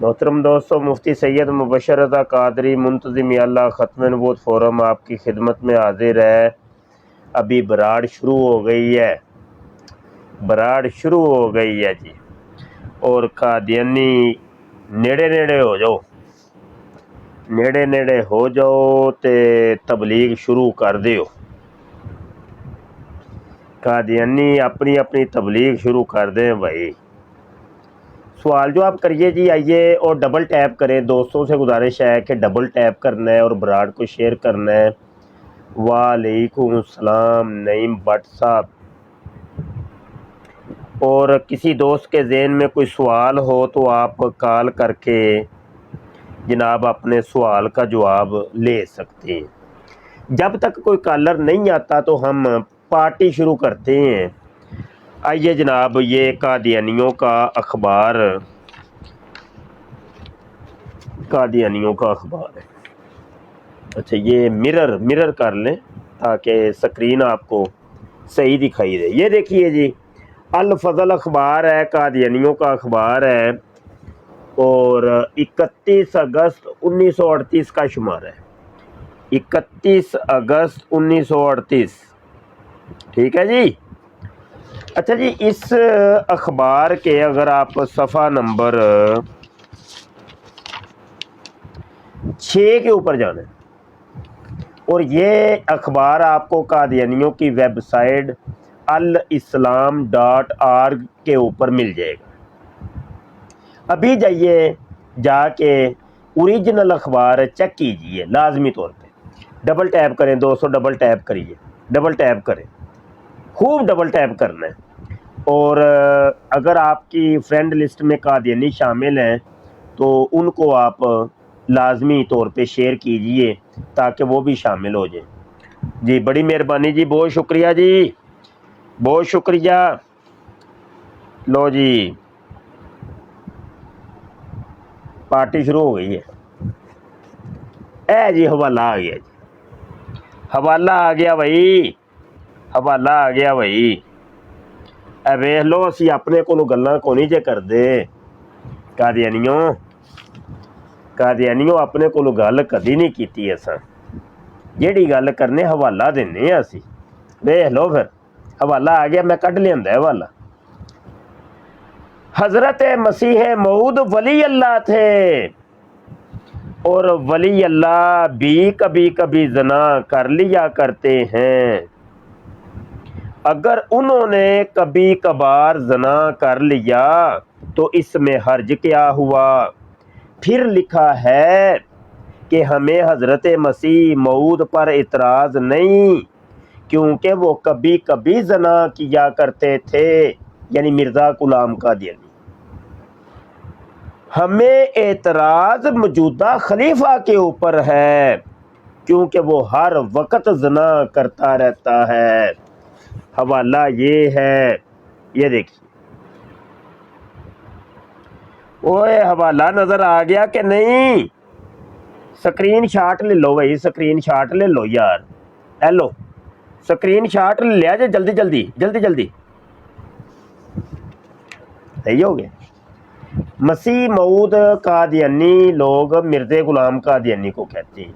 محترم دوستوں، مفتی سید مبشر رضا قادری منتظم اللہ ختم نبوت فورم آپ کی خدمت میں حاضر ہے۔ ابھی براڑ شروع ہو گئی ہے، براڑ شروع ہو گئی ہے جی، اور قادیانی نیڑے نیڑے ہو جاؤ، نیڑے نیڑے ہو جاؤ تے تبلیغ شروع کر دیو۔ قادیانی اپنی اپنی تبلیغ شروع کر دیں بھائی۔ سوال جو آپ کریے جی، آئیے اور ڈبل ٹیپ کریں۔ دوستوں سے گزارش ہے کہ ڈبل ٹیپ کرنا ہے اور براڈ کو شیئر کرنا ہے۔ وعلیکم السلام نعیم بٹ صاحب۔ اور کسی دوست کے ذہن میں کوئی سوال ہو تو آپ کال کر کے جناب اپنے سوال کا جواب لے سکتے ہیں۔ جب تک کوئی کالر نہیں آتا تو ہم پارٹی شروع کرتے ہیں۔ آئیے جناب، یہ قادیانیوں کا اخبار، قادیانیوں کا اخبار ہے۔ اچھا، یہ مرر کر لیں تاکہ سکرین آپ کو صحیح دکھائی دے۔ یہ دیکھیے جی، الفضل اخبار ہے، قادیانیوں کا اخبار ہے، اور 31 اگست 1938 کا شمار ہے۔ 31 اگست 1938، ٹھیک ہے جی۔ اچھا جی، اس اخبار کے اگر آپ صفحہ نمبر 6 کے اوپر جانا ہے، اور یہ اخبار آپ کو قادیانیوں کی ویب سائٹ الاسلام.org کے اوپر مل جائے گا۔ ابھی جائیے، جا کے اوریجنل اخبار چیک کیجئے لازمی طور پہ۔ ڈبل ٹیپ کریں دوستو، ڈبل ٹیپ کریے، ڈبل ٹیپ کریں، خوب ڈبل ٹیپ کرنا ہے۔ اور اگر آپ کی فرینڈ لسٹ میں قادیانی شامل ہیں تو ان کو آپ لازمی طور پہ شیئر کیجئے تاکہ وہ بھی شامل ہو جائیں جی۔ بڑی مہربانی جی، بہت شکریہ جی، بہت شکریہ۔ لو جی، پارٹی شروع ہو گئی ہے۔ اے جی، حوالہ آ گیا جی، حوالہ آ گیا بھائی، حوالہ آ گیا بھائی۔ اے ویخ لو، اسی اپنے کو گلاں کو نہیں جے کر دے قادیانیوں اپنے کو گل کدی نہیں کیتی اساں۔ جیڑی گل کرنے حوالہ دینے اسی، ویخ لو پھر حوالہ آ گیا، میں کڈ لیاندا ہے حوالہ۔ حضرت مسیح موعود ولی اللہ تھے، اور ولی اللہ بھی کبھی کبھی زنا کر لیا کرتے ہیں۔ اگر انہوں نے کبھی کبھار زنا کر لیا تو اس میں حرج کیا ہوا؟ پھر لکھا ہے کہ ہمیں حضرت مسیح موعود پر اعتراض نہیں، کیونکہ وہ کبھی کبھی زنا کیا کرتے تھے، یعنی مرزا غلام قادیانی۔ ہمیں اعتراض موجودہ خلیفہ کے اوپر ہے، کیونکہ وہ ہر وقت زنا کرتا رہتا ہے۔ حوالہ یہ ہے، یہ دیکھیے۔ اوے حوالہ نظر آ گیا کہ نہیں؟ سکرین شاٹ لے لو بھائی، سکرین شاٹ لے لو یار، اے لو سکرین شاٹ لے لیا جی، جلدی جلدی جلدی جلدی۔ صحیح ہو گیا۔ مسیح موعود قادیانی لوگ مرزا غلام قادیانی کو کہتے ہیں،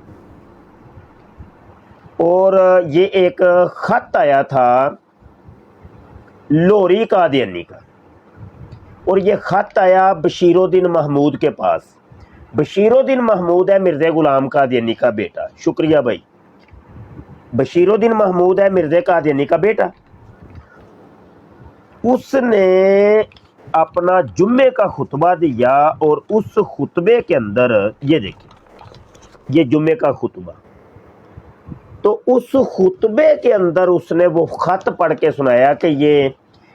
اور یہ ایک خط آیا تھا لوری قادیانی کا، اور یہ خط آیا بشیر الدین محمود کے پاس۔ بشیر الدین محمود ہے مرزا غلام قادیانی کا بیٹا، شکریہ بھائی۔ بشیر الدین محمود ہے مرزا قادیانی کا بیٹا۔ اس نے اپنا جمعے کا خطبہ دیا، اور اس خطبے کے اندر یہ دیکھیں، یہ جمعے کا خطبہ، تو اس خطبے کے اندر اس نے وہ خط پڑھ کے سنایا کہ یہ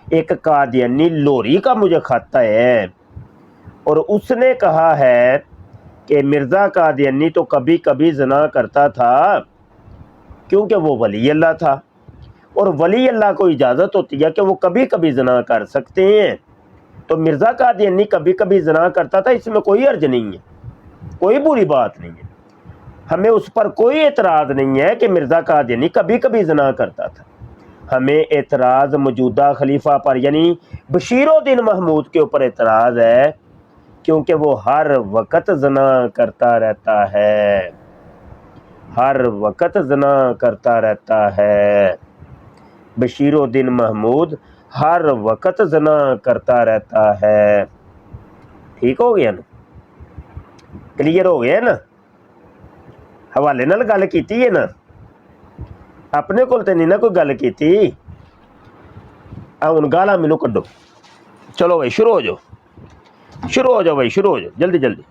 ایک قادیانی لوری کا مجھے خط ہے، اور اس نے کہا ہے کہ مرزا قادیانی تو کبھی کبھی زنا کرتا تھا کیونکہ وہ ولی اللہ تھا، اور ولی اللہ کو اجازت ہوتی ہے کہ وہ کبھی کبھی زنا کر سکتے ہیں، تو مرزا قادیانی کبھی کبھی زنا کرتا تھا، اس میں کوئی حرج نہیں ہے، کوئی بری بات نہیں ہے، ہمیں اس پر کوئی اعتراض نہیں ہے کہ مرزا قادیانی کبھی کبھی زنا کرتا تھا۔ ہمیں اعتراض موجودہ خلیفہ پر، یعنی بشیر الدین محمود کے اوپر اعتراض ہے کیونکہ وہ ہر وقت زنا کرتا رہتا ہے، ہر وقت زنا کرتا رہتا ہے۔ بشیر الدین محمود ہر وقت زنا کرتا رہتا ہے۔ ٹھیک ہو گیا نا، کلیئر ہو گیا نا، حوالے نال گل کیتی ہے نا، اپنے کول تے نہیں نا کوئی گل کیتی۔ ہن گالاں مینوں کڈو، چلو بھائی شروع ہو جاؤ، شروع ہو جاؤ بھائی، شروع ہو جاؤ جلدی جلدی،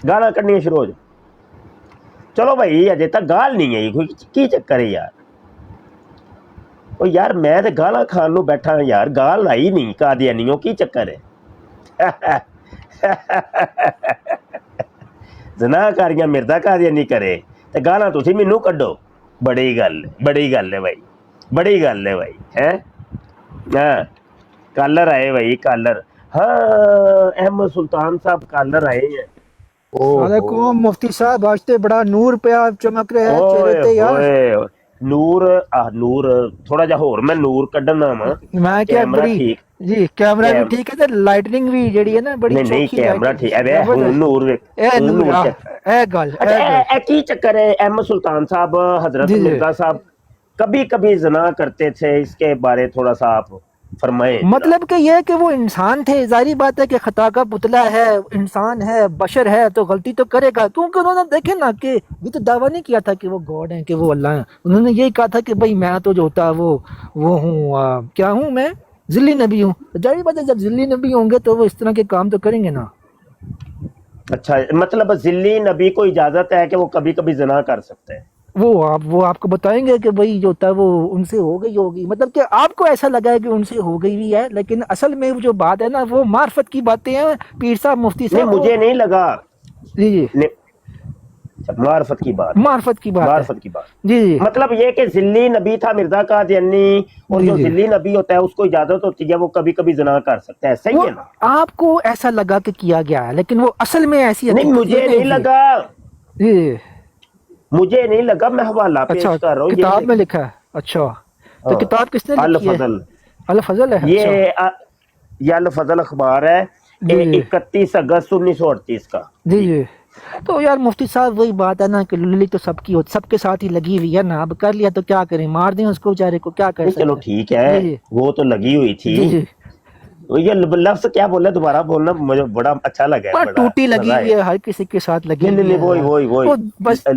گالاں کڈنیاں شروع ہو جاؤ۔ چلو بھائی اجے تک گال نہیں آئی، کوئی کی چکر ہے یار؟ او یار میں تے گالاں کھان نوں بیٹھا ہاں یار، گال آئی نہیں، قادیانیوں کی چکر ہے؟ زنا کاریاں مردا قادیانی کرے تے گالاں تسی مینوں کڈو، بڑی گل ہے، بڑی گل ہے بھائی، بڑی گل ہے بھائی، ہیں؟ ہاں کالر آئے بھائی، کالر، ہاں احمد سلطان صاحب کالر آئے ہیں۔ او ہو وعلیکم مفتی صاحب، آج تے بڑا نور پہ آپ چمک رہے ہیں چہرے اوئے تے یار۔ ہوئے، نور نور تھوڑا جا ہور میں نور کڈنا وا، میں کیا کیمرہ بڑی، ٹھیک، جی کیمرہ بھی ٹھیک ہے تے لائٹننگ بھی جڑی ہے نا بڑی نہیں نہیں چوکھی کیمرہ لائٹنگ، ٹھیک ہے، زبردست۔ ہوں نور ویکھ، اے ہوں نور نور چیک۔ اے گل اچھا اے گل، اے کی چکر ہے؟ احمد سلطان صاحب، حضرت جی جی۔ مرزا صاحب کبھی کبھی زنا کرتے تھے، اس کے بارے تھوڑا سا آپ فرمائیں جناب۔ مطلب کہ یہ کہ وہ انسان تھے، ظاہری بات ہے کہ خطا کا پتلا ہے، انسان ہے، بشر ہے تو غلطی تو کرے گا، کیونکہ انہوں نے دیکھے نا کہ یہ تو دعویٰ نہیں کیا تھا کہ وہ گاڈ ہیں، کہ وہ اللہ ہیں، انہوں نے یہی کہا تھا کہ بھائی میں تو جو ہوتا وہ ہوں، کیا ہوں میں، ذلی نبی ہوں۔ ظاہری بات ہے جب ذلی نبی ہوں گے تو وہ اس طرح کے کام تو کریں گے نا۔ اچھا مطلب ذلی نبی کو اجازت ہے کہ وہ کبھی کبھی زنا کر سکتے ہیں؟ وہ آپ کو بتائیں گے کہ بھائی جو ہوتا ہے وہ ان سے ہو گئی ہوگی، مطلب کہ آپ کو ایسا لگا ہے کہ ان سے ہو گئی بھی ہے، لیکن اصل میں جو بات ہے نا وہ معرفت کی باتیں ہیں پیر صاحب، مفتی نہیں صاحب، وہ مجھے نہیں لگا، جی جی معرفت کی بات ہے، معرفت کی بات ہے، معرفت کی بات، جی جی مطلب یہ کہ ذلی نبی تھا مرزا قادیانی، اور جی جو جی، ذلی نبی ہوتا ہے اس کو اجازت ہوتی ہے وہ کبھی کبھی زنا کر سکتا ہے، صحیح وہ ہے نا؟ آپ کو ایسا لگا کہ کیا گیا ہے، لیکن وہ اصل میں ایسی نہیں حقیقت یہ مجھے نہیں نہیں تھی۔ لگا، جی جی، مجھے نہیں لگا، میں حوالہ اچھا پیش کر رہا ہوں، یہ کتاب میں دیکھیں۔ لکھا ہے، اچھا تو ہاں کتاب کس نے لکھی ہے؟ الفضل، الفضل ہے، اچھا یہ الفضل اخبار ہے، جی جی 31 اگست 1938 کا، جی جی۔ جی۔ تو یار مفتی صاحب وہی بات ہے نا کہ للی تو سب کی ہوتی، سب کے ساتھ ہی لگی ہوئی ہے نا، اب کر لیا تو کیا کریں، مار دیں اس کو بیچارے کو، کیا کر نہیں چلو سکتے ٹھیک ہیں۔ ہے، جی جی وہ تو لگی ہوئی تھی، جی جی، یہ لفظ کیا بولنا، دوبارہ بولنا، مجھے بڑا اچھا لگا ہے، پر بڑا ٹوٹی مزہ لگی ہوئی آیا۔ ہے، ہر کسی کے ساتھ لگی نہیں نہیں ہوئی نہیں، ہے وہی یار، وہی وہی، وہ بس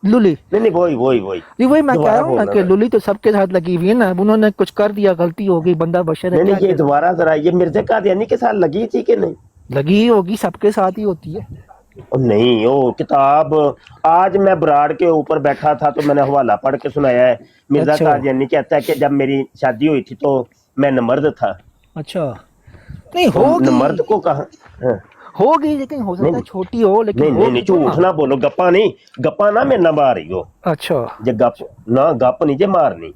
لولی، نہیں نہیں وہی جی وہی میں کہہ دوبارہ رہا ہوں نا بولنا کہ ذرا، لولی تو سب کے ساتھ لگی ہوئی ہے نا، اب انہوں نے کچھ کر دیا، غلطی ہو گئی، بندہ بشر ہے، نہیں کیا نہیں یہ کرے، دوبارہ ذرا، یہ مرزا قادیانی کے ساتھ لگی تھی کہ نہیں؟ لگی ہی ہوگی، سب کے ساتھ ہی ہوتی ہے۔ نہیں وہ کتاب، آج میں براڑ کے اوپر بیٹھا تھا تو میں نے حوالہ پڑھ کے سنایا ہے، مرزا اچھا قادیانی کہتا ہے کہ جب میری شادی ہوئی تھی تو میں نمرد تھا، اچھا، نہیں تو ہوگی، نمرد کو کہاں، ہاں، ہوگی لیکن ہو نہیں سکتا ہے چھوٹی ہو، لیکن نہیں نہیں نہیں ہوگی تو نا۔ جھوٹ نہ بولو، گپا نہیں، گپا نہ میرے نہ مار رہی ہو، اچھا جے گپ نہ گپ نہیں جے مارنی۔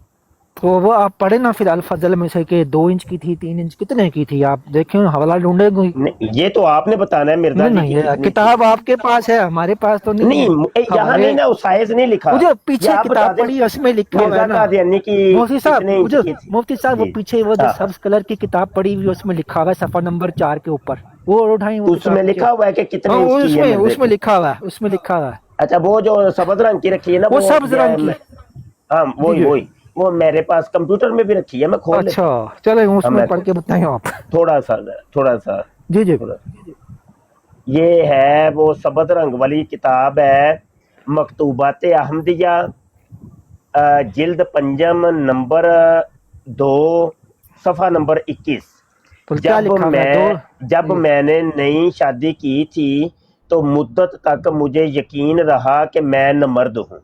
تو وہ آپ پڑھے نا پھر الفضل میں سے کہ 2 انچ کی تھی، 3 انچ، کتنے کی تھی، آپ دیکھیں حوالہ ڈھونڈے گئی، نہیں یہ تو آپ نے بتانا ہے مرزا نہیں جی نہیں کی یہ کتنی تھی، کتاب آپ کے پاس ہے، ہمارے پاس تو نہیں ہے نہیں یہاں حوالے، نہیں نا، وہ سائز نہیں لکھا، وہ جو یہ پیچھے آپ بتا کتاب دیں پڑھی ہے اس میں لکھا ہوا ہے مرزا نا قادیانی کی مفتی صاحب، کتنے وہ انچ جو کی تھی؟ مفتی صاحب وہ جی پیچھے وہ جو ہاں، سبز کلر کی کتاب پڑھی ہوئی اس میں لکھا ہوا ہے صفحہ نمبر 4 کے اوپر، وہ اٹھائیں وہ اس کتاب میں پیچھے، لکھا ہوا ہے کہ ہاں کتنے انچ وہ کی ہے مرزا اس میں کی؟ لکھا ہوا ہے، اس میں لکھا ہوا ہے، اچھا وہ جو سبز رنگ کی رکھی ہے نا وہ وہ سبز رنگ کی، ہاں جی وہی جی، وہی، وہ میرے پاس کمپیوٹر میں بھی رکھی ہے، میں کھول اچھا لیتا ہوں، چلیں اس ہاں میں میں پڑھ کے بتائیں آپ، تھوڑا سا تھوڑا سا جی جی تھوڑا یہ ہے وہ سبز رنگ والی کتاب ہے، مکتوبات احمدیہ، جلد پنجم، نمبر 2، صفحہ نمبر 21۔ تو کیا لکھا ہوا ہے، جب جی میں نے نئی شادی کی تھی تو مدت تک مجھے یقین رہا کہ میں نمرد ہوں،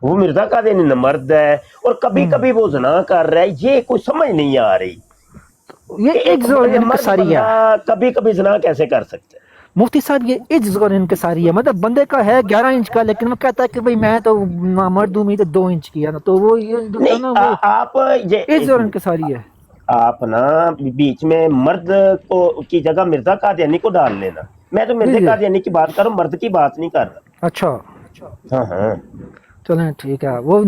وہ مرزا قادیانی نمرد ہے، اور کبھی ہوں، کبھی وہ زنا کر رہا ہے، یہ کوئی سمجھ نہیں آ رہی یہ کہ ایک عجز اور نمرد انکساری ہے بندہ کبھی کبھی زنا کیسے کر سکتا ہے؟ مفتی صاحب، یہ عجز اور انکساری ہے، مطلب بندے کا ہے 11 انچ کا لیکن وہ کہتا ہے کہ بھئی میں تو مرد ہوں، میں تو 2 انچ کی ہے نا، تو وہ یہ جو ہوتا ہے نہیں نا وہ آپ یہ عجز ایک اور منٹ، انکساری ہے۔ آپ نا بیچ میں مرد کو کی جگہ مرزا قادیانی کو ڈال لینا، میں تو جی مرزا جی، قادیانی کی بات کر رہا ہوں، مرد کی بات نہیں کر اچھا رہا، ہاں ہاں چلیں ٹھیک ہے. وہ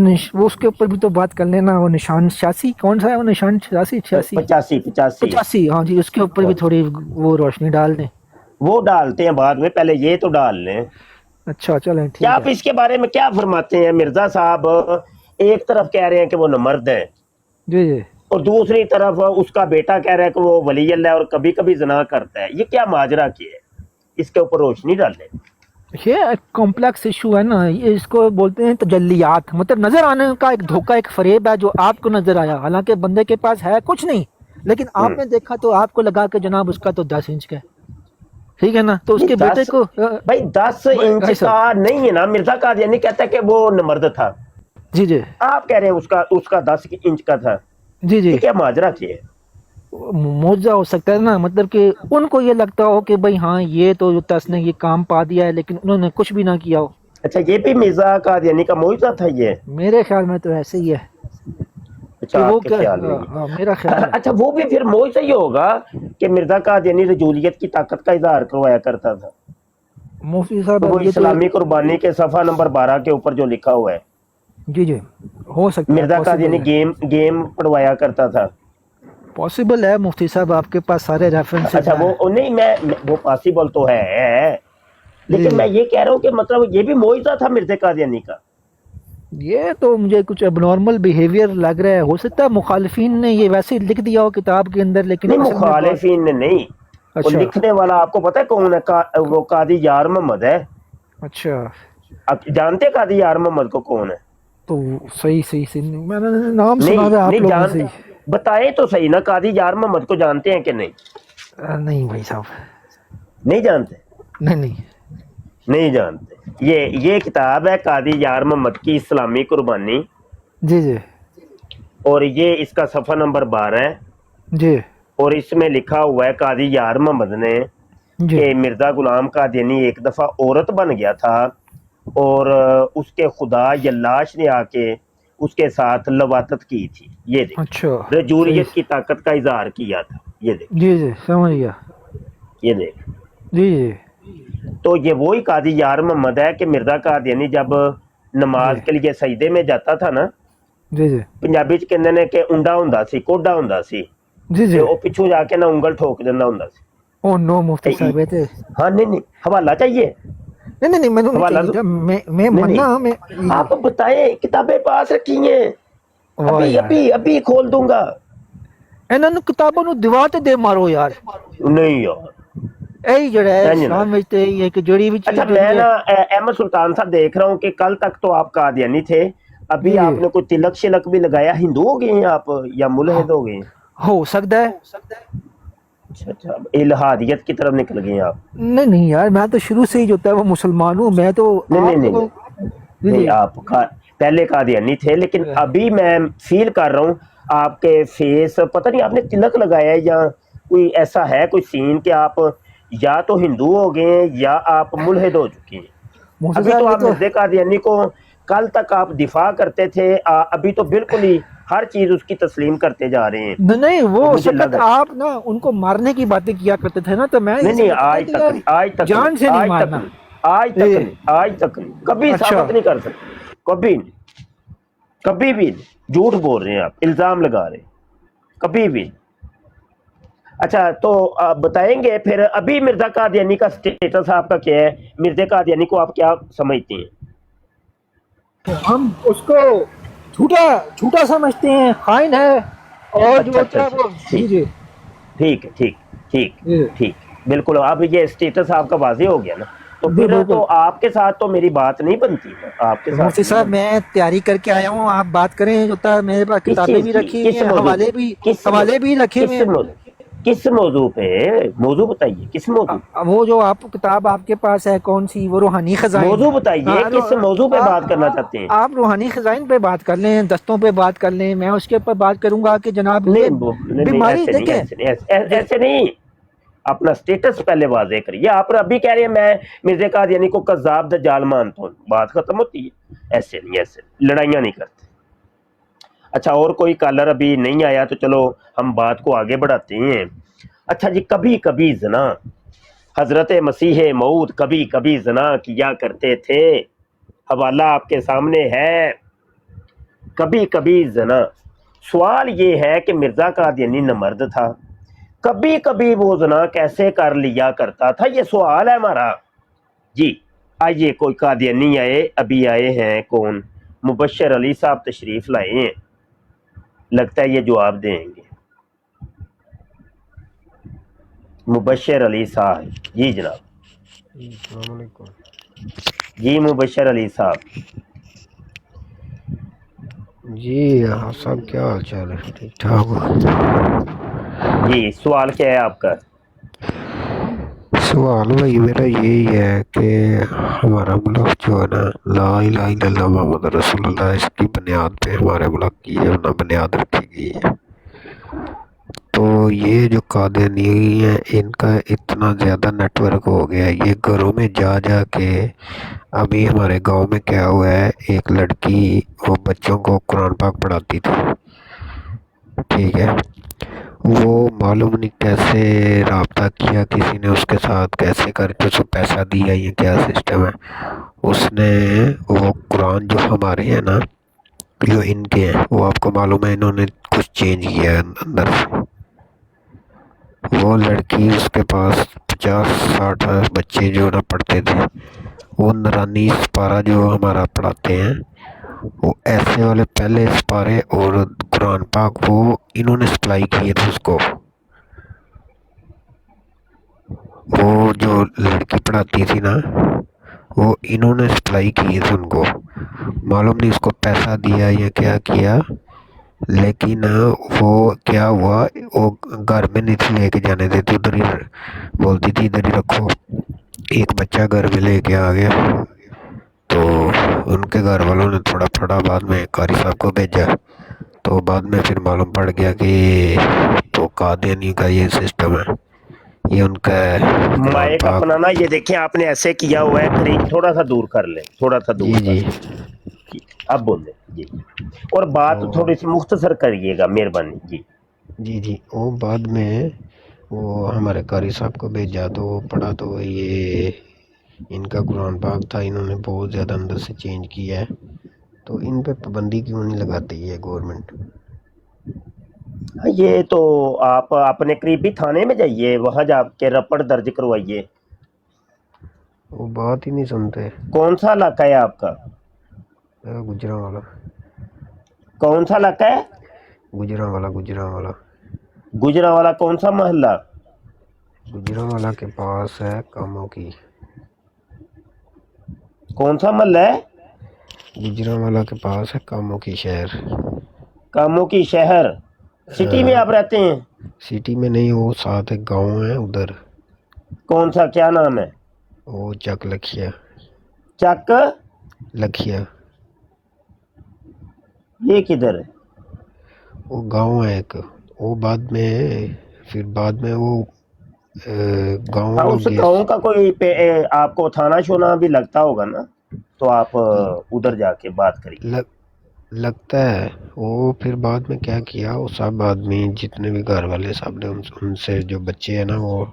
اس کے اوپر بھی تو بات کر لینا. وہ نشان 86 کون سا ہے؟ وہ نشان 86 86 85 85 85. ہاں جی، اس کے اوپر بھی تھوڑی وہ روشنی ڈال دیں. وہ ڈالتے ہیں بعد میں، پہلے یہ تو ڈال لیں. اچھا چلیں کیا ٹھیک آپ ہے. اس کے بارے میں کیا فرماتے ہیں؟ مرزا صاحب ایک طرف کہہ رہے ہیں کہ وہ نمرد ہیں، جی جی. اور دوسری طرف اس کا بیٹا کہہ رہا ہے کہ وہ ولی اللہ ہے اور کبھی کبھی زنا کرتا ہے. یہ کیا ماجرا کیا ہے؟ اس کے اوپر روشنی ڈالیں. یہ ایک کمپلیکس ایشو ہے نا. یہ اس کو بولتے ہیں تجلیات، مطلب نظر آنے کا ایک دھوکہ، ایک فریب ہے جو آپ کو نظر آیا، حالانکہ بندے کے پاس ہے کچھ نہیں، لیکن آپ نے دیکھا تو آپ کو لگا کہ جناب اس کا تو 10 انچ کا ہے. ٹھیک ہے نا. تو اس کے بیٹے کو بھائی 10 انچ بھائی صاحب، کا نہیں ہے نا. مرزا قادیانی کہتا ہے کہ وہ نمرد تھا، جی جی آپ کہہ رہے ہیں اس کا 10 انچ کا تھا. جی جی. یہ کیا ماجرا کیا ہے؟ معجزہ ہو سکتا ہے نا، مطلب کہ ان کو یہ لگتا ہو کہ بھائی ہاں یہ تو تس نے یہ کام پا دیا ہے، لیکن انہوں نے کچھ بھی نہ کیا ہو. اچھا یہ بھی مرزا قادیانی کا معجزہ تھا یہ؟ میرے خیال میں تو ایسے ہی ہے کہ اچھا وہ آپ کے خیال میں ہاں میرا خیال ہے. اچھا وہ بھی پھر معجزہ ہی ہوگا کہ مرزا قادیانی رجولیت کی طاقت کا اظہار کروایا کرتا تھا. مفتی صاحب وہ اب یہ تو اسلامی قربانی کے صفحہ نمبر 12 کے اوپر جو لکھا ہوا ہے، جی جی ہو سکتا ہے، مرزا پاسبل قادیانی ہے. گیم پڑھوایا کرتا تھا. پاسبل ہے مفتی صاحب، آپ کے پاس سارے ریفرنسز اچھا ہیں. وہ نہیں، وہ پاسبل تو ہے، جی لیکن جی. میں یہ کہہ رہا ہوں کہ مطلب یہ بھی معجزہ تھا مرزا قادیانی کا. یہ تو مجھے کچھ اب نارمل بیہیویئر لگ رہا ہے. ہو سکتا ہے مخالفین نے یہ ویسے ہی لکھ دیا ہو کتاب کے اندر، لیکن نہیں اصل میں بات. مخالفین نے نہیں، وہ اچھا لکھنے والا آپ کو پتہ ہے کون ہے؟ وہ قاضی یار محمد ہے. اچھا. آپ جانتے ہیں قاضی یار محمد کو کون ہے؟ تو صحیح صحیح صحیح میں نے نام سنا نہیں تھا آپ نہیں لوگوں سے. بتائیں تو صحیح نا، قاضی یار محمد کو جانتے ہیں کہ نہیں؟ نہیں بھائی صاحب، نہیں جانتے؟ نہیں نہیں. نہیں جانتے. یہ کتاب ہے قاضی یار محمد کی اسلامی قربانی، جی جی اور یہ اس کا صفحہ نمبر 12 ہے، جی اور اس میں لکھا ہوا ہے قاضی یار محمد نے جی. کہ مرزا غلام قادیانی ایک دفعہ عورت بن گیا تھا، اور اس کے خدا یلاش نے آ کے اس کے ساتھ لواطت کی تھی. یہ دیکھ اچھا صحیح. رجولیت کی طاقت کا اظہار کیا تھا. یہ دیکھ، جی جی سمجھ گیا. یہ دیکھ. جی جی تو یہ وہی قاضی یار محمد ہے کہ مرزا قادیانی جب جی نماز کے لیے سجدے میں جاتا تھا نا، جی جی پنجابی چ کہندے نے کہ اونڈا ہوندا سی، کوڈا ہوندا سی، جی تے جی. او پچھوں جا کے نا انگل ٹھوک دیندا ہوندا سی. او نو مفتی صاحب، یہ تو ہاں نہیں حوالہ چاہیے، نہیں نہیں نہیں، میں نہیں حوالہ چاہیے تھا. میں نہیں مننا میں. آپ بتائیں، کتابیں پاس رکھی ہیں، واہ ابھی یار، ابھی ابھی کھول دوں گا. ਇਹਨਾਂ ਨੂੰ ਕਿਤਾਬਾਂ ਨੂੰ ਦੀਵਾਰ ਤੇ ਦੇ ਮਾਰੋ ਯਾਰ. نہیں یار ਇਹੀ ਜਿਹੜਾ ਹੈ نہیں ਇਸਲਾਮ ਵਿੱਚ ਤੇ ਇਹ کہ جڑی بھی چیز اچھا میں ਜਿਹੜੀ ہے. نا احمد سلطان صاحب دیکھ رہا ہوں کہ کل تک تو آپ قادیانی تھے، ابھی جی آپ نے کوئی تلک شلک بھی لگایا. ہندو ہو گئے ہیں آپ یا ملحد ہو گئے ہیں؟ ہو سکتا ہے. اچھا اچھا، الہادیت کی طرف نکل گئے ہیں آپ. نہیں نہیں یار، میں تو شروع سے ہی جو ہے وہ مسلمان ہوں. میں تو نہیں آپ نہیں نہیں لوگوں. نہیں جی نہیں، جی آپ پہلے قادیانی تھے، لیکن ابھی میں فیل کر رہا ہوں آپ کے فیس، پتہ نہیں آپ نے تلک لگایا ہے یا کوئی ایسا ہے کوئی سین کہ آپ یا تو ہندو ہو گئے ہیں یا آپ ملحد ہو چکے ہیں. محسن ابھی صاحب تو یہ آپ مرزا قادیانی کو کل تک آپ دفاع کرتے تھے، ابھی تو بالکل ہی ہر چیز اس کی تسلیم کرتے جا رہے ہیں. نہیں، وہ تو اس مجھے وقت لگ رہا آپ نا ان کو مارنے کی باتیں کیا کرتے تھے نا، تو میں نہیں یہ نہیں، سمجھتا تھا آج کہ تک یار نہیں، آج تک نہیں، جان سے نہیں آج تک مارنا. نہیں، آج تک نہیں، آج تک نہیں، کبھی اچھا ثابت نہیں کر سکتے، کبھی نہیں، کبھی بھی نہیں. جھوٹ بول رہے ہیں آپ، الزام لگا رہے ہیں، کبھی بھی نہیں. اچھا تو آپ بتائیں گے پھر ابھی مرزا قادیانی کا سٹیٹس آپ کا کیا ہے؟ مرزا قادیانی کو آپ کیا سمجھتے ہیں؟ ہم اس کو جھوٹا جھوٹا سمجھتے ہیں، خائن ہے، اور جو اچھا اچھا ہوتا ہے اچھا، وہ. جی ٹھیک جی ٹھیک ہے، ٹھیک ٹھیک جی ٹھیک، بالکل. اب یہ سٹیٹس آپ کا واضح ہو گیا نا، تو جی پھر بالکل. تو آپ کے ساتھ تو میری بات نہیں بنتی نا، آپ کے تو ساتھ مفتی نہیں صاحب بنتی. میں تیاری کر کے آیا ہوں، آپ بات کریں. جو ہوتا ہے میرے پاس کس کتابیں چیز بھی کی، رکھی ہوئی کس ہیں، موضوع پہ، حوالے بھی رکھے ہوئے کس ہیں. موضوع، کس موضوع پہ؟ موضوع بتائیے، کس موضوع پہ؟ وہ جو آپ کتاب آپ کے پاس ہے کون سی، وہ روحانی خزائن. موضوع بتائیے، ہاں، کس موضوع پہ بات کرنا چاہتے ہیں؟ آپ روحانی خزائن پہ بات کر لیں، دستوں پہ بات کر لیں. میں اس کے اوپر بات کروں گا کہ جناب یہ نہیں نہیں، بیماری ایسے نہیں، دیکھیں. ایسے نہیں، ایسے نہیں. اپنا سٹیٹس پہلے واضح کریے. آپ ابھی کہہ رہے ہیں میں مرزا قادیانی کو کذاب دجال مانتا ہوں، بات ختم ہوتی ہے. ایسے نہیں، ایسے نہیں، لڑائیاں نہیں کرتے. اچھا اور کوئی کالر ابھی نہیں آیا تو چلو ہم بات کو آگے بڑھاتے ہیں. اچھا جی، کبھی کبھی زنا، حضرت مسیح موعود کبھی کبھی زنا کیا کرتے تھے. حوالہ آپ کے سامنے ہے. کبھی کبھی زنا. سوال یہ ہے کہ مرزا قادیانی نمرد تھا, کبھی کبھی وہ زنا کیسے کر لیا کرتا تھا, یہ سوال ہے ہمارا. جی آئیے کوئی قادیانی آئے, ابھی آئے ہیں, کون, مبشر علی صاحب تشریف لائے ہیں, لگتا ہے یہ جواب دیں گے. مبشر علی صاحب, جی جناب. السلام علیکم. جی مبشر علی صاحب. جی آپ صاحب کیا حال چال ہے؟ ٹھیک ٹھاک ہو؟ جی سوال کیا ہے آپ کا؟ سوال بھائی میرا یہی ہے کہ ہمارا ملک جو ہے نا, لا الہ الا اللہ محمد رسول اللہ, اس کی بنیاد پہ ہمارے ملک کی جو نا بنیاد رکھی گئی ہے. تو یہ جو قادیانی ہیں ان کا اتنا زیادہ نیٹ ورک ہو گیا ہے, یہ گھروں میں جا جا کے. ابھی ہمارے گاؤں میں کیا ہوا ہے, ایک لڑکی وہ بچوں کو قرآن پاک پڑھاتی تھی, ٹھیک ہے. وہ معلوم نہیں کیسے رابطہ کیا کسی نے اس کے ساتھ, کیسے کر کے اس کو پیسہ دیا, یہ کیا سسٹم ہے. اس نے وہ قرآن جو ہمارے ہیں نا, جو ان کے ہیں, وہ آپ کو معلوم ہے انہوں نے کچھ چینج کیا ہے اندر سے. وہ لڑکی, اس کے پاس 50-60 بچے جو نا پڑھتے تھے, وہ نورانی سپارہ جو ہمارا پڑھاتے ہیں, وہ ایسے والے پہلے سپارے اور قرآن پاک وہ انہوں نے سپلائی کیے تھے اس کو. وہ جو لڑکی پڑھاتی تھی نا, وہ انہوں نے سپلائی کیے تھے ان کو. معلوم نہیں اس کو پیسہ دیا یا کیا کیا, لیکن وہ کیا ہوا, وہ گھر میں نہیں تھی لے کے جانے دیتی, ادھر ہی بولتی تھی ادھر ہی رکھو. ایک بچہ گھر میں لے کے آ گیا, تو ان کے گھر والوں نے تھوڑا پڑھا, بعد میں قاری صاحب کو بھیجا, تو بعد میں پھر معلوم پڑ گیا کہ تو قادیانی کا یہ سسٹم ہے, یہ ان کا قرآن مائک پاک. اپنا نا, یہ دیکھیں آپ نے ایسے کیا ہوا ہے, قریب تھوڑا سا دور کر لیں, تھوڑا سا جی دور کر جی. لیں. جی اب بول دیں جی, اور بات تو تھوڑی سی مختصر کریے گا مہربانی. جی جی وہ بعد میں وہ ہمارے قاری صاحب کو بھیجا, تو وہ پڑھا, تو یہ ان کا قرآن پاک تھا, انہوں نے بہت زیادہ اندر سے چینج کیا ہے. تو ان پہ پابندی کیوں نہیں لگاتی ہے گورنمنٹ؟ یہ تو آپ اپنے قریبی تھانے میں جائیے, وہاں جا کے رپٹ درج کروائیے. وہ بات ہی نہیں سنتے. کون سا علاقہ ہے آپ کا؟ گجراں کون سا علاقہ ہے؟ والا گجرانوالا کون سا محلہ؟ گجرانوالا کے پاس ہے کاموں کی. کون سا محلہ ہے؟ گجرانوالا کے پاس ہے کاموں کی شہر. کاموں کی شہر سٹی میں آپ رہتے ہیں؟ سٹی میں نہیں, وہ ساتھ ایک گاؤں ہے ادھر. کون سا, کیا نام ہے؟ وہ چک لکھیا. چک لکھیا یہ کدھر ہے؟ وہ گاؤں ہے ایک. وہ بعد میں وہ گاؤں ہاں والوں اس گیس گاؤں کا کوئی آپ کو تھانہ شونا بھی لگتا ہوگا نا, تو آپ ادھر جا کے بات کریے. لگتا ہے. وہ پھر بعد میں کیا کیا, وہ سب آدمی جتنے بھی گھر والے سب نے ان سے جو بچے ہیں نا وہ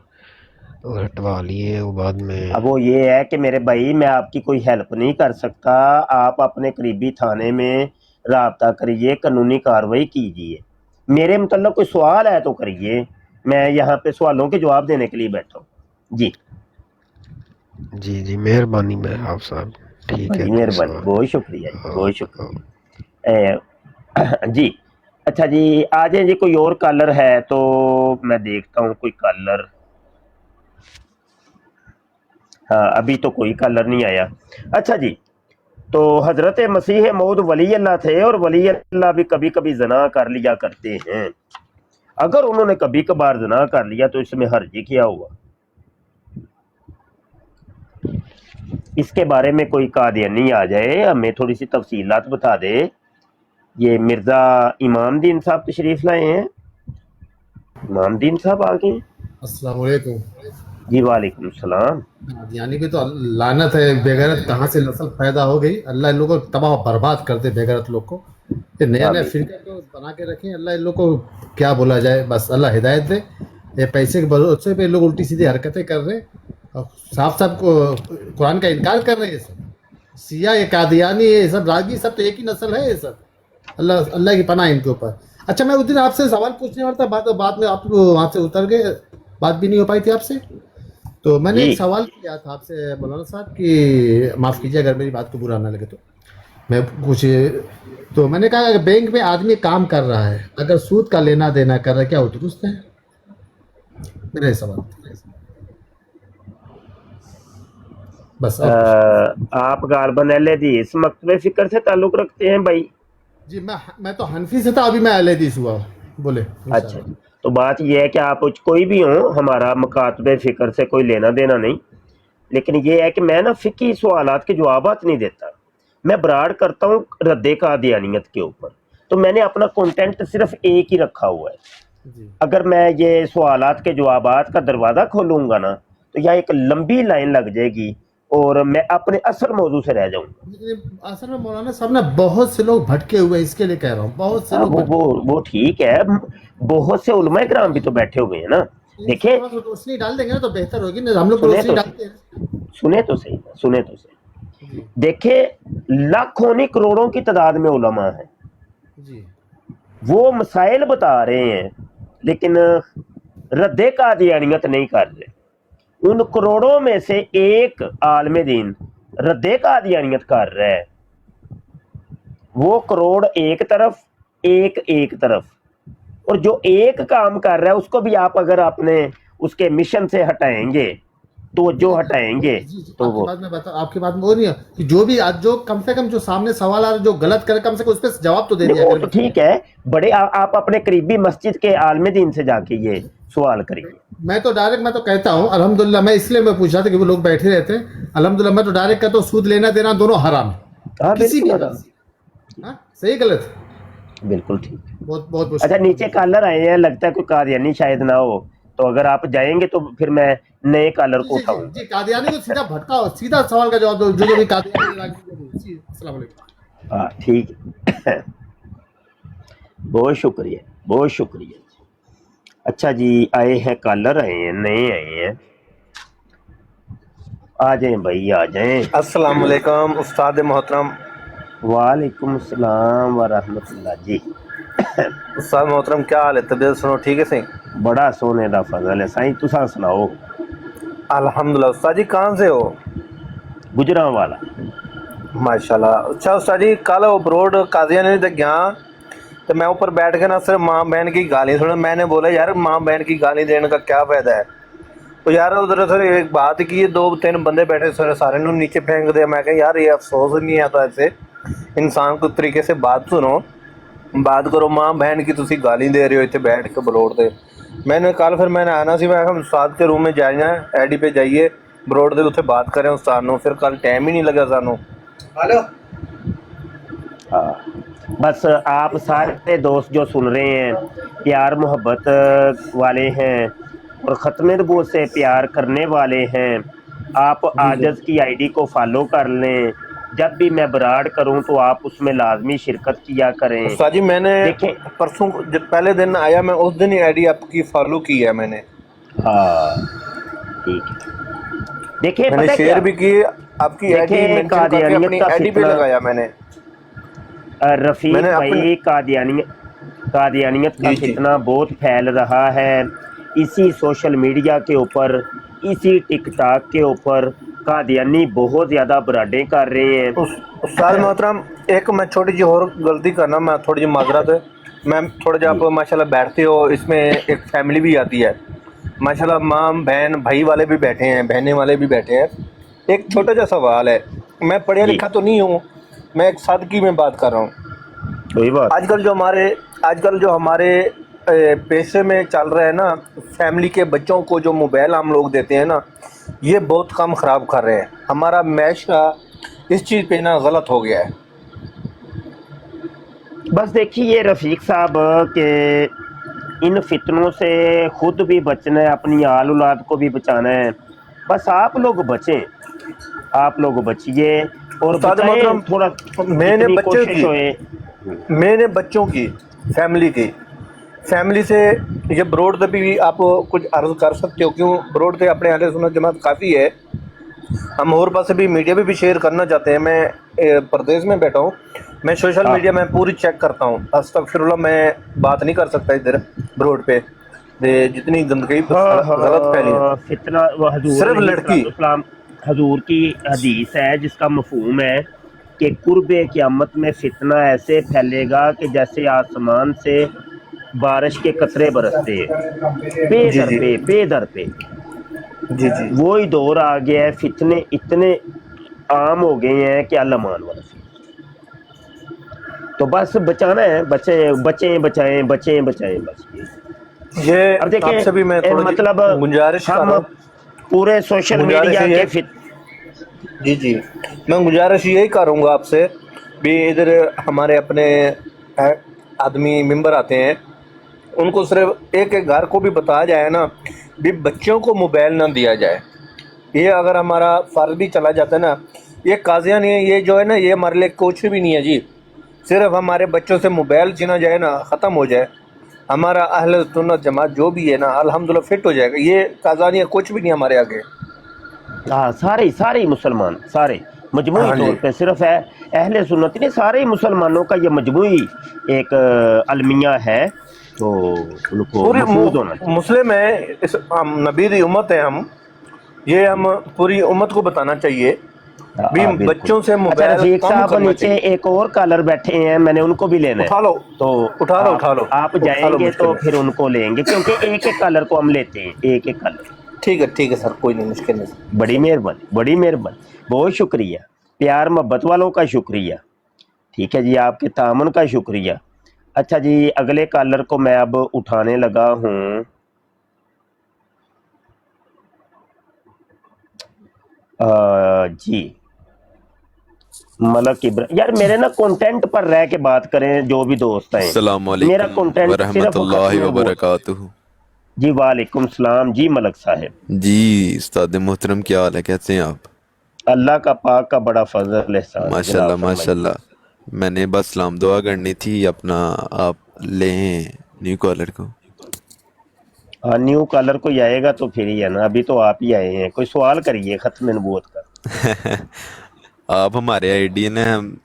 ہٹوا لیے. وہ بعد میں اب وہ یہ ہے کہ میرے بھائی میں آپ کی کوئی ہیلپ نہیں کر سکتا, آپ اپنے قریبی تھانے میں رابطہ کریے, قانونی کارروائی کیجیے. میرے متعلق کوئی سوال ہے تو کریے, میں یہاں پہ سوالوں کے جواب دینے کے لیے بیٹھا ہوں. جی جی مہربانی میں آپ صاحب. ٹھیک ہے, بڑی کوئی مہربانی, سوال. بہت شکریہ جی, بہت شکریہ. جی اچھا جی, آ جائیں جی. کوئی اور کالر ہے تو میں دیکھتا ہوں کوئی کالر. ہاں ابھی تو کوئی کالر نہیں آیا. اچھا جی, تو حضرت مسیح موعود ولی اللہ تھے, اور ولی اللہ بھی کبھی کبھی زنا کر لیا کرتے ہیں. اگر انہوں نے کبھی کبھار زنا کر لیا تو اس میں حرج کیا ہوا؟ اس کے بارے میں کوئی قادیانی آ جائے, ہمیں تھوڑی سی تفصیلات بتا دے. یہ مرزا امام دین صاحب تشریف لائے ہیں. امام دین صاحب آ گئے. السلام علیکم. جی وعلیکم السلام. یعنی کہ تو لعنت ہے, بےغیرت کہاں سے نسل پیدا ہو گئی. اللہ ان لوگوں کو تباہ و برباد کر دے, بےغیرت لوگ کو. یہ نیا آمین. فرقہ کو بنا کے رکھیں. اللہ ان لوگ کو کیا بولا جائے, بس اللہ ہدایت دے. یہ پیسے کے بھروسے پہ لوگ الٹی سیدھی حرکتیں کر رہے, اور صاف صاف قرآن کا انکار کر رہے ہیں. सिया, ये कादियानी, ये सब रागी, सब तो एक ही नस्ल है ये सब। अल्लाह अल्लाह की पनाह इनके ऊपर। अच्छा, मैं उस दिन आपसे सवाल पूछने वाला था, बाद में आप वहाँ से उतर गए, बात भी नहीं हो पाई थी आपसे। तो मैंने जी एक सवाल किया था आपसे मौलाना साहब कि माफ़ कीजिए अगर मेरी बात को बुरा ना लगे तो मैं कुछ, तो मैंने कहा अगर बैंक में आदमी काम कर रहा है, अगर सूद का लेना देना कर रहा है, क्या वो दुरुस्त है? मेरा ये सवाल था। बस और कुछ। आप गालबन अहले हदीस मकतबे फिक्र से ताल्लुक़ रखते हैं भाई? जी मैं तो हनफी से था, अभी मैं अहले हदीस हुआ। बोले अच्छा इंशाल्लाह। जी, तो बात यह है कि आप कोई भी हो, हमारा मकातबे फ़िक्र से कोई लेना देना नहीं, लेकिन ये है कि मैं ना फ़िकी सवालात के जवाबात नहीं देता, मैं बराड़ करता हूँ रद्द कादियानियत के ऊपर। तो मैंने अपना कंटेंट सिर्फ एक ही रखा हुआ है। जी अगर मैं ये सवालात के जवाबात का दरवाज़ा खोलूँगा ना, तो यहाँ एक लंबी लाइन लग जाएगी और मैं अपने असल मौजू से रह जाऊँगा। लेकिन असल में मौलाना साहब ना बहुत से लोग भटके हुए हैं, इसके लिए कह रहा हूँ, बहुत से हाँ, लोग भटके वो ठीक है, बहुत से उलमा किराम भी तो बैठे हुए हैं ना। हुए हैं। देखें, थोड़ा सा रोशनी डाल देंगे ना तो बेहतर होगी ना, हम लोग सुने रोशनी तो डालते हैं। सुने तो सही, सुने तो सही। जी देखें, लाखों नहीं करोड़ों की तादाद में उलमा है, जी वो मसाइल बता रहे हैं, लेकिन रद्द कादियानियत नहीं कर रहे। उन करोड़ों में से एक आलम दीन रद्द कादियानियत कर रहा है, वो करोड़ एक तरफ, एक तरफ, और जो एक काम कर रहा है उसको भी आप अगर अपने उसके मिशन से हटाएंगे, तो जो हटाएंगे, जी जी, तो आपकी वो बात में बता, आपकी बात में वो नहीं है कि जो भी आज जो कम से कम जो सामने सवाल आ रहा है, जो गलत करे कम से कम उस पर जवाब तो दे नहीं, दिया वो तो करें। ठीक है। बड़े आप अपने करीबी मस्जिद के आलम दीन से जाके ये सवाल करिए। मैं तो डायरेक्ट मैं तो कहता हूँ अल्हम्दुलिल्लाह, मैं इसलिए मैं पूछ रहा था कि वो लोग बैठे रहते हैं। अल्हम्दुलिल्लाह मैं तो डायरेक्ट कहता हूँ सूद लेना देना दोनों हराम है, हाँ किसी भी बिल्कुल हालत से। हाँ, सही गलत? बिल्कुल ठीक। बहुत बहुत अच्छा, नीचे कॉलर आए हैं, लगता है कोई कादियानी शायद ना हो, तो अगर आप जाएंगे तो फिर मैं नए कॉलर को जी जी उठाऊंगा। जी, कादियानी को सीधा भटका, सीधा सवाल का जवाब दो, जो भी कादियानी जी, अस्सलाम वालेकुम। हाँ ठीक है। बहुत शुक्रिया, बहुत शुक्रिया। अच्छा जी, आए हैं कॉलर, आए हैं, नए आए हैं, आ जाएं भाई, आ जाएं। अस्सलाम वालेकुम उस्ताद मोहतरम। वालेकुम सलाम व रहमतुल्लाह जी। उस्ताद मोहतरम क्या हाल है, तबीयत सुनो ठीक है सही? बड़ा सोने दा फजल है साईं, तुसा सुनाओ। अल्हम्दुलिल्लाह। उस्ताद जी कहाँ से हो? गुजरांवाला। माशाल्लाह। अच्छा उस्ताद जी, कल वो ब्रोड कादियानी तक गया तो मैं ऊपर बैठ के ना सिर्फ माँ बहन की गाली सुना। मैंने बोला यार माँ बहन की गाली देने का क्या फ़ायदा है? तो यार उधर सर एक बात की, दो तीन बंदे बैठे सारे ने नीचे फेंक दिया। मैं कहा यार ये अफसोस नहीं आता, ऐसे इंसान को तरीके से बात सुनो, बात करो। माँ बहन की तुसी गाली दे रहे हो इतने बैठ के बरोड़ दे। मैंने कल फिर मैंने आना सी, मैं उस्ताद के रूम में जाइए, एडी पे जाइए बरोड़ दे उत्थे बात करें उस्ताद नूं। फिर कल टाइम ही नहीं लगा सानू। हेलो हाँ, बस आप सारे दोस्त जो सुन रहे हैं, प्यार मोहब्बत वाले हैं और ख़त्म नबूवत से प्यार करने वाले हैं, आप आजज़ की आईडी को फॉलो कर लें। जब भी मैं बराड़ करूं तो आप उसमें लाजमी शिरकत किया करें। उस्ताद जी मैंने देखें, परसों जब पहले दिन आया मैं उस दिन ही आईडी आपकी फॉलो की है मैंने। हाँ ठीक है। देखिए, मैंने पता है शेयर क्या? भी की आपकी आईडी देखें, मेंशन करके कादियानियत अपनी का आईडी पे फितना, लगाया मैंने। रफ़ीक मैंने भाई, अपने कादियानियत का जी जी फितना बहुत फैल रहा है। इसी सोशल मीडिया के ऊपर, इसी टिकटॉक के ऊपर कादियानी बहुत ज़्यादा बराडें कर रहे हैं। उस्ताद मोहतरम एक मैं छोटी जी और गलती करना, मैं थोड़ी जी माजरत है। मैं थोड़ा जी आप माशाल्लाह बैठते हो, इसमें एक फैमिली भी आती है माशाल्लाह, माँ बहन भाई वाले भी बैठे हैं, बहनें वाले भी बैठे हैं। एक छोटा सा सवाल है, मैं पढ़ा जी, लिखा तो नहीं हूँ, मैं एक सादगी में बात कर रहा हूँ। कोई बात। आजकल जो हमारे पैसे में चल रहा है ना, फैमिली के बच्चों को जो मोबाइल हम लोग देते हैं ना, ये बहुत कम ख़राब कर रहे हैं। हमारा मैशा इस चीज़ पे ना गलत हो गया है। बस देखिए रफ़ीक साहब के इन फितनों से खुद भी बचना है, अपनी आल औलाद को भी बचाना है। बस आप लोग बचें, आप लोग बचिए और उस्ताद बचाएं, मोहतरम थोड़ा मैंने जितनी बच्चे कोशिश की होए। मैंने बच्चों की फैमिली से ये ब्रोड पे भी आप कुछ अर्ज कर सकते हो? क्यों ब्रोड पे अपने अहले सुन्नत जमात काफ़ी है, हम और पास भी मीडिया भी शेयर करना चाहते हैं। मैं प्रदेश में बैठा हूँ, मैं सोशल हाँ। मीडिया में पूरी चेक करता हूँ। अस्तगफिरुल्लाह, मैं बात नहीं कर सकता इधर ब्रोड पे, जितनी गंदगी हाँ गलत फैली है। हाँ, फितना वो हजूर सिर्फ लड़की, अलैहिस्सलाम हजूर की हदीस है जिसका मफहूम है कि कुर्बे क़यामत में फितना ऐसे फैलेगा कि जैसे आसमान से बारिश के कतरे बरसते हैं, पे जी दर जी पे दर पे। जी जी वो ही दौर आ गया है, फितने इतने आम हो गए हैं कि अल्लाह मान वाला। तो बस बचाना है, बचें बचें बचाएं बचें बचाएं, बस ये। ये अब देखें आपसे भी मैं थोड़ा मतलब गुंजारिश कर रहा हम हूँ। पूरे सोशल गुंजारिश मीडिया ये के है, जी जी, मैं गुजारिश यही करूँगा आपसे भी, इधर हमारे अपने आदमी मेंबर आते हैं, उनको सिर्फ एक एक घर को भी बताया जाए ना भी बच्चों को मोबाइल ना दिया जाए। ये अगर हमारा फ़र्ज भी चला जाता है ना, ये काजिया नहीं है, ये जो है ना, ये हमारे लिए कुछ भी नहीं है जी। सिर्फ हमारे बच्चों से मोबाइल छीना जाए ना, ख़त्म हो जाए, हमारा अहले सुन्नत जमात जो भी है ना अल्हम्दुलिल्लाह फिट हो जाएगा। ये काज़ा नहीं है, कुछ भी नहीं हमारे आगे। हाँ, सारे सारे ही मुसलमान, सारे मजमूई हाँ जी। तौर पे, सिर्फ है अहले सुन्नत नहीं, सारे ही मुसलमानों का ये मजमूई एक अलमिया है, तो उनको पूरी मफरूज होना चाहिए। मुस्लिम है, इस हम नबी दी उम्मत है, हम ये हम पूरी उम्मत को बताना चाहिए भी हाँ बिल्कुल। बच्चों से अच्छा मोबाइल रफीक कम साहब, करना नीचे चाहिए। एक और कॉलर बैठे हैं, मैंने उनको भी लेना है, उठा लो, तो उठा लो, उठा लो, आप उठा लो, जाएंगे मुश्किल तो फिर नहीं। उनको लेंगे, क्योंकि एक एक कॉलर को हम लेते हैं, एक एक कॉलर। ठीक है सर, कोई नहीं, मुश्किल नहीं। बड़ी मेहरबानी, बड़ी मेहरबानी, बहुत शुक्रिया, प्यार मोहब्बत वालों का शुक्रिया। ठीक है जी, आपके तामुन का शुक्रिया। अच्छा जी, अगले कॉलर को मैं अब उठाने लगा हूँ। जी, मलक इब्राहिम, यार मेरे ना कंटेंट पर रह के बात करें जो भी दोस्त हैं, मेरा अस्सलामुअलैकुम कंटेंट सिर्फ वरहमतुल्लाहि खत्म वो। वबरकातुहू। जी वालेकुम सलाम जी मलक साहब। जी उस्ताद मोहतरम, क्या हाल है, कैसे हैं आप? अल्लाह का पाक का बड़ा फजल एहसान है, जनाब माशाल्लाह फरमाइए। माशाल्लाह। मैंने बस सलाम दुआ करनी थी अपना, आप लें न्यू कॉलर को। हाँ, न्यू कॉलर कोई आएगा तो फिर ही है ना, अभी तो आप ही आए हैं, कोई सवाल करिए खत्म नबूवत का। आप हमारे आइडियन हैं, हम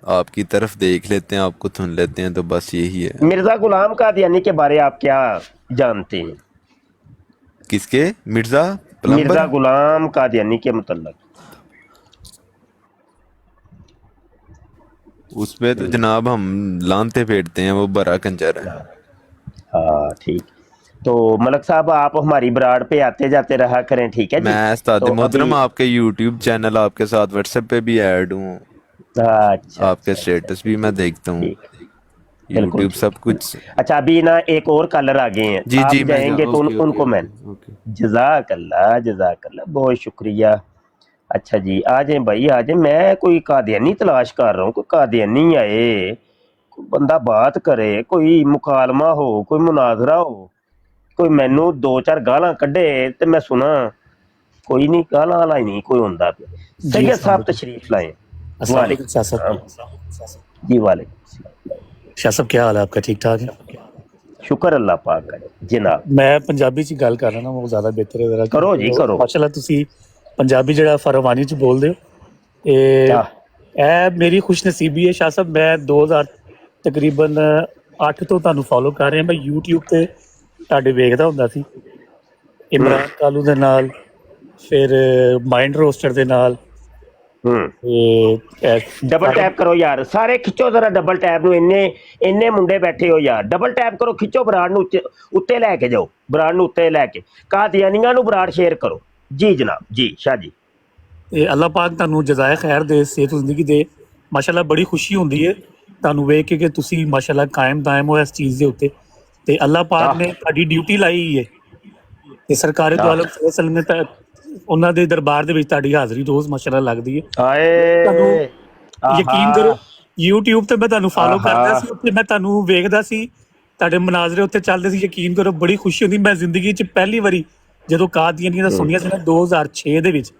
आपकी तरफ देख लेते हैं, आपको सुन लेते हैं, तो बस यही है। मिर्जा गुलाम कादियानी के बारे आप क्या जानते हैं? किसके? मिर्ज़ा मिर्जा प्लम्बर? गुलाम कादियानी के मुतल्लक। उसमें तो जनाब हम लानते फेरते हैं, वो बड़ा कंजर है। हाँ ठीक। तो मलक साहब, आप हमारी ब्राड पे आते जाते रहा करें, ठीक है जी। मैं उस्ताद तो मोहतरम अभी आपके यूट्यूब चैनल, आपके साथ व्हाट्सएप पे भी ऐड हूँ, अच्छा आपके अच्छा अच्छा, स्टेटस भी मैं देखता हूँ, ठीक, बिल्कुल यूट्यूब सब ठीक। कुछ। अच्छा, अभी ना एक और कॉलर आ गए हैं, जी आप जी, मैं जाएंगे तो ओके ओके उनको मैं। Okay okay. जजाकल्ला, बहुत शुक्रिया। अच्छा जी, आ जाए भाई, आ जाए, मैं कोई कादियानी तलाश कर रहा हूँ, कोई कादियानी आए, कोई बंदा बात करे, कोई मुकालमा हो, कोई मुनाजरा हो, कोई मैनू दो चार गालां कड्डे ते मैं सुना। कोई नहीं, गालां वाला ही नहीं कोई होंदा पे। जी सैयद अस्सलाम साहब वालेकुम। तशरीफ लाए। अस्सलाम वालेकुम शाह वालेकुम साहब। जी, वालेकुम। शाह साहब क्या हाल है आपका? ठीक ठाक है? शुक्र अल्लाह पाक का जनाब। ਮੈਂ ਪੰਜਾਬੀ ਚ ਗੱਲ ਕਰ ਰਿਹਾ ਨਾ, ਉਹ ਜ਼ਿਆਦਾ ਬਿਹਤਰ ਹੈ ਜ਼ਰਾ, करो जी ਕਿਉਂਕਿ करो। ਮਾਸ਼ਾਅੱਲਾ ਤੁਸੀਂ ਪੰਜਾਬੀ ਜਿਹੜਾ ਫਰਵਾਨੀ ਚ ਬੋਲਦੇ ਹੋ। ਤੇ आह, ਇਹ ਮੇਰੀ ਖੁਸ਼ਨਸੀਬੀ ਹੈ ਸ਼ਾਹ ਸਾਹਿਬ, ਮੈਂ 2000 ਤਕਰੀਬਨ 8 ਤੋਂ ਤੁਹਾਨੂੰ ਫੋਲੋ ਕਰ ਰਿਹਾ। ਮੈਂ YouTube ਤੇ ਤੁਹਾਡੇ ਵੇਖਦਾ ਹੁੰਦਾ ਸੀ, ਇਮਰਾਨ ਕਾਲੂ ਦੇ ਨਾਲ, ਫਿਰ ਮਾਈਂਡ ਰੋਸਟਰ ਦੇ ਨਾਲ, ਤੇ डबल टैप करो यार, सारे खिंचो जरा डबल टैप नु, इन्ने इन्ने मुंडे बैठे हो यार, डबल टैप करो, खिंचो बराड़ नु उत्ते लैके जाओ, बराड़ नु उत्ते लैके, कादियानियां नु बराड़ शेयर करो। जी जनाब, जी शाह जी। ਤੇ ਅੱਲਾਹ ਪਾਕ ਤੁਹਾਨੂੰ ਜਜ਼ਾਏ ਖੈਰ ਦੇ, ਸਿਹਤ ਜ਼ਿੰਦਗੀ ਦੇ। ਮਾਸ਼ਾਅੱਲਾ ਬੜੀ ਖੁਸ਼ੀ ਹੁੰਦੀ ਹੈ ਤੁਹਾਨੂੰ ਵੇਖ ਕੇ ਕਿ ਤੁਸੀਂ ਮਾਸ਼ਾਅੱਲਾ ਕਾਇਮ ਦਾਇਮ ਹੋ ਇਸ ਚੀਜ਼ ਦੇ ਉੱਤੇ, ਤੇ ਅੱਲਾਹ ਪਾਕ आह, ਨੇ ਤੁਹਾਡੀ ਡਿਊਟੀ ਲਾਈ ਹੈ, ਤੇ ਸਰਕਾਰੇ ਤੋਂ आह, ਆਲਮ ਸੱਲੱਲਾਹੁ ਅਲੈहि ਵਸੱਲਮ ਨੇ ਤਾਂ ਉਹਨਾਂ ਦੇ ਦਰਬਾਰ ਦੇ ਵਿੱਚ ਤੁਹਾਡੀ ਹਾਜ਼ਰੀ ਰੋਜ਼ ਮਾਸ਼ਾਅੱਲਾ ਲੱਗਦੀ ਹੈ। ਤੁਹਾਨੂੰ आए, ਯਕੀਨ ਕਰੋ, आहा, YouTube ਤੇ ਮੈਂ ਤੁਹਾਨੂੰ ਫਾਲੋ आहा, ਕਰਦਾ ਸੀ, ਉੱਥੇ ਮੈਂ ਤੁਹਾਨੂੰ ਵੇਖਦਾ ਸੀ, ਤੁਹਾਡੇ ਮਨਾਜ਼ਰੇ ਉੱਥੇ ਚੱਲਦੇ ਸੀ। ਯਕੀਨ ਕਰੋ ਬੜੀ ਖੁਸ਼ੀ ਹੁੰਦੀ। ਮੈਂ ਜ਼ਿੰਦਗੀ 'ਚ ਪਹਿਲੀ ਵਾਰੀ ਜਦੋਂ ਕਾਦੀਆਨੀਆਂ ਦਾ ਸੁਣਿਆ ਸੀ ਨਾ 2006 ਦੇ ਵਿੱਚ,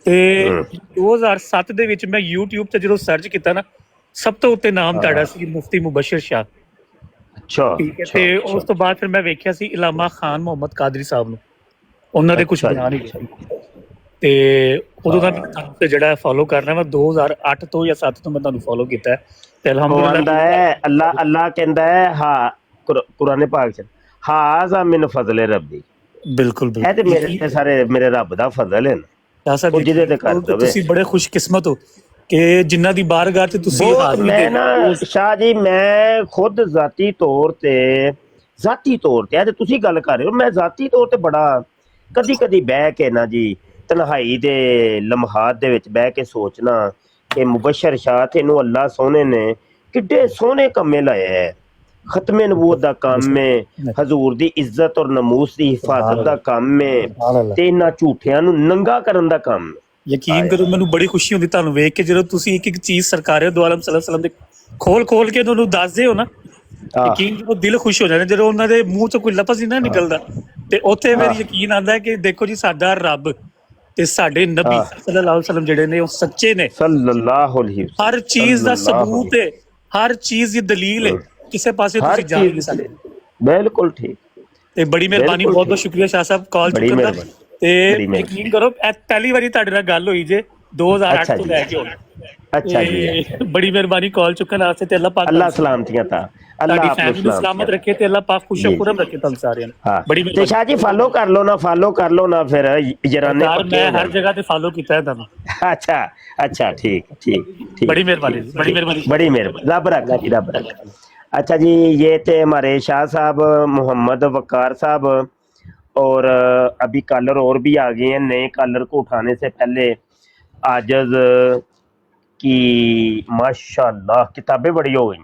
ਤੇ 2007 ਦੇ ਵਿੱਚ ਮੈਂ YouTube ਤੇ ਜਦੋਂ ਸਰਚ ਕੀਤਾ ਨਾ, ਸਭ ਤੋਂ ਉੱਤੇ ਨਾਮ ਤੁਹਾਡਾ ਸੀ, ਮੁਫਤੀ ਮੁਬਸ਼ਰ ਸ਼ਾਹ। अच्छा ਠੀਕ ਹੈ, अच्छा ਤੇ अच्छा ਉਸ ਤੋਂ ਬਾਅਦ ਫਿਰ ਮੈਂ ਵੇਖਿਆ ਸੀ ਇਲਾਮਾ ਖਾਨ ਮੁਹੰਮਦ ਕਾਦਰੀ ਸਾਹਿਬ ਨੂੰ, ਉਹਨਾਂ ਦੇ ਕੁਝ अच्छा ਬਿਆਨ ਹੀ अच्छा। ਸੀ। ਤੇ ਉਦੋਂ ਦਾ ਤੁਹਾਨੂੰ ਤੇ ਜਿਹੜਾ ਫੋਲੋ ਕਰ ਰਿਹਾ ਮੈਂ 2008 ਤੋਂ ਜਾਂ 7 ਤੋਂ ਮੈਂ ਤੁਹਾਨੂੰ ਫੋਲੋ ਕੀਤਾ ਹੈ ਤੇ ਉਹ ਅਲਹਮਦੁਲਿਲਾ ਆਂਦਾ ਹੈ ਅੱਲਾ ਕਹਿੰਦਾ ਹੈ ਹਾਂ ਕੁਰਾਨੇ ਪਾਕ ਚ ਹਾਜ਼ਾ ਮਿਨ ਫਜ਼ਲ ਰੱਬੀ। ਬਿਲਕੁਲ ਇਹ ਤੇ ਮੇਰੇ ਤੇ ਸਾਰੇ ਮੇਰੇ ਰੱਬ ਦਾ ਫਜ਼ਲ ਹੈ ਨਾ, ਸ਼ਾਹ ਸਾਹਿਬ ਉਹ ਜਿਹਦੇ ਤੇ ਕਰ ਦਵੇ। ਤੁਸੀਂ ਬੜੇ ਖੁਸ਼ਕਿਸਮਤ ਹੋ ਕਿ ਜਿਨ੍ਹਾਂ ਦੀ ਬਾਰਗਾਹ ਤੇ ਤੁਸੀਂ ਬਹੁਤ ਹਾਜ਼ਰੀ ਮੈਂ ਦੇ ਨਾ ਸ਼ਾਹ ਜੀ ਮੈਂ ਖੁਦ ਜ਼ਾਤੀ ਤੌਰ ਤੇ ਤੇ ਤੁਸੀਂ ਗੱਲ ਕਰ ਰਹੇ ਹੋ, ਮੈਂ ਜ਼ਾਤੀ ਤੌਰ ਤੇ ਬੜਾ ਕਦੀ ਕਦੀ ਬਹਿ ਕੇ ਨਾ ਜੀ ਤਨਹਾਈ ਦੇ ਲਮਹਾਤ ਦੇ ਵਿੱਚ ਬਹਿ ਕੇ ਸੋਚਣਾ ਕਿ ਮੁਬਸ਼ਰ ਸ਼ਾਹ ਤੇ ਇਹਨੂੰ ਅੱਲਾ ਸੋਹਣੇ ਨੇ ਕਿੱਡੇ ਸੋਹਣੇ ਕੰਮੇ ਲਾਏ ਹੈ। ਖਤਮੇ ਨਬੂਵਤ ਦਾ ਕੰਮ ਹੈ, ਹਜ਼ੂਰ ਦੀ ਇੱਜ਼ਤ ਔਰ ਨਮੂਸ ਦੀ ਹਿਫਾਜ਼ਤ ਦਾ ਕੰਮ ਹੈ ਤੇ ਇਹਨਾਂ ਝੂਠਿਆਂ ਨੂੰ ਨੰਗਾ ਕਰਨ ਦਾ ਕੰਮ ਹੈ। ਯਕੀਨ ਕਰੋ ਮੈਨੂੰ ਬੜੀ ਖੁਸ਼ੀ ਹੁੰਦੀ ਤੁਹਾਨੂੰ ਵੇਖ ਕੇ ਜਦੋਂ ਤੁਸੀਂ ਇੱਕ ਇੱਕ ਚੀਜ਼ ਸਰਕਾਰੇ ਦੋ ਆਲਮ ਸੱਲੱਲਾਹੁ ਅਲੈਹਿ ਵਸੱਲਮ ਦੇ ਖੋਲ ਕੇ ਤੁਹਾਨੂੰ ਦੱਸਦੇ ਹੋ ਨਾ, ਯਕੀਨ ਕਰੋ ਦਿਲ ਖੁਸ਼ ਹੋ ਜਾਂਦਾ ਜਦੋਂ ਉਹਨਾਂ ਦੇ ਮੂੰਹ ਚੋਂ ਕੋਈ ਲਫ਼ਜ਼ ਨਹੀਂ ਨਾ ਨਿਕਲਦਾ ਤੇ ਉੱਥੇ ਮੇਰੀ ਯਕੀਨ ਆਉਂਦਾ ਹੈ ਕਿ ਦੇਖੋ ਜੀ ਸਾਡਾ ਰੱਬ ਤੇ ਸਾਡੇ ਨਬੀ ਸੱਲੱਲਾਹੁ ਅਲੈਹਿ ਵਸੱਲਮ ਜਿਹੜੇ ਨੇ ਉਹ ਸੱਚੇ ਨੇ, ਸੱਲੱਲਾਹੁ ਅਲੈਹਿ ਵਸੱਲਮ ਹਰ ਚੀਜ਼ ਦਾ ਸਬੂਤ ਹੈ, ਹਰ ਚੀਜ਼ ਦੀ ਦਲੀਲ ਹੈ, ਕਿਸੇ ਪਾਸੇ ਤੁਸੀਂ ਜਾ ਨਹੀਂ ਸਕਦੇ। ਬਿਲਕੁਲ ਠੀਕ ਤੇ ਬੜੀ ਮਿਹਰਬਾਨੀ, ਬਹੁਤ ਬਹੁਤ ਸ਼ੁਕਰੀਆ ਸ਼ਾਹ ਸਾਹਿਬ ਕਾਲ ਚੁੱਕਣ ਦਾ। ਤੇ ਯਕੀਨ ਕਰੋ ਪਹਿਲੀ ਵਾਰੀ ਤੁਹਾਡੇ ਨਾਲ ਗੱਲ ਹੋਈ ਜੇ 2008 ਤੋਂ ਲੈ ਕੇ ਹੁਣ। ਅੱਛਾ ਜੀ, ਬੜੀ ਮਿਹਰਬਾਨੀ ਕਾਲ ਚੁੱਕਣ ਵਾਸਤੇ ਤੇ ਅੱਲਾਹ ਪਾਕ ਅੱਲਾਹ ਸਲਾਮਤੀਆਂ ਤਾ ਤੁਹਾਡੀ ਫੈਮਿਲੀ ਨੂੰ ਸਲਾਮਤ ਰੱਖੇ ਤੇ ਅੱਲਾਹ ਪਾਕ ਖੁਸ਼ੋ-ਖੁਰਮ ਰੱਖੇ ਤੁਹਾਨੂੰ ਸਾਰਿਆਂ ਨੂੰ। ਬੜੀ ਤੇ ਸ਼ਾਹ ਜੀ ਫਾਲੋ ਕਰ ਲੋ ਨਾ ਫਿਰ ਜਰਾਨੇ ਪੱਕੇ। ਮੈਂ ਹਰ ਜਗ੍ਹਾ ਤੇ ਫਾਲੋ ਕੀਤਾ ਹੈ ਤੁਹਾਨੂੰ। ਅੱਛਾ ठीक बड़ी मेहरबानी बड़ी मेहरबानी, रब रखा जी रब रखा। अच्छा जी, ये थे हमारे शाह साहब मोहम्मद वकार साहब, और अभी कॉलर और भी आ गए हैं। नए कॉलर को उठाने से पहले आजज की माशाल्लाह किताबें बड़ी हो गई,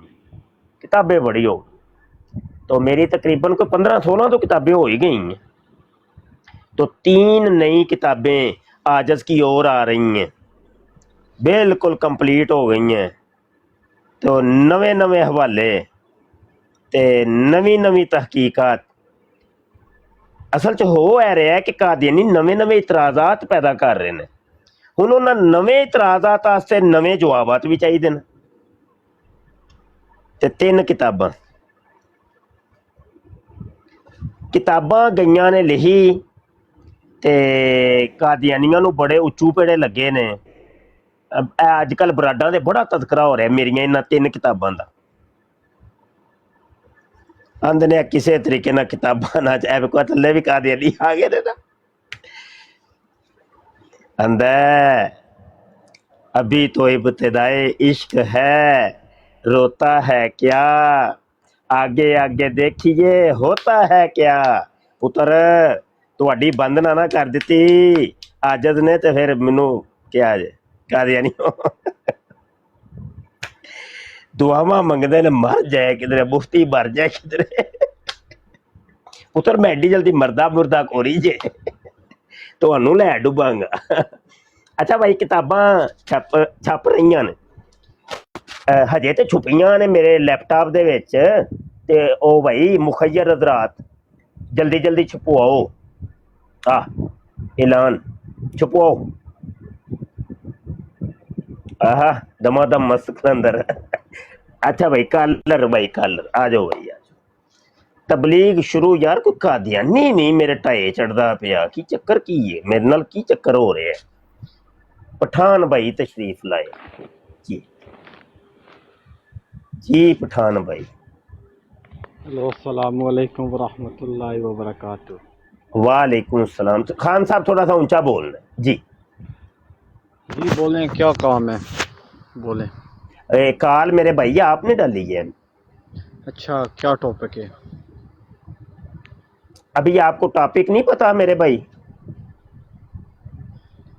तो मेरी तकरीबन कोई 15-16 तो किताबें हो ही गई हैं, तो 3 नई किताबें आजज की ओर आ रही हैं, बिल्कुल कंप्लीट हो गई हैं। तो नवे हवाले ते नवी तहकीकात असल च हो रहा है कि कादियानी नवे इतराज़ात पैदा कर रहे हैं। हुण उन्हां नवे इतराज़ात वास्ते नवे जवाबात भी चाहिए ने। ते 3 किताबां गईयां ने लिखी ते कादियानियां नूं बड़े उच्चू पेड़े लगे ने। अजकल बराडां दे बड़ा तस्करा हो रहा है मेरियां इन्हां 3 किताबां दा। आंदे ने किसी तरीके नाल किताबां ना को थल्ले भी कादियानी आ गए ने ना। आंदा अभी तो इब्तिदाए इश्क है, रोता है क्या, आगे आगे देखिए होता है क्या। पुत्र तुहाडी बंद ना कर दिती आजद ने ते फिर मैनू क्या जे कादियानी दुआवां मंगदे ने मर जाए किधरे, मुफ्ती मर जाए किधरे। पुत्र मैं एडी जल्दी मरदा कोरी जे तुहानू लै डुबांगा। अच्छा भाई किताबां छप रही ने, हजे तो छुपियां ने मेरे लैपटॉप दे विच, ते ओ भाई मुखय्यर हज़रात जल्दी छपवाओ, ऐलान छपवाओ। आहा दमादम मस्त अंदर। अच्छा भाई कलर आ जाओ भाई, तबलीग शुरू यार। कोई कादियानी नहीं मेरे टाए चढ़दा पिया, की चक्कर की है मेरे नाल, की चक्कर हो रहा है। पठान भाई तशरीफ लाए जी पठान भाई। हेलो अस्सलामु अलैकुम वरहमतुल्लाहि वबरकातुहू। वालेकुम सलाम। तो खान साहब थोड़ा सा ऊंचा बोलना जी। जी बोलें, क्या काम है, बोलें। कॉल मेरे भैया आपने डाली है। अच्छा क्या टॉपिक है? अभी आपको टॉपिक नहीं पता मेरे भाई?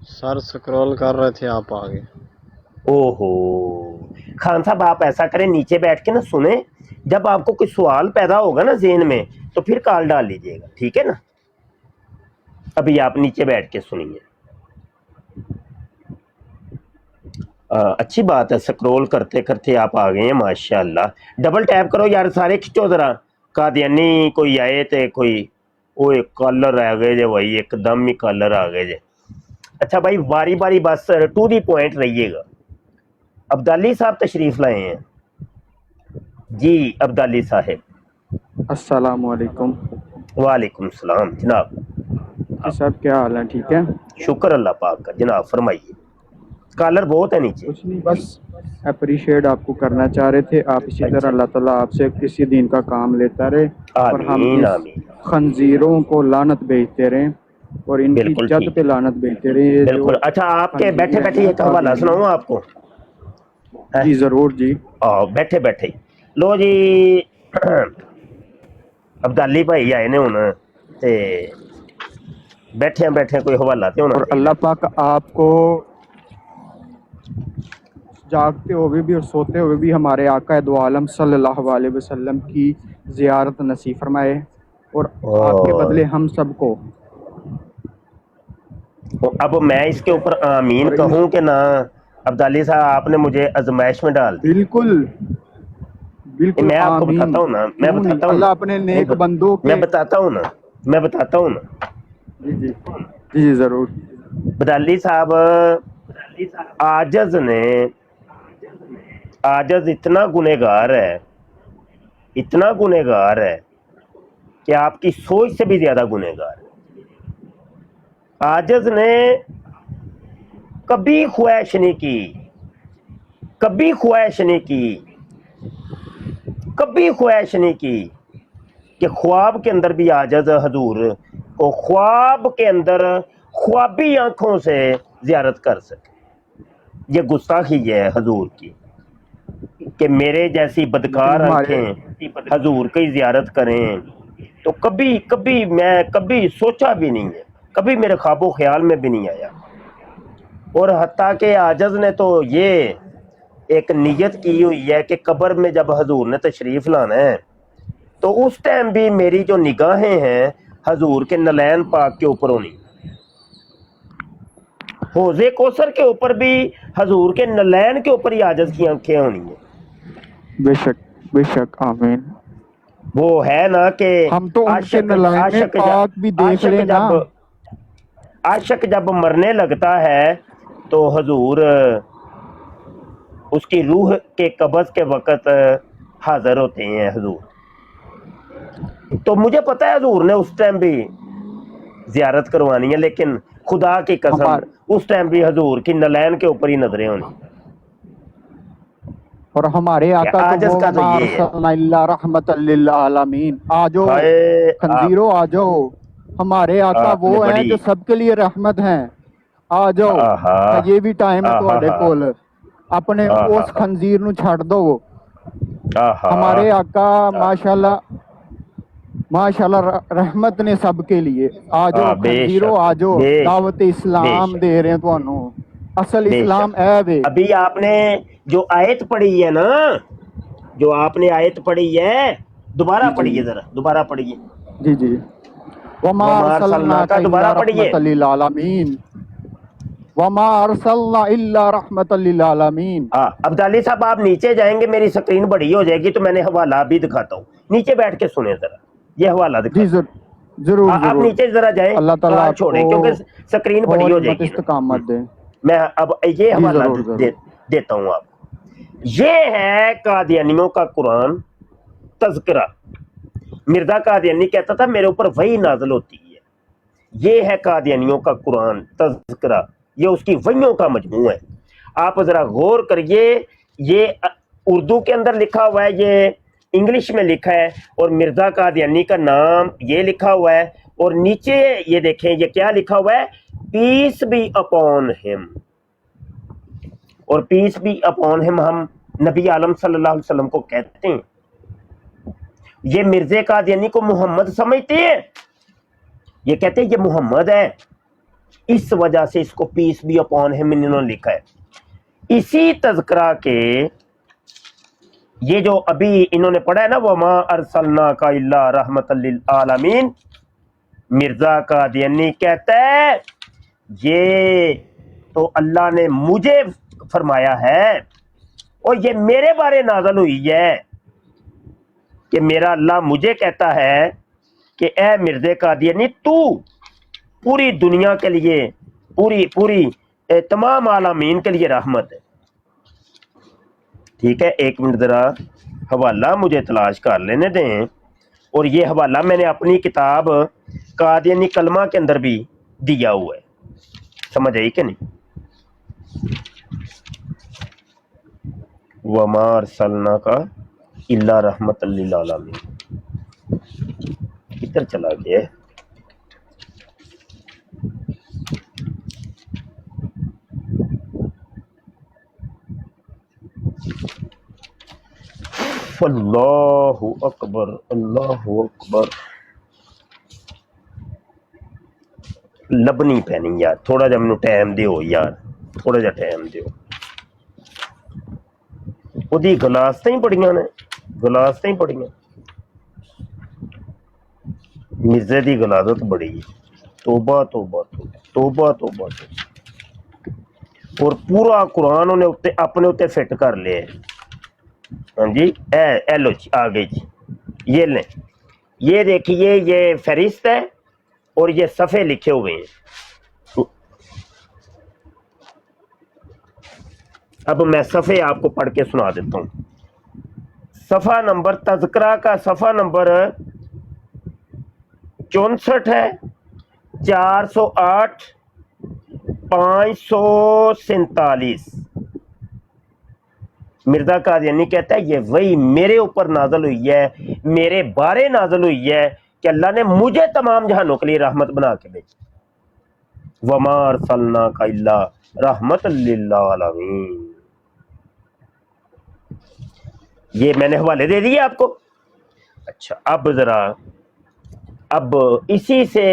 सर स्क्रॉल कर रहे थे, आप आ गए। ओहो खान साहब आप ऐसा करें, नीचे बैठ के ना सुने, जब आपको कोई सवाल पैदा होगा ना ज़हन में तो फिर कॉल डाल लीजिएगा, ठीक है ना। अभी आप नीचे बैठ के सुनिए। अच्छी बात है, स्क्रॉल करते करते आप आ गए हैं माशाल्लाह। डबल टैप करो यार सारे, खिंचो ज़रा। कादियानी कोई आए तो कोई ओए कॉलर आ गए जे भाई, एकदम ही कॉलर आ गए जे। अच्छा भाई बारी बारी बस टू दी पॉइंट रहिएगा। अब्दाली साहब तशरीफ लाए हैं जी। अब्दाली साहब अस्सलामु अलैकुम। वालेकुम सलाम जनाब। मुफ्ती साहब क्या हाल है? ठीक है, शुक्र अल्लाह पाक का। जनाब फरमाइए, कॉलर बहुत है नीचे। कुछ नहीं, बस अप्रिशिएट आपको करना चाह रहे थे। आप इसी तरह अल्लाह ताला आपसे किसी दिन का काम लेता रहे और हम आमीन इस आमीन। खंजीरों को लानत भेजते रहें और इनकी बिल्कुल जद ठीक, पे लानत भेजते रहे। ये जो बिल्कुल। अच्छा, आपके खंजीर बैठे है बैठे ना एक हवाला कादियानी, सुनाऊं आपको? है? जी जरूर जी। बैठे बैठे लो जी। अब्दाली भाई आए ने हुण ते बैठे बैठे कोई हवाला ते होना और चाहिए। अल्लाह पाक आपको जागते हुए भी और सोते हुए भी हमारे आका दो आलम सल्लल्लाहु अलैहि वसल्लम की ज़ियारत नसीब फरमाए और आपके बदले और हम सबको। अब मैं इसके ऊपर आमीन और कहूं कि ना? अब्दाली साहब, आपने मुझे आजमाइश में डाल दिया। बिल्कुल बिल्कुल मैं आपको आमीन, बताता हूँ ना, मैं क्यों नहीं, बताता हूँ ना, अल्लाह अपने नहीं नेक बंदों के। मैं बताता हूँ ना, मैं बताता हूँ ना। जी जी जी जी जरूर। बदाली साहब, आजज इतना गुनहगार है, इतना गुनहगार है कि आपकी सोच से भी ज्यादा गुनहगार है। आजज ने कभी ख्वाहिश नहीं की, कभी ख्वाहिश नहीं की, कभी ख्वाहिश नहीं की कि ख्वाब के अंदर भी आजज हजूर को ख्वाब के अंदर ख्वाबी आंखों से जियारत कर सके। ये गुस्ताखी है हजूर की कि मेरे जैसी लेकिन बदकार हमारे आंखें हजूर की जियारत करें। तो कभी कभी मैं कभी सोचा भी नहीं है, कभी मेरे ख्वाबो ख्याल में भी नहीं आया। और हत्ता के आजज ने तो ये एक नीयत की हुई है कि कब्र में जब हजूर ने तशरीफ लाना है तो उस टाइम भी मेरी जो निगाहें हैं हजूर के नलैन पाक के ऊपर होनी, हौजे कौसर के ऊपर भी हजूर के नलैन के ऊपर ही आजज की आंखें होनी है। बेशक बेशक आमीन। वो है ना कि हम तो उनके आशिक नलायन आशिक पाक भी देख आशिक ले ना। आशिक जब मरने लगता है तो हजूर उसकी रूह के कब्ज़ के वक़्त हाजिर होते हैं हजूर। तो मुझे पता है हजूर ने उस टाइम भी जियारत करवानी है, लेकिन खुदा की कसम हमारे उस टाइम भी हजूर की नलैन के ऊपर ही नजरें होनी। और हमारे क्या आका तो आजज वो का तो वमा ये है। अरसलना इल्ला रहमतल लिल आलमीन। आ जाओ हाय आप खंजीरों, आ जाओ। हमारे आका आपने वो हैं बड़ी जो सबके लिए रहमत हैं। आ जाओ, आहा हजे भी टाइम है आहा ਤੁਹਾਡੇ ਕੋਲ। अपने आहा उस खंजीर ਨੂੰ ਛੱਡ दो। आहा हमारे आका माशाल्लाह माशाल्लाह रहमत ने सबके लिए। आ जाओ खंजीरों, बेशक आ जाओ, दावत इस्लाम बेशक दे रहे हैं ਤੁਹਾਨੂੰ। असल बेशक। इस्लाम है वे। अभी आपने जो आयत पढ़ी है ना, जो आपने आयत पढ़ी है, दोबारा जी जी पढ़िए, जरा दोबारा पढ़िए। जी जी। वमा वमा अरसलना अरसलना का का इल्ला दोबारा पढ़िए। रहमतल लिल आलमीन। वमा अरसलना इल्ला रहमतल लिल आलमीन। हाँ, अब्दाली साहब आप नीचे जाएंगे, मेरी स्क्रीन बड़ी हो जाएगी तो मैंने हवाला भी दिखाता हूँ। नीचे बैठ के सुने जरा, ये हवाला जी दिखाता हूँ। जरूर आप जरूर। नीचे जरा जाएं, अल्लाह ताला कॉल आपको छोड़ें क्योंकि स्क्रीन बड़ी और हो हिम्मत जाएगी ना। इस्तकामत दे। मैं अब ये जी हवाला जरूर जरूर। देता हूँ आपको। ये है कादियानियों का कुरान तज़किरा। मिर्जा कादियानी कहता था मेरे ऊपर वही नाज़िल होती है। ये है कादियानियों का कुरान तज़किरा, ये उसकी वहियों का मजमू है। आप जरा गौर करिए, ये उर्दू के अंदर लिखा हुआ है, ये इंग्लिश में लिखा है, और मिर्जा कादियानी का नाम ये लिखा हुआ है, और नीचे ये देखें ये क्या लिखा हुआ है, पीस बी अपॉन हिम। और पीस बी अपॉन हिम हम नबी आलम सल्लल्लाहु अलैहि वसल्लम को कहते हैं। ये मिर्जे कादियानी को मोहम्मद समझते हैं, ये कहते हैं ये मोहम्मद है, इस वजह से इसको पीस बी अपॉन हिम इन्होंने लिखा है। इसी तज़किरा के ये जो अभी इन्होंने पढ़ा है ना, वमा अरसलना का इल्ला रहमतल लिल आलमीन, मिर्जा कादियानी कहता है ये तो अल्लाह ने मुझे फरमाया है और ये मेरे बारे नाज़िल हुई है कि मेरा अल्लाह मुझे कहता है कि ए मिर्जे कादियानी, तू पूरी दुनिया के लिए, पूरी तमाम आलमीन के लिए रहमत है। ठीक है, एक मिनट ज़रा हवाला मुझे तलाश कर लेने दें। और ये हवाला मैंने अपनी किताब कादियानी कलमा के अंदर भी دیا ہوا ہے. سمجھ آئی کہ نہیں؟ وما ارسلناک الا رحمت للعالمین. کدھر چلا گیا ہے؟ اللہ اکبر اللہ اکبر. لبنی پینی یار، تھوڑا جا مینوں ٹائم دیو یار، تھوڑا جا ٹائم دیو. ਉਹਦੀ ਗਲਾਸਾਂ ਹੀ ਬੜੀਆਂ ਨੇ، ਗਲਾਸਾਂ ਹੀ ਬੜੀਆਂ. ਮਿਰਜ਼ੇ ਦੀ ਗਲਾਜ਼ਤ ਬੜੀ ਹੈ. ਤੋਬਾ ਤੋਬਾ ਤੋਬਾ ਤੋਬਾ. ਔਰ ਪੂਰਾ ਕੁਰਾਨ ਉਹਨੇ ਉੱਤੇ ਆਪਣੇ ਉੱਤੇ ਫਿੱਟ ਕਰ ਲਿਆ ہے. ہاں جی اے لو جی آ گئی جی. یہ لیں، یہ دیکھیے یہ فہرست ہے اور یہ صفحے لکھے ہوئے ہیں. اب میں صفحے آپ کو پڑھ کے سنا دیتا ہوں. صفحہ نمبر تذکرہ کا صفحہ نمبر 64 ہے، 408 547. مرزا قادیانی کہتا ہے یہ وہی میرے اوپر نازل ہوئی ہے، میرے بارے نازل ہوئی ہے کہ اللہ نے مجھے تمام جہانوں کے لیے رحمت بنا کے بھیجی. وما ارسلناک الا رحمت للعالمین. یہ میں نے حوالے دے دیے آپ کو. اچھا اب ذرا اب اسی سے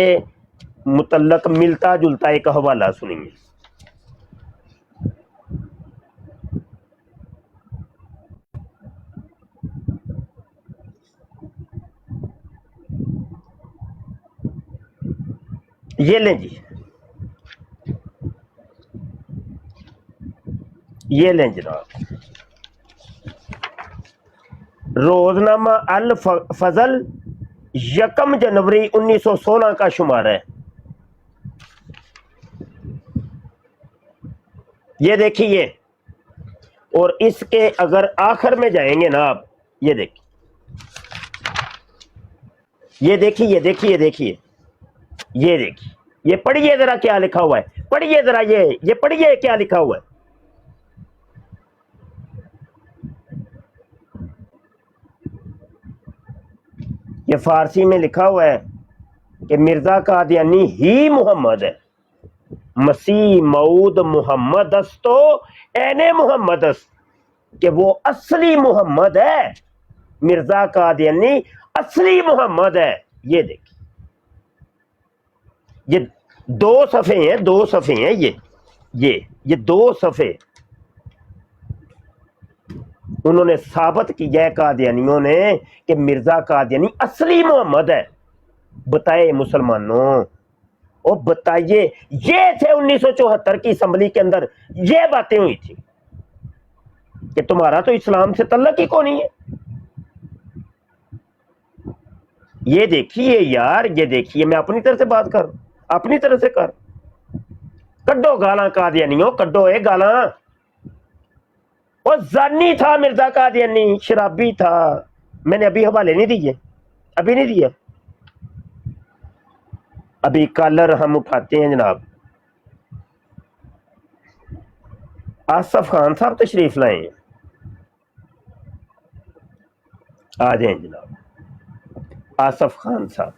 متعلق ملتا جلتا ایک حوالہ سنیں گے. یہ لیں جی، یہ لیں جناب. روزنامہ الفضل 1 جنوری 1916 کا شمار ہے. یہ دیکھیے، اور اس کے اگر آخر میں جائیں گے نا آپ، یہ دیکھیے، یہ دیکھیے، یہ دیکھیے، دیکھیے، یہ دیکھیے، یہ پڑھیے ذرا کیا لکھا ہوا ہے. پڑھیے ذرا، یہ پڑھیے کیا لکھا ہوا ہے. یہ فارسی میں لکھا ہوا ہے کہ مرزا قادیانی ہی محمد ہے. مسیح موعود محمد استو این محمد است، کہ وہ اصلی محمد ہے. مرزا قادیانی اصلی محمد ہے. یہ دیکھیے، یہ 2 صفحے ہیں، 2 صفحے ہیں. یہ 2 صفحے انہوں نے ثابت کیا ہے قادیانیوں نے کہ مرزا قادیانی اصلی محمد ہے. بتائے مسلمانوں، اور بتائیے، یہ تھے 1974 کی اسمبلی کے اندر یہ باتیں ہوئی تھی کہ تمہارا تو اسلام سے تعلق ہی کون نہیں ہے. یہ دیکھیے یار، یہ دیکھیے، میں اپنی طرف سے بات کر، اپنی طرف سے کر. کڈو گالاں قادیانیوں، کڈو اے گالاں. وہ زانی تھا مرزا قادیانی، شرابی تھا. میں نے ابھی حوالے نہیں دیے، ابھی نہیں دیا. ابھی کالر ہم اٹھاتے ہیں جناب. آصف خان صاحب تشریف لائے ہیں، آ جائیں جناب. آصف خان صاحب.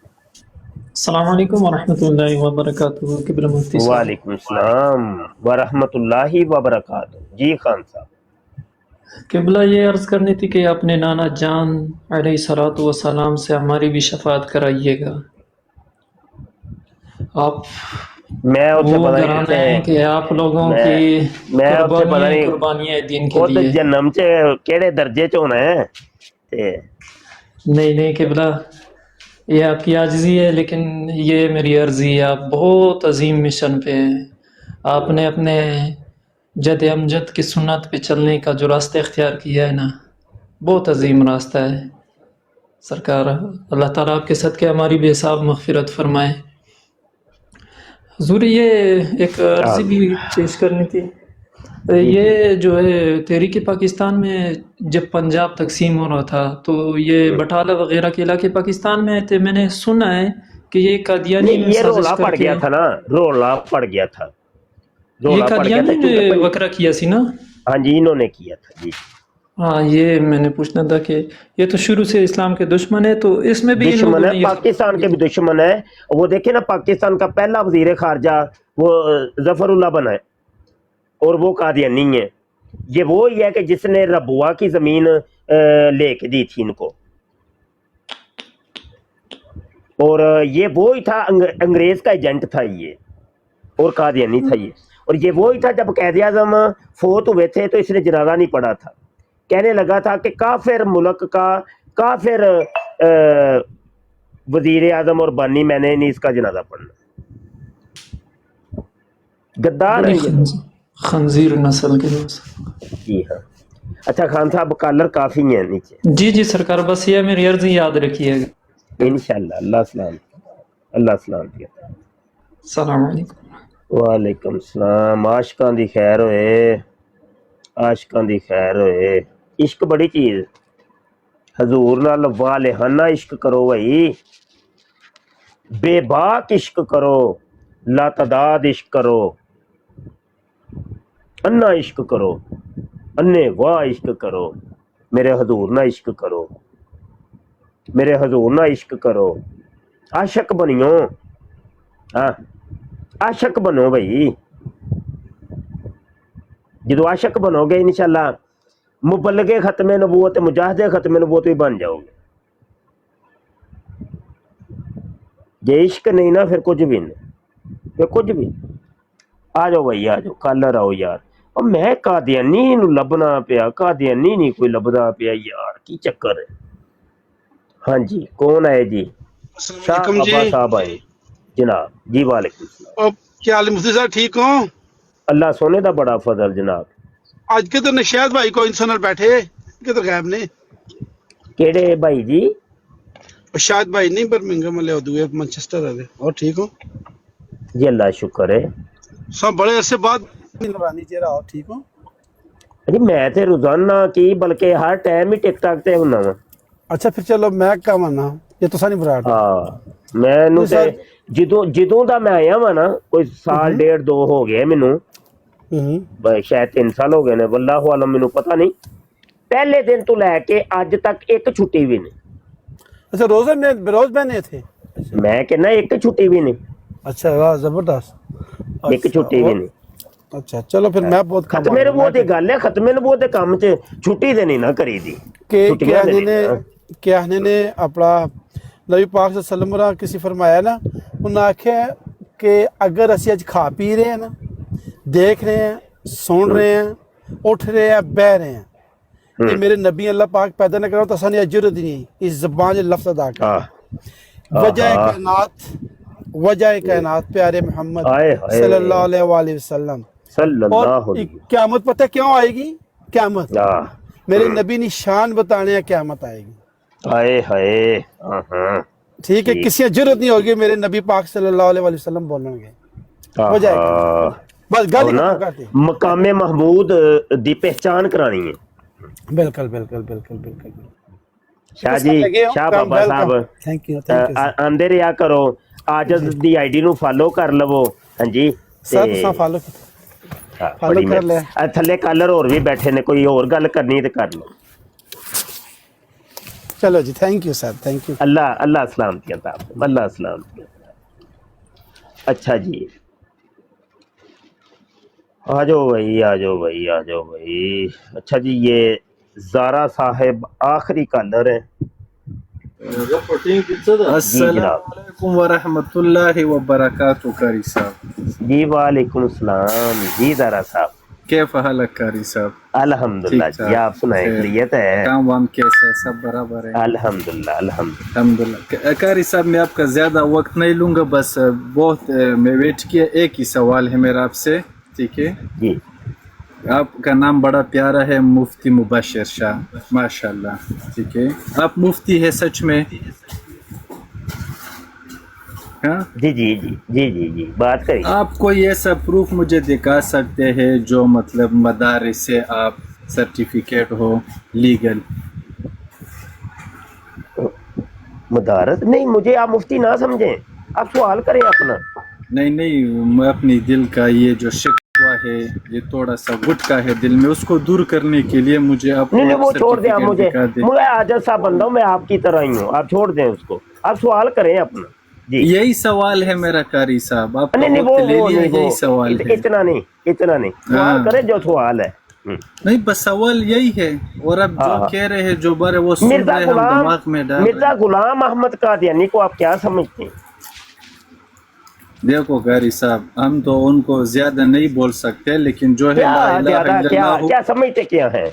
السلام علیکم ورحمۃ اللہ وبرکاتہ. قبلہ مفتی صاحب. وعلیکم السلام ورحمۃ اللہ وبرکاتہ. جی خان صاحب. قبلہ یہ عرض کرنی تھی کہ اپنے نانا جان علیہ الصلوۃ والسلام سے ہماری بھی شفاعت کرائیے گا. آپ میں وہ گھرانے ہیں کہ آپ لوگوں کی قربانیاں دین کے لیے. جنم چ کیڑے درجے چ ہونا ہے. نہیں قبلہ، یہ آپ کی عاجزی ہے، لیکن یہ میری عرضی ہے. آپ بہت عظیم مشن پہ ہیں. آپ نے اپنے جد امجد کی سنت پہ چلنے کا جو راستہ اختیار کیا ہے نا، بہت عظیم راستہ ہے. سرکار اللہ تعالیٰ آپ کے صدقے ہماری بے حساب مغفرت فرمائے. حضور یہ ایک عرضی بھی پیش کرنی تھی. یہ جو ہے تحریک پاکستان میں جب پنجاب تقسیم ہو رہا تھا تو یہ بٹالہ وغیرہ کے علاقے پاکستان میں آئے تھے. میں نے سنا ہے کہ یہ قادیانی نہیں نے یہ سازش رولا پڑ کر کے گیا تھا نا، رولا پڑ گیا تھا، یہ رولا پڑ گیا تھا قادیانی نے کیونکہ وکرہ کیا سی نا. ہاں جی انہوں نے کیا تھا جی، ہاں یہ میں نے پوچھنا تھا کہ یہ تو شروع سے اسلام کے دشمن ہے، تو اس میں بھی ان دشمن لوگوں ہے نے یہ پاکستان کے بھی دشمن ہے. وہ دیکھیں نا پاکستان کا پہلا وزیر خارجہ وہ ظفر اللہ بنا ہے اور وہ قادیانی ہے. یہ وہی ہے کہ جس نے ربوا کی زمین لے کے دی تھی ان کو، اور یہ وہی تھا انگریز کا ایجنٹ تھا یہ، اور قادیانی تھا یہ. اور یہ وہی تھا جب قائد اعظم فوت ہوئے تھے تو اس نے جنازہ نہیں پڑھا تھا، کہنے لگا تھا کہ کافر ملک کا کافر وزیر اعظم اور بانی میں نے نہیں اس کا جنازہ پڑھنا. غدار بڑی ہیں یہ. خنزیر نسل کے لوگ. جی ہاں. اچھا خان صاحب کالر کافی ہیں نیچے. جی جی سرکار، بس یہ میری عرضی یاد رکھیے گا. انشاءاللہ اللہ سلام، اللہ سلام کیا. السلام علیکم. وعلیکم السلام. عاشقاں دی خیر ہوئے، عاشقاں دی خیر ہوئے. عشق بڑی چیز، حضور نال والہانہ عشق کرو بھائی، بے باک عشق کرو، لا تعداد عشق کرو، انا عشق کرو، انے واہ عشق کرو، میرے حضور نہ عشق کرو، میرے حضور نہ عشق کرو. عاشق بنیو، ہاں عاشق بنو بھائی. جدو عاشق بنو گے انشاءاللہ مبلغ ختم نبوت مجاہد ختم نبوت بھی بن جاؤ گے. جے عشق نہیں نا پھر کچھ بھی نہیں، پھر کچھ بھی. آ جاؤ بھائی آ جاؤ، کالر آؤ یار. اور میں قادیانی نو لبنا پیا، قادیانی نہیں کوئی لبدا پیا یار، کی چکر ہے. ہاں جی کون آئے جی؟ شاہ ابا صاحب آئے جناب. جی وعلیکم السلام. کیا حال مفتی صاحب ٹھیک ہوں؟ اللہ سونے دا بڑا فضل جناب. اج کدھر نے شاید بھائی کو انسان بیٹھے کدھر غائب نے؟ کیڑے بھائی جی؟ شاید بھائی نہیں برمنگھم والے دوے مانچسٹر والے. اور ٹھیک ہو؟ جی اللہ شکر ہے. سب بڑے عرصے بعد نورانی چہرہ. اور ٹھیک ہو؟ جی میں تے روزانہ کی بلکہ ہر ٹائم ہی ٹک ٹاک تے ہونا وا. اچھا پھر چلو میں کیا ماننا یہ تو سانی برا. ہاں میں نو تے جدوں دا میں آیا وا نا کوئی سال ڈیڑھ دو ہو گئے مینوں، شاید 3 سال ہو گئے نے، واللہ عالم مینوں پتہ نہیں. پہلے دن تو لے کے اج تک ایک چھٹی بھی نہیں. اچھا روزہ میں روز بہنے تھے؟ میں کہنا ایک چھٹی بھی نہیں. اچھا واہ زبردست. ایک چھٹی بھی نہیں. اچھا چلو پھر میں بہت ختم نبوت دی گل ہے، ختم نبوت دے کام چ چھٹی تے نہیں نہ کری دی. کہ کہنے نے اپنا نبی پاک صلی اللہ علیہ وسلم را کسی فرمایا نا، انہوں نے آکھیا کہ اگر اسی اج کھا پی رہے ہیں نا، دیکھ رہے ہیں، سن رہے ہیں، اٹھ رہے ہیں، بہ رہے ہیں، یہ میرے نبی اللہ پاک پیدا نہ کرو تو اسانی اجرت نہیں اس زبان لفظ ادا کر. وجہ کائنات پیارے محمد صلی اللہ علیہ وآلہ وسلم. اور قیامت پتہ کیوں آئے گی؟ قیامت میرے نبی نے شان بتانے ہیں، قیامت آئے گی. ہائے ہائے. ٹھیک ہے، کسی جرت نہیں ہوگی میرے نبی پاک صلی اللہ علیہ وآلہ وسلم بولیں گے. ہو جائے گا بس گل کرتے. مقام محمود دی پہچان کرانی ہے. بالکل بالکل بالکل بالکل. شاہ جی، شاہ بابا صاحب تھینک یو آندے رہا کرو، عاجز دی آئی ڈی نو فالو کر لو. ہاں جی سب فالو کر لے. تھلے کالر اور بھی بیٹھے نے، کوئی اور گل کرنی تو کر لو. چلو جی thank you sir, thank you. اللہ سلامتی عطا، اللہ سلامتی. اچھا جی آ جاؤ بھائی، آ جاؤ بھائی، آ جاؤ بھائی. اچھا جی یہ زارا صاحب آخری کالر ہیں. السلام علیکم ورحمۃ اللہ وبرکاتہ قاری صاحب. جی وعلیکم السلام. جی زارا صاحب کیف حالک قاری صاحب؟ الحمدللہ جی آپ سنائیں خیریت ہے؟ کام وام کیسا ہے؟ سب برابر ہے؟ الحمدللہ الحمدللہ الحمدللہ. قاری صاحب میں آپ کا زیادہ وقت نہیں لوں گا، بس بہت میں ویٹ کیا. ایک ہی سوال ہے میرا آپ سے، ٹھیک ہے جی؟ آپ کا نام بڑا پیارا ہے، مفتی مبشر شاہ، ماشاءاللہ، ٹھیک ہے. آپ مفتی ہے سچ میں؟ ہاں جی جی جی جی جی جی بات کریے. آپ کوئی ایسا پروف مجھے دکھا سکتے ہیں جو مطلب مدارس سے آپ سرٹیفکیٹ ہو لیگل؟ مدارس نہیں، مجھے آپ مفتی نہ سمجھیں. आप सवाल करें अपना। नहीं नहीं, मैं अपनी दिल का ये जो शिकवा है, ये थोड़ा सा गुटका है दिल में, उसको दूर करने के लिए मुझे आप नहीं वो छोड़ दें आप, मुझे दिखा दें। मैं आजाद सा बंदा हूँ, मैं आपकी तरह ही हूँ, आप छोड़ दें उसको, आप सवाल करें अपना जी। यही सवाल है मेरा कारी साहब, आप नहीं वो यही सवाल है। इतना नहीं सवाल करें जो सवाल है। नहीं बस सवाल यही है, और अब जो कह रहे हैं जो बारे वो सुन रहे हैं, हम दिमाग में डाल रहे हैं। मिर्जा गुलाम अहमद कादियानी को आप क्या समझते हैं? देखो कारी साहब, हम तो उनको ज्यादा नहीं बोल सकते, लेकिन जो है क्या समझते क्या है?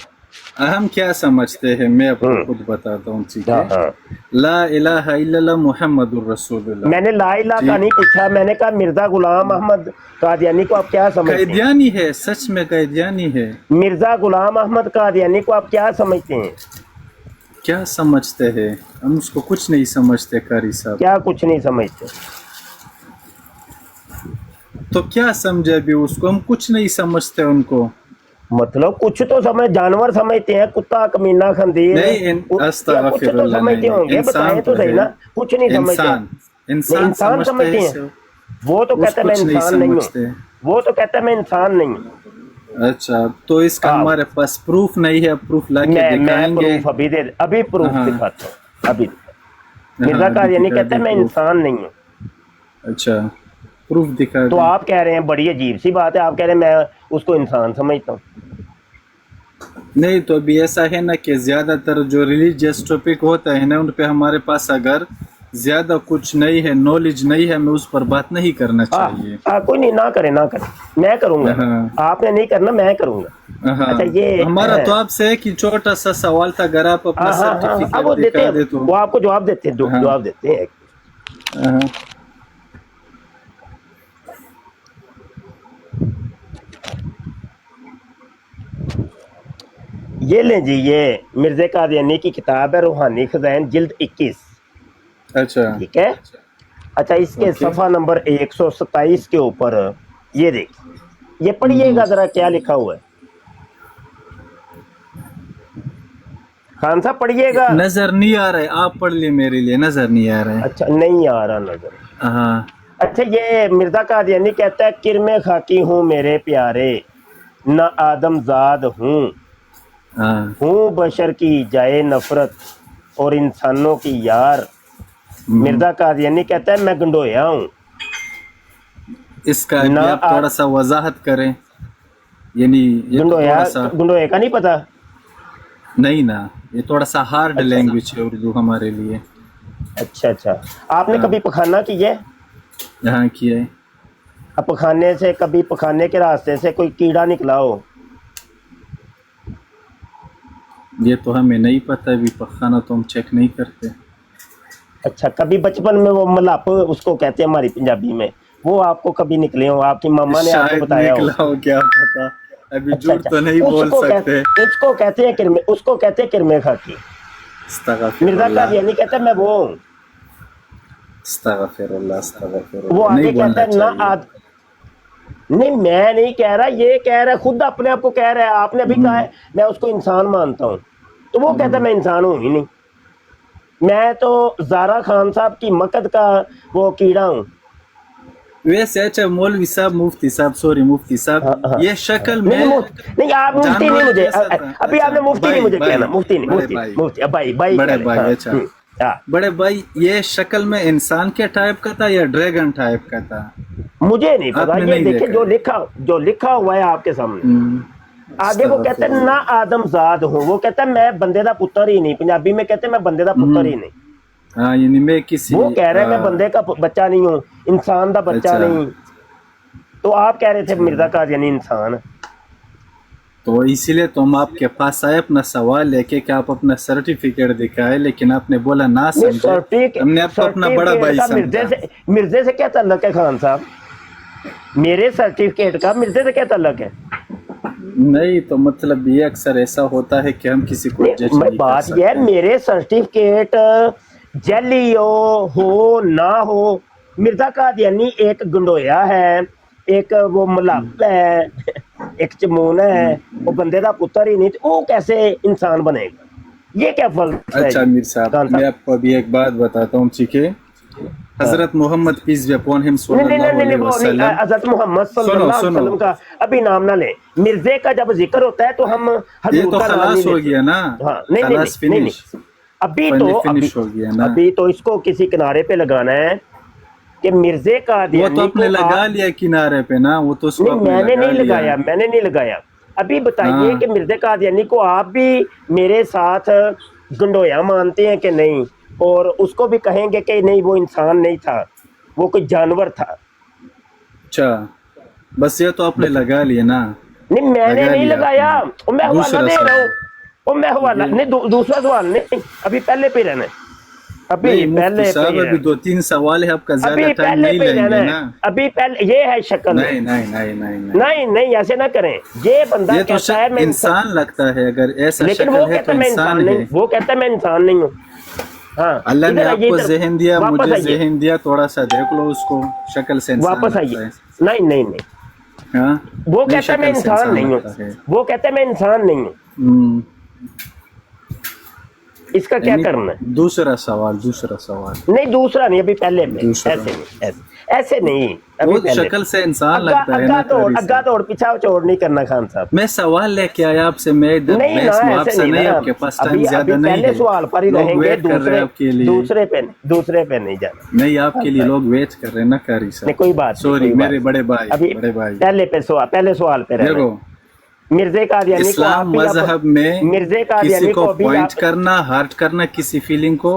हम क्या समझते हैं मैं आपको खुद बताता हूँ, ठीक है। ला इलाहा इल्लल्लाह मुहम्मदुर रसूलुल्लाह। मैंने ला इलाहा का नहीं पूछा, मैंने कहा मिर्जा गुलाम अहमद कादियानी को आप क्या समझते हैं? कादियानी है, सच में कादियानी है। मिर्जा गुलाम अहमद कादियानी को आप क्या समझते हैं? क्या समझते हैं? हम उसको कुछ नहीं समझते कारी साहब। क्या कुछ नहीं समझते? तो क्या समझे अभी उसको? हम कुछ नहीं समझते उनको। मतलब कुछ तो समझ, जानवर समझते हैं, कुत्ता कमीना खंजीर नहीं, कुछ तो समझते होंगे, बताएं तो सही ना। कुछ नहीं समझते, इंसान समझते हैं। वो तो कहते हैं मैं इंसान नहीं हूँ, वो तो कहता है मैं इंसान नहीं हूँ। अच्छा, तो इसका हमारे पास प्रूफ नहीं है, प्रूफ लाके दिखाएंगे। अभी प्रूफ दिखाता हूँ, अभी। मिर्जा कादियानी कहता है मैं इंसान नहीं हूँ। अच्छा, प्रूफ दिखा। तो आप कह रहे हैं, बड़ी अजीब सी बात है, आप कह रहे हैं मैं उसको इंसान समझता हूँ। नहीं तो अभी ऐसा है ना कि ज्यादातर जो रिलीजियस टॉपिक होता है ना, उन पे हमारे पास अगर ज्यादा कुछ नहीं है, नॉलेज नहीं है, हमें उस पर बात नहीं करना चाहिए। कोई नहीं, ना करे, मैं करूंगा। आपने नहीं करना, मैं करूंगा। अच्छा, ये हमारा तो आपसे है कि छोटा सा सवाल था, अगर आप अपना सर्टिफिकेट दिखा दे तो वो आपको जवाब देते हैं, जवाब देते हैं। ये लें जी, ये मिर्ज़ा कादियानी की किताब है, रूहानी खज़ाइन, जिल्द 21। अच्छा, ठीक है। अच्छा, इसके सफ़ा नंबर 127 के ऊपर ये देखिए, ये पढ़िएगा जरा क्या लिखा हुआ है। खान साहब पढ़िएगा। नजर नहीं आ रहा है, आप पढ़ लिए, मेरे लिए नजर नहीं आ रहा है। अच्छा, नहीं आ रहा नजर। हाँ। अच्छा, ये मिर्ज़ा कादियानी कहता है, किरमे खाकी हूँ मेरे प्यारे, न आदमजाद हूँ, हूँ बशर की जाए नफरत और इंसानों की यार। मिर्ज़ा कादियानी कहता है मैं गंडोया हूँ। इसका आप थोड़ा सा वजाहत करें, यानी गंडोया का नहीं पता? नहीं ना, ये थोड़ा सा हार्ड लैंग्वेज है उर्दू हमारे लिए। अच्छा, आपने कभी पखाना किया है? यहाँ किया है। अब पखाने से, कभी पखाने के रास्ते से कोई कीड़ा निकला हो? ये तो हमें नहीं पता, अभी पखाना तो हम चेक नहीं करते। अच्छा, कभी बचपन में वो मलाप उसको कहते हैं हमारी पंजाबी में, वो आपको कभी निकले हो? आपकी मम्मा ने आपको बताया हो? क्या पता, अभी झूठ तो नहीं बोल सकते। उसको कहते हैं किरमे, उसको कहते हैं किरमे खाकी। मिर्ज़ा कादियानी कहता है मैं वो हूँ। वो आगे कहता है ना नहीं, मैं नहीं कह रहा, ये कह रहा है, खुद अपने आप को कह रहा है। आपने भी कहा है मैं उसको इंसान मानता हूँ, तो वो कहता है मैं इंसान हूँ ही नहीं, मैं तो ज़ारा खान साहब की मकद का वो कीड़ा हूँ। वैसे अच्छा मौलवी साहब, मुफ्ती साहब, सॉरी मुफ्ती साहब, ये शक्ल में नहीं, आप मुफ्ती नहीं मुझे, अभी आपने मुफ्ती नहीं मुझे कहना, मुफ्ती नहीं, मुफ्ती भाई बड़े भाई। अच्छा बड़े भाई, ये शक्ल में इंसान के टाइप का था या ड्रैगन टाइप का था? मुझे नहीं पता, ये देखिए जो लिखा हुआ है आपके सामने। आगे वो कहते हैं ना आदमजाद हूँ, वो कहता है मैं बंदे दा पुत्र ही नहीं, पंजाबी में कहते हैं मैं बंदे दा पुत्र ही नहीं। हाँ, यानी मैं किसी, वो कह रहे हैं मैं बंदे का बच्चा नहीं हूँ, इंसान दा बच्चा नहीं। तो आप कह रहे थे मिर्ज़ा कादियानी इंसान, तो इसीलिए तो हम आपके पास आए अपना सवाल लेके कि आप अपना सर्टिफिकेट दिखाए, लेकिन आपने बोला ना समझे, हमने आपको अपना बड़ा भाई समझा। मिर्जे से क्या ताल्लुक है खान साहब? मेरे सर्टिफिकेट का मिर्जे से क्या ताल्लुक है? नहीं तो मतलब ये अक्सर ऐसा होता है कि हम किसी को जज नहीं बात यह है, मेरे सर्टिफिकेट जली हो ना हो, मिर्ज़ा कादियानी एक गंडोया है, एक वो मलाप है, एक चमून है, वो बंदे का पुत्र ही नहीं, तो वो कैसे इंसान बनेगा? ये क्या फर्क है? अच्छा मीर साहब, मैं आपको अभी एक बात बताता हूँ, ठीक है। हजरत Mohammad peace be upon him नहीं नहीं नहीं सल्लल्लाहु नहीं अलैहि वो नहीं वसल्लम। हजरत मोहम्मद सुनो सल्लल्लाहु अलैहि सुनो, वसल्लम का अभी नाम ना ले। मिर्जे का जब जिक्र होता है तो हम ये हजूर तो का नाम नहीं खलास हो लेते। गया ना, हाँ नहीं नहीं खलास नहीं नहीं फिनिश, नहीं अभी तो फिनिश हो गया ना। अभी तो इसको किसी किनारे पे लगाना है कि मिर्जे वो तो कादियानी आपने को लगा लिया किनारे पे ना, वो तो उसको नहीं आपने मैंने लगा नहीं लिया। लगाया, मैंने नहीं लगाया। अभी बताइए हाँ। कि मिर्जे कादियानी को आप भी मेरे साथ गंडोया मानते हैं कि नहीं, और उसको भी कहेंगे कि नहीं वो इंसान नहीं था, वो कोई जानवर था। अच्छा, बस ये तो आपने लगा लिया ना। नहीं मैंने लगा नहीं लिया लगाया, आपने। वो मैं हवाला दूसरा दे रहा हूँ, सवाल, वो मैं हवाला ये- नहीं दूसरा सवाल नहीं, अभी पहले पे रहना है, अभी नहीं मुफ्ती पहले पे साहब, अभी रहना है। 2-3 सवाल है, आपका ज्यादा अभी टाइम पहले नहीं पे रहना लेंगे है, ना। अभी पहले ये है शक्ल। नहीं नहीं नहीं नहीं नहीं, नहीं नहीं ऐसे ना करें, ये बंदा ये तो कहता है मैं इंसान लगता है, अगर ऐसा लेकिन शक्ल वो है कहता तो है मैं इंसान इंसान नहीं, है। वो कहता है मैं इंसान नहीं हूँ। हाँ अल्लाह ने इधर आइए, आपको इधर जहन दिया, वापस मुझे आइए, जहन दिया, थोड़ा सा देख लो उसको, शक्ल से इंसान वापस लगता आइए। है। नहीं नहीं नहीं हाँ? वो नहीं, कहता है मैं शक्ल से इंसान नहीं लगता हूँ, है। वो कहता है मैं इंसान नहीं हूँ, हम्म, इसका क्या यानी करना है? दूसरा सवाल, दूसरा सवाल, नहीं दूसरा नहीं, अभी पहले में दूसरा। ऐसे नहीं, ऐसे नहीं, अभी वो पहले शक्ल से इंसान अग्गा लगता है ना। अग्गा तोड़ पीछा चोड़ नहीं करना खान साहब। मैं सवाल लेके आया आपसे, मैं इधर नहीं बहस ना में ऐसे आपसे नहीं नहीं, ना, आपके पास टाइम अभी ज्यादा नहीं पहले है। सवाल पर ही लोग रहेंगे, वेट कर रहे हैं आपके लिए। दूसरे पे नहीं जाना। नहीं, आपके लिए लोग वेट कर रहे हैं ना, कारी नहीं साहब। कोई बात नहीं, सॉरी कोई बात मेरे बड़े भाई, अभी बड़े भाई। पहले सवाल पे रहना। देखो, मिर्जे कादियानी को आप इस्लाम भी मजहब में मिर्जे किसी कादियानी को को भी पॉइंट करना, हर्ट करना किसी फीलिंग को,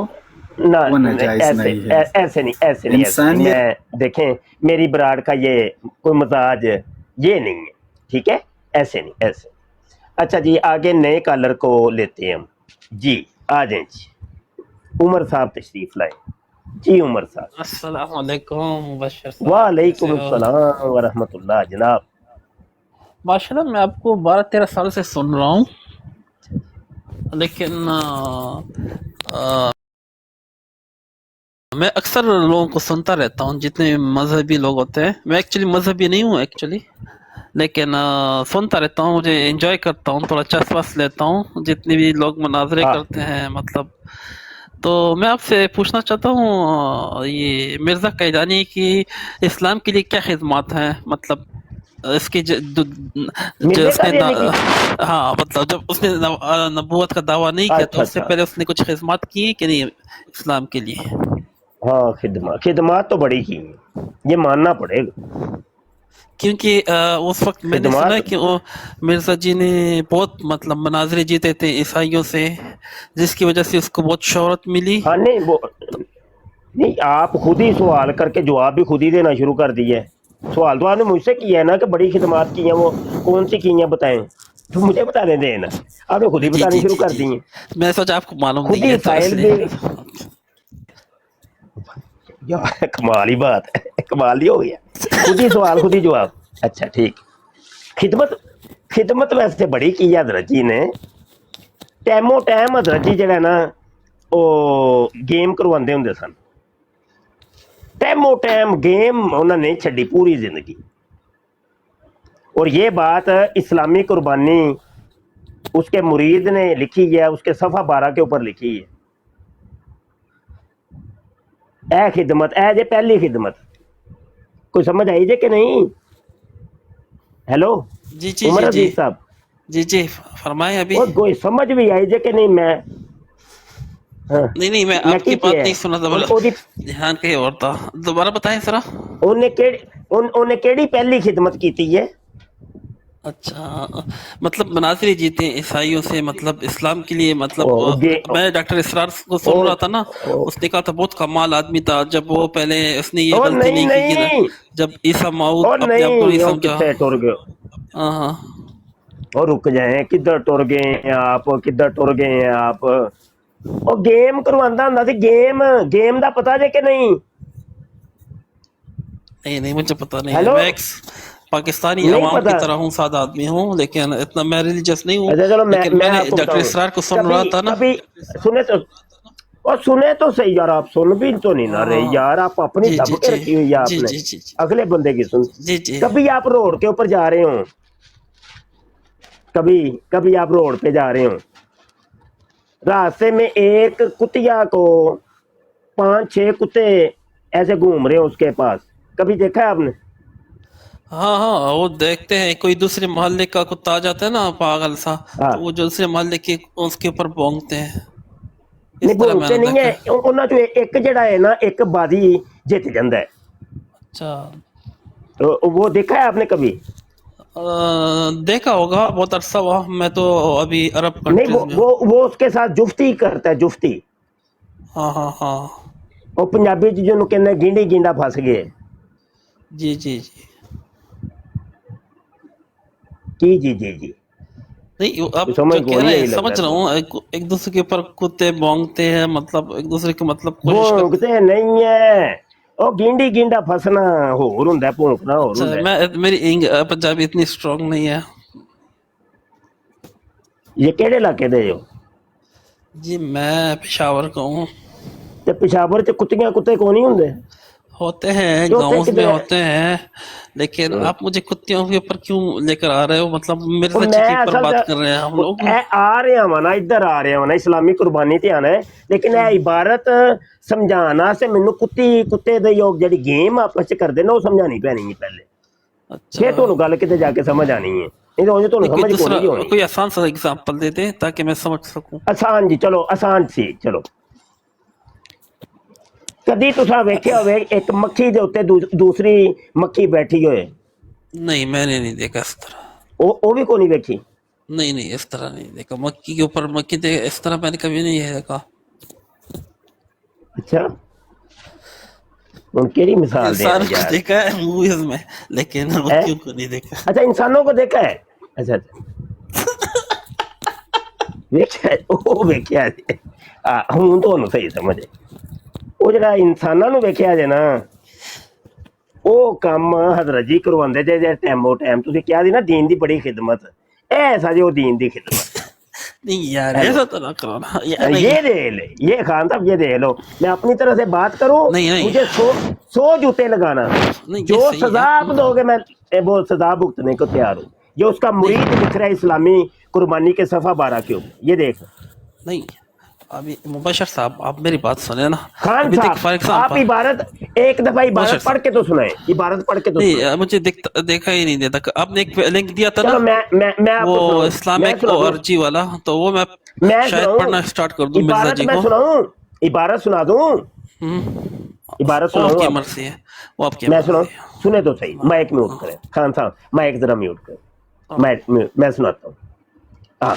ना वो नाजायज नहीं है। ऐसे नहीं इंसानियत- मैं देखें मेरी बराड़ का ये कोई मजाज ये नहीं है, ठीक है, ऐसे नहीं ऐसे। अच्छा जी आगे नए कॉलर को लेते हैं हम जी, आ जाए जी, उमर साहब तशरीफ लाए जी। उमर साहब अस्सलाम वालेकुम मुबश्शिर साहब, वालेकुम कैसे हो? अस्सलाम व रहमतुल्लाह जनाब। माशाल्लाह मैं आपको 12-13 साल से सुन रहा हूँ, लेकिन मैं अक्सर लोगों को सुनता रहता हूँ, जितने मजहबी लोग होते हैं। मैं एक्चुअली मजहबी नहीं हूँ एक्चुअली, लेकिन सुनता रहता हूँ, मुझे एंजॉय करता हूँ, थोड़ा चस्पास लेता हूँ जितने भी लोग मुनाजरे हाँ। करते हैं मतलब। तो मैं आपसे पूछना चाहता हूँ, ये मिर्ज़ा कैलानी की इस्लाम के लिए क्या खिदमत हैं, मतलब इसकी जो मिर्ज़ा उसने कादियानी हाँ मतलब जब उसने नबूवत का दावा नहीं किया तो अच्छा, उससे अच्छा। पहले उसने कुछ खिदमत की कि नहीं इस्लाम के लिए? हाँ खिदमत तो बड़ी की है, ये मानना पड़ेगा। क्योंकि उस वक्त मैंने खिदमत- सुना कि वो मिर्जा जी ने बहुत मतलब मनाजरे जीते थे ईसाइयों से, जिसकी वजह से उसको बहुत शोहरत मिली। हाँ नहीं वो नहीं, आप खुद ही सवाल करके जवाब भी खुद ही देना शुरू कर दिए। सवाल तो आपने मुझसे किया है ना कि बड़ी खिदमत की हैं, वो कौन सी की हैं बताएं, तो मुझे बताने दें ना, आपने खुद ही जी, बताने जी, शुरू जी, कर जी। दी हैं। मैं सोचा आपको मालूम खुद नहीं ही है तो फाइल इसलिए। यार कमाल ही बात है, कमाल ही हो गया, खुद ही सवाल खुद ही जवाब। अच्छा ठीक, खिदमत वैसे बड़ी की है हजरत जी ने, टाइमो टाइम हजरत जी जरा ना वो गेम करवाते होंगे सन, टाइमो टाइम गेम उन्होंने नहीं छड़ी पूरी जिंदगी। और ये बात इस्लामी कुर्बानी उसके मुरीद ने लिखी है, उसके सफ़ा 12 के ऊपर लिखी है। ए खिदमत ए जे पहली खिदमत, कोई समझ आई जे कि नहीं? हेलो जी जी उमर जी जी अजीज साहब, जी जी फरमाएं अभी। और कोई समझ भी आई जे कि नहीं? मैं हाँ, नहीं मैं मैं आपकी की बात किया है? नहीं सुना था, ध्यान कहीं और था, दोबारा बताएं जरा। उन्हें केड़ी पहली खिदमत की थी है? अच्छा मतलब मनाजिर जीते ईसाइयों से, मतलब इस्लाम के लिए, मतलब मैं डॉक्टर इसरार को सुन रहा था ना, उसने कहा था बहुत कमाल आदमी था, जब वो पहले उसने ये गलती नहीं की ना, जब ईसा मौत अपने आप को नहीं समझा। किधर टुर गए? हाँ और रुक जाए, किधर टुर गए हैं आप, किधर टुर गए हैं आप? और गेम करवांदा हुंदा सी, गेम दा पता जे कि नहीं? नहीं मुझे पता नहीं है, हेलो? मैं पाकिस्तानी नहीं अवाम की पता? तरह हूँ, सादा आदमी हूँ, लेकिन इतना मैं रिलीजियस नहीं हूँ। अच्छा चलो लेकिन मैं मैंने आपको डॉक्टर बताऊं, इसरार को सुन रहा था ना। कभी सुने तो सही यार, आप सुन भी तो नहीं ना रहे यार, आप अपनी जी, दब जी, के जी, रखी हुई है जी, आपने, जी, जी, जी। अगले बंदे की सुन। जी जी कभी आप रोड के ऊपर जा रहे हो, कभी आप रोड पे जा रहे हो, रास्ते में एक कुतिया को 5-6 कुत्ते ऐसे घूम रहे हो उसके पास, कभी देखा है आपने? हाँ हाँ, वो देखते हैं कोई दूसरे मोहल्ले का कुत्ता आ जाता है ना पागल सा, तो वो जो दूसरे मोहल्ले के उसके ऊपर भौंकते हैं। इस नहीं तरह भौंकते मैंने नहीं देखा। है, ਉਹਨਾਂ ਚੋਂ ਇੱਕ ਜਿਹੜਾ है ना, एक बाजी जीत ਜਾਂਦਾ है। अच्छा, तो वो देखा है आपने कभी? देखा होगा, बहुत अरसा हुआ, मैं तो अभी अरब नहीं, कंट्रीज में हूँ। वो उसके साथ जुफ्ती करता है, जुफ्ती। हाँ हाँ हाँ, ਉਹ ਪੰਜਾਬੀ ਚ ਜਿਹਨੂੰ ਕਹਿੰਦੇ ਗਿੰਡੀ ਗਿੰਡਾ ਫਸ ਗਏ। जी जी जी। की जी जी जी नहीं, आप समझ जो को कह नहीं रहे हैं यही लगता समझ रहा है। हूँ, एक दूसरे के ऊपर कुत्ते भौंकते हैं, मतलब एक दूसरे के मतलब कोशिश करते। ਭੌਂਕਦੇ ਨਹੀਂ ਹੈ, ਉਹ ਗਿੰਡੀ ਗਿੰਡਾ ਫਸਣਾ ਹੋਰ ਹੁੰਦਾ, ਭੌਂਕਣਾ ਹੋਰ अच्छा, ਹੁੰਦਾ। मैं मेरी पंजाबी इतनी स्ट्रांग नहीं है ये ਕਿਹੜੇ ਇਲਾਕੇ ਦੇ ਹੋ? जी। मैं पेशावर का हूँ। ਤੇ ਪਿਸ਼ਾਵਰ ਚ ਕੁੱਤੀਆਂ ਕੁੱਤੇ ਕੋ ਨਹੀਂ ਹੁੰਦੇ? होते हैं, जो गाँव होते में किधर है? होते हैं, लेकिन आप मुझे कुत्तियों के ऊपर क्यों लेकर आ रहे हो? मतलब मेरे ਉਹ से ਮੈਂ चिकी पर ਅਸਲ बात ਚ कर रहे हैं हम लोग। ਆ ਰਿਹਾ ਵਾਂ ਨਾ, ਇੱਧਰ ਆ ਰਿਹਾ ਵਾਂ ਨਾ, ਇਸਲਾਮੀ ਕੁਰਬਾਨੀ ਤੇ ਆਣਾ ਹੈ, ਲੇਕਿਨ ਇਹ ਇਬਾਰਤ ਸਮਝਾਉਣ ਵਾਸਤੇ ਮੈਨੂੰ ਕੁੱਤੇ ਦੇ ਯੋਗ ਜਿਹੜੀ ਗੇਮ ਆਪਸ ਚ ਕਰਦੇ ਨਾ, ਉਹ ਸਮਝਾਣੀ ਪੈਣੀ ਹੈ ਪਹਿਲੇ, ਫਿਰ ਤੁਹਾਨੂੰ ਗੱਲ ਕਿਤੇ ਜਾ ਕੇ ਸਮਝ ਆਣੀ ਹੈ, ਨਹੀਂ ਤਾਂ ਉਹ ਤੁਹਾਨੂੰ कोई ਸਮਝ ਕੋ दूसरा नहीं होनी। कोई आसान सा एग्जांपल दे दे ताकि मैं समझ सकूं। आसान जी, चलो आसान सी, चलो कदी तुसा वेख्या होवे एक मक्खी दे उत्ते दूसरी मक्खी बैठी होए? नहीं, मैंने नहीं देखा इस तरह। वो भी को नहीं वेखी? नहीं नहीं, इस तरह नहीं देखा, मक्खी के ऊपर मक्खी दे, इस तरह मैंने कभी नहीं देखा। अच्छा, उनकी मिसाल दे इंसान को यार। देखा है मूवीज में, लेकिन मक्खियों को नहीं देखा। अच्छा, इंसानों को देखा है? अच्छा वेख्या, वो वेख्या हूं तो सही समझे। ਉਹ ਜਿਹੜਾ ਇਨਸਾਨਾਂ ਨੂੰ ਵੇਖਿਆ ਜੇ ਨਾ, ਉਹ ਕੰਮ ਹਜ਼ਰਤ ਜੀ ਕਰਵਾਉਂਦੇ ਜੇ ਟਾਈਮੋ ਟਾਈਮ। ਤੁਸੀਂ ਕਿਹਾ ਸੀ ਨਾ ਦੀਨ ਦੀ ਬੜੀ ਖਿਦਮਤ, ਐਸਾ ਜੇ ਉਹ ਦੀਨ ਦੀ ਖਿਦਮਤ। नहीं यार, ऐसा तो ना करो ना। ये दे ले, ये खान साहब ये दे लो, मैं अपनी तरह से बात करूं, मुझे 100 जूते लगाना, जो सजा आप दोगे मैं वो सजा भुगतने को तैयार हूँ। ये उसका मुरीद लिख रहा है इस्लामी कुर्बानी के सफ़ा 12 के ऊपर, ये देख। नहीं, अभी मुबशर साहब आप मेरी बात सुने ना। खान साहब आप इबारत एक दफा इबारत पढ़ के तो सुनाए, इबारत पढ़ के तो नहीं, मुझे देखा ही नहीं देता। आपने एक लिंक दिया था ना, मैं वो इस्लामिक ओआरजी वाला, तो वो मैं शायद पढ़ना स्टार्ट कर दूं मिर्जा जी को। सुनाऊं, इबारत सुना दूं? इबारत सुनाऊं? आपकी मर्जी है, वो आपकी मैं सुनाऊं? सुने तो सही, माइक म्यूट करें खान साहब, माइक जरा म्यूट करें, मैं सुनाता हूँ। हाँ,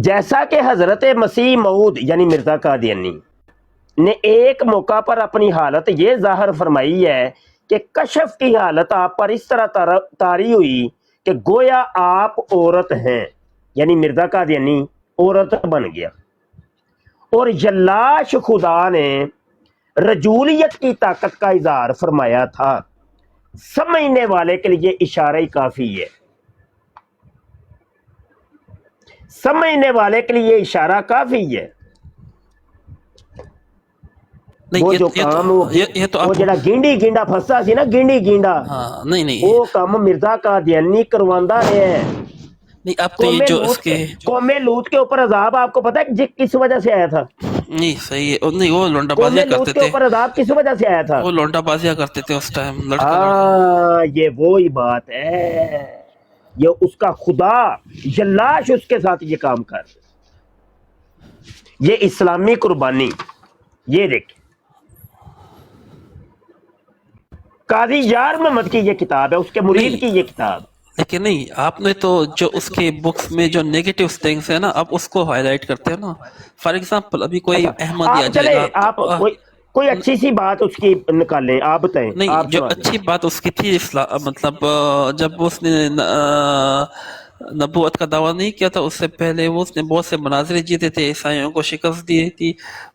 जैसा कि हजरत मसीह मऊद यानी मिर्जा कादियानी ने एक मौका पर अपनी हालत ये जाहिर फरमाई है कि कशफ की हालत आप पर इस तरह तारी हुई कि गोया आप औरत हैं, यानी मिर्जा कादियानी औरत बन गया, और यल्लाश खुदा ने रजूलियत की ताकत का इजहार फरमाया था। समझने वाले के लिए इशारा ही काफी है, समझने वाले के लिए इशारा काफी है। नहीं, वो जो काम वो जड़ा गिंडी गिंडा फंसा सी ना, गिंडी गिंडा, नहीं नहीं, वो काम मिर्जा कादियानी करवांदा रहे हैं। नहीं, अब तो ये जो उसके कौमे लूत के ऊपर अजाब आपको पता है किस वजह से आया था? नहीं सही है, नहीं वो लौंडाबाजियां करते थे, ऊपर अजाब किस वजह से आया था? वो लौंडाबाजियां करते थे उस टाइम, लड़का। ये वो ही बात है, ये उसका खुदा जल्लाश उसके साथ ये काम कर, ये इस्लामी कुर्बानी। ये देखिए काजी यार मोहम्मद की ये किताब है, उसके मुरीद की ये किताब। लेकिन नहीं, आपने तो जो उसके बुक्स में जो नेगेटिव थिंग्स है ना, आप उसको हाईलाइट करते हो ना। फॉर एग्जांपल अभी कोई अहमदिया जाएगा, आप कोई अच्छी सी बात उसकी निकालें, आप बताएं। नहीं, आप जो अच्छी बात उसकी थी मतलब जब उसने नबूवत का दावा नहीं किया था, उससे पहले वो उसने बहुत से मनाज़िरे जीते थे, ईसाइयों को शिकस्त दी थी,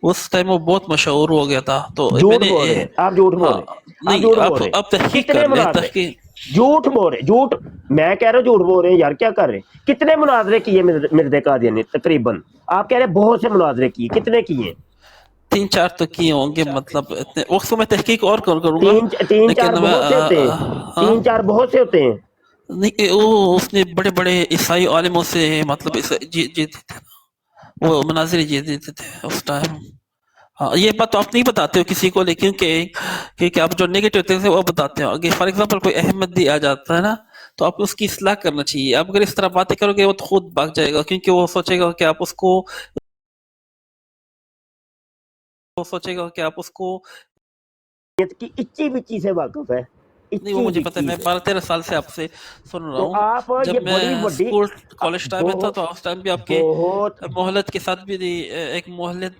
उस टाइम वो बहुत मशहूर हो गया था। तो आप झूठ बोल रहे, नहीं, आप तहकीक कर ले, तहकीक झूठ बोल रहे, झूठ मैं कह रहा हूँ, झूठ बोल रहे हैं यार, क्या कर रहे हैं? कितने मुनाजरे किए मिर्ज़ा कादियानी? तकरीबन आप कह रहे बहुत से मुनाजरे किए, कितने किए? 3-4 तो किए होंगे, मतलब इतने वक्त मैं तहकीक और करूंगा। 3-4 बहुत से होते हैं, 3-4 बहुत से होते हैं। नहीं, वो उसने बड़े बड़े ईसाई आलिमों से मतलब जीते थे, वो मनाजिर जीते थे उस टाइम। हाँ, ये बात तो आप नहीं बताते हो किसी को, लेकिन क्योंकि आप जो नेगेटिव थिंग्स है वो बताते हो। अगर फॉर एग्जांपल कोई अहमदी आ जाता है ना, तो आप उसकी इस्लाह करना चाहिए। आप अगर इस तरह बातें करोगे वो तो खुद भाग जाएगा, क्योंकि वो सोचेगा कि आप उसको की इच्ची बिच्ची से वाकिफ है। नहीं, वो मुझे पता है, मैं 12-13 साल से आपसे सुन रहा तो हूँ। आप ये जब बड़ी मैं बड़ी स्कूल कॉलेज टाइम में था तो उस टाइम भी आपके बहुत मोहल्लत के साथ भी एक मोहल्लत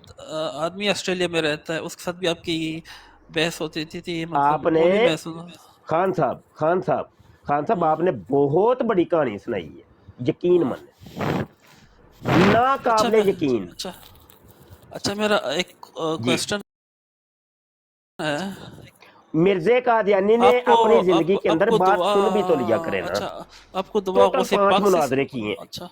आदमी ऑस्ट्रेलिया में रहता है, उसके साथ भी आपकी बहस होती थी मतलब आपने वो भी मैं सुना। खान साहब आपने बहुत बड़ी कहानी सुनाई है, यकीन माने ना काबिले यकीन। अच्छा, मेरा एक क्वेश्चन है। मिर्जे कादियानी ने अपनी जिंदगी के अंदर बात सुन भी तो लिया करे ना। अच्छा, आपको दुआ टोटल 5 मुनाजरे किए। अच्छा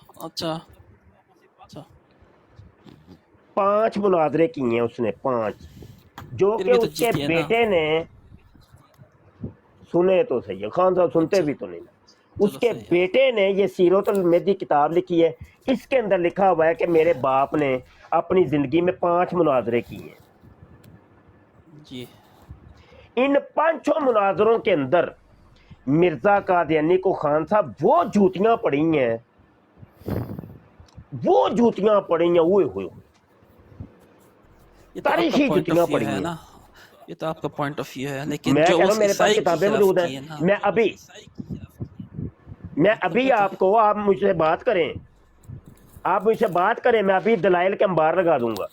5 मुनाजरे किए उसने, 5, जो कि उसके बेटे ने सुने तो सही है, खान साहब सुनते भी तो नहीं ना। उसके बेटे ने ये सीरतुल मेहदी किताब लिखी है, इसके अंदर लिखा हुआ है कि मेरे बाप ने अपनी जिंदगी में 5 मुनाजरे किए जी। इन 5 मुनाजरों के अंदर मिर्जा कादियानी को खान साहब वो जूतियां पड़ी हैं, हुए तारीखी जूतियां पड़ी हैं ना। ये तो आपका पॉइंट ऑफ व्यू है, लेकिन मैं जो कह रहा उस हूं मेरे पास ईसाई किताबें मौजूद हैं। मैं अभी आपको, आप मुझसे बात करें, मैं अभी दलाइल के अंबार लगा दूंगा।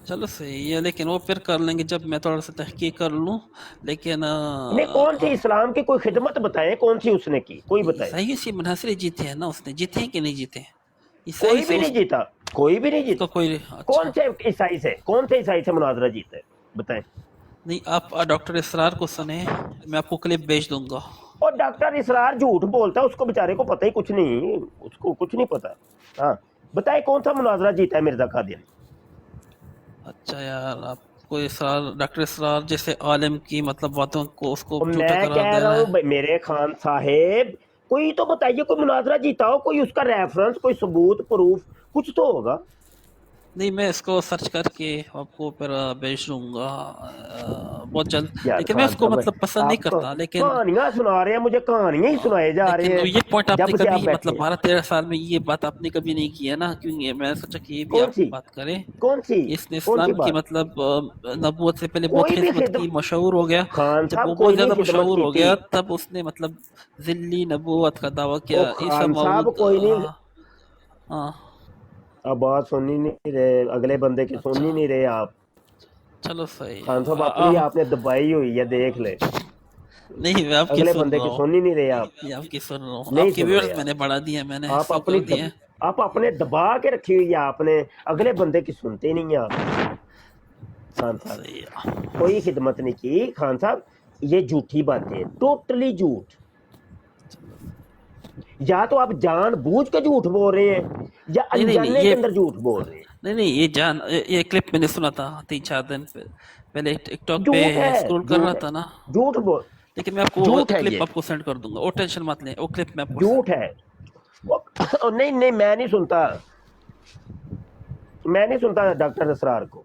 चलो सही है, लेकिन वो फिर कर लेंगे जब मैं थोड़ा सा तहकीक कर लूं। लेकिन नहीं, कौन सी इस्लाम की कोई खिदमत बताए, कौन सी उसने की, कोई बताए। सही सी मुनासिर जीते हैं ना, उसने जीते हैं कि नहीं जीते? कोई भी नहीं जीता, कोई भी नहीं जीता। अच्छा। कौन से ईसाई से मुनाजरा जीता है, बताएं। नहीं, आप डॉक्टर इसरार को सुने, मैं आपको क्लिप भेज दूंगा। और डॉक्टर इसरार झूठ बोलता है, उसको बेचारे को पता ही कुछ नहीं, उसको कुछ नहीं पता। हाँ बताए, कौन सा मुनाजरा जीता है मिर्जा कादियानी? अच्छा यार, आपको इसरार, डॉक्टर इसरार जैसे आलिम की मतलब बातों को उसको मैं कह रहा हूँ मेरे खान साहेब, कोई तो बताइए, कोई मुनाजरा जीता हो, कोई उसका रेफरेंस, कोई सबूत, प्रूफ कुछ तो होगा। नहीं, मैं इसको सर्च करके आपको फिर भेज दूंगा बहुत जल्द। लेकिन मैं उसको मतलब पसंद नहीं करता, लेकिन कहानियां सुना रहे हैं मुझे, कहानियां ही सुनाए जा रहे हैं। ये पॉइंट आपने कभी मतलब 12-13 साल में ये बात आपने कभी नहीं की है ना, क्योंकि मैं सोचा कि ये भी आप बात करें। कौन सी? इसने इस्लाम की मतलब नबूवत से पहले बहुत खिदमत की, मशहूर हो गया। जब वो बहुत ज्यादा मशहूर हो गया तब उसने मतलब जिल्ली नबूवत का दावा किया। अब बात सुननी नहीं रहे, अगले बंदे की सुननी नहीं रहे आप। चलो सही खान साहब, अपनी आपने दबाई हुई है, देख ले। नहीं, मैं आपकी अगले बंदे की सुन ही नहीं रहे आप। आपकी सुन रहा हूँ, आपके व्यूअर्स मैंने बढ़ा दिए, मैंने आप अपने दबा के रखी हुई है आपने, अगले बंदे की सुनते नहीं है आप। खान साहब कोई खिदमत नहीं की खान साहब, ये झूठी बातें, टोटली झूठ। या तो आप जान बूझ के झूठ बोल रहे हैं या अनजाने के अंदर झूठ बोल रहे हैं। नहीं, ये क्लिप मैंने सुना था 3-4 दिन पहले टिकटॉक पे स्क्रॉल कर रहा था ना। झूठ बोल, लेकिन मैं आपको क्लिप आपको सेंड कर दूंगा, वो टेंशन मत लें, वो क्लिप में आपको झूठ है। नहीं, मैं नहीं सुनता डॉक्टर इसरार को,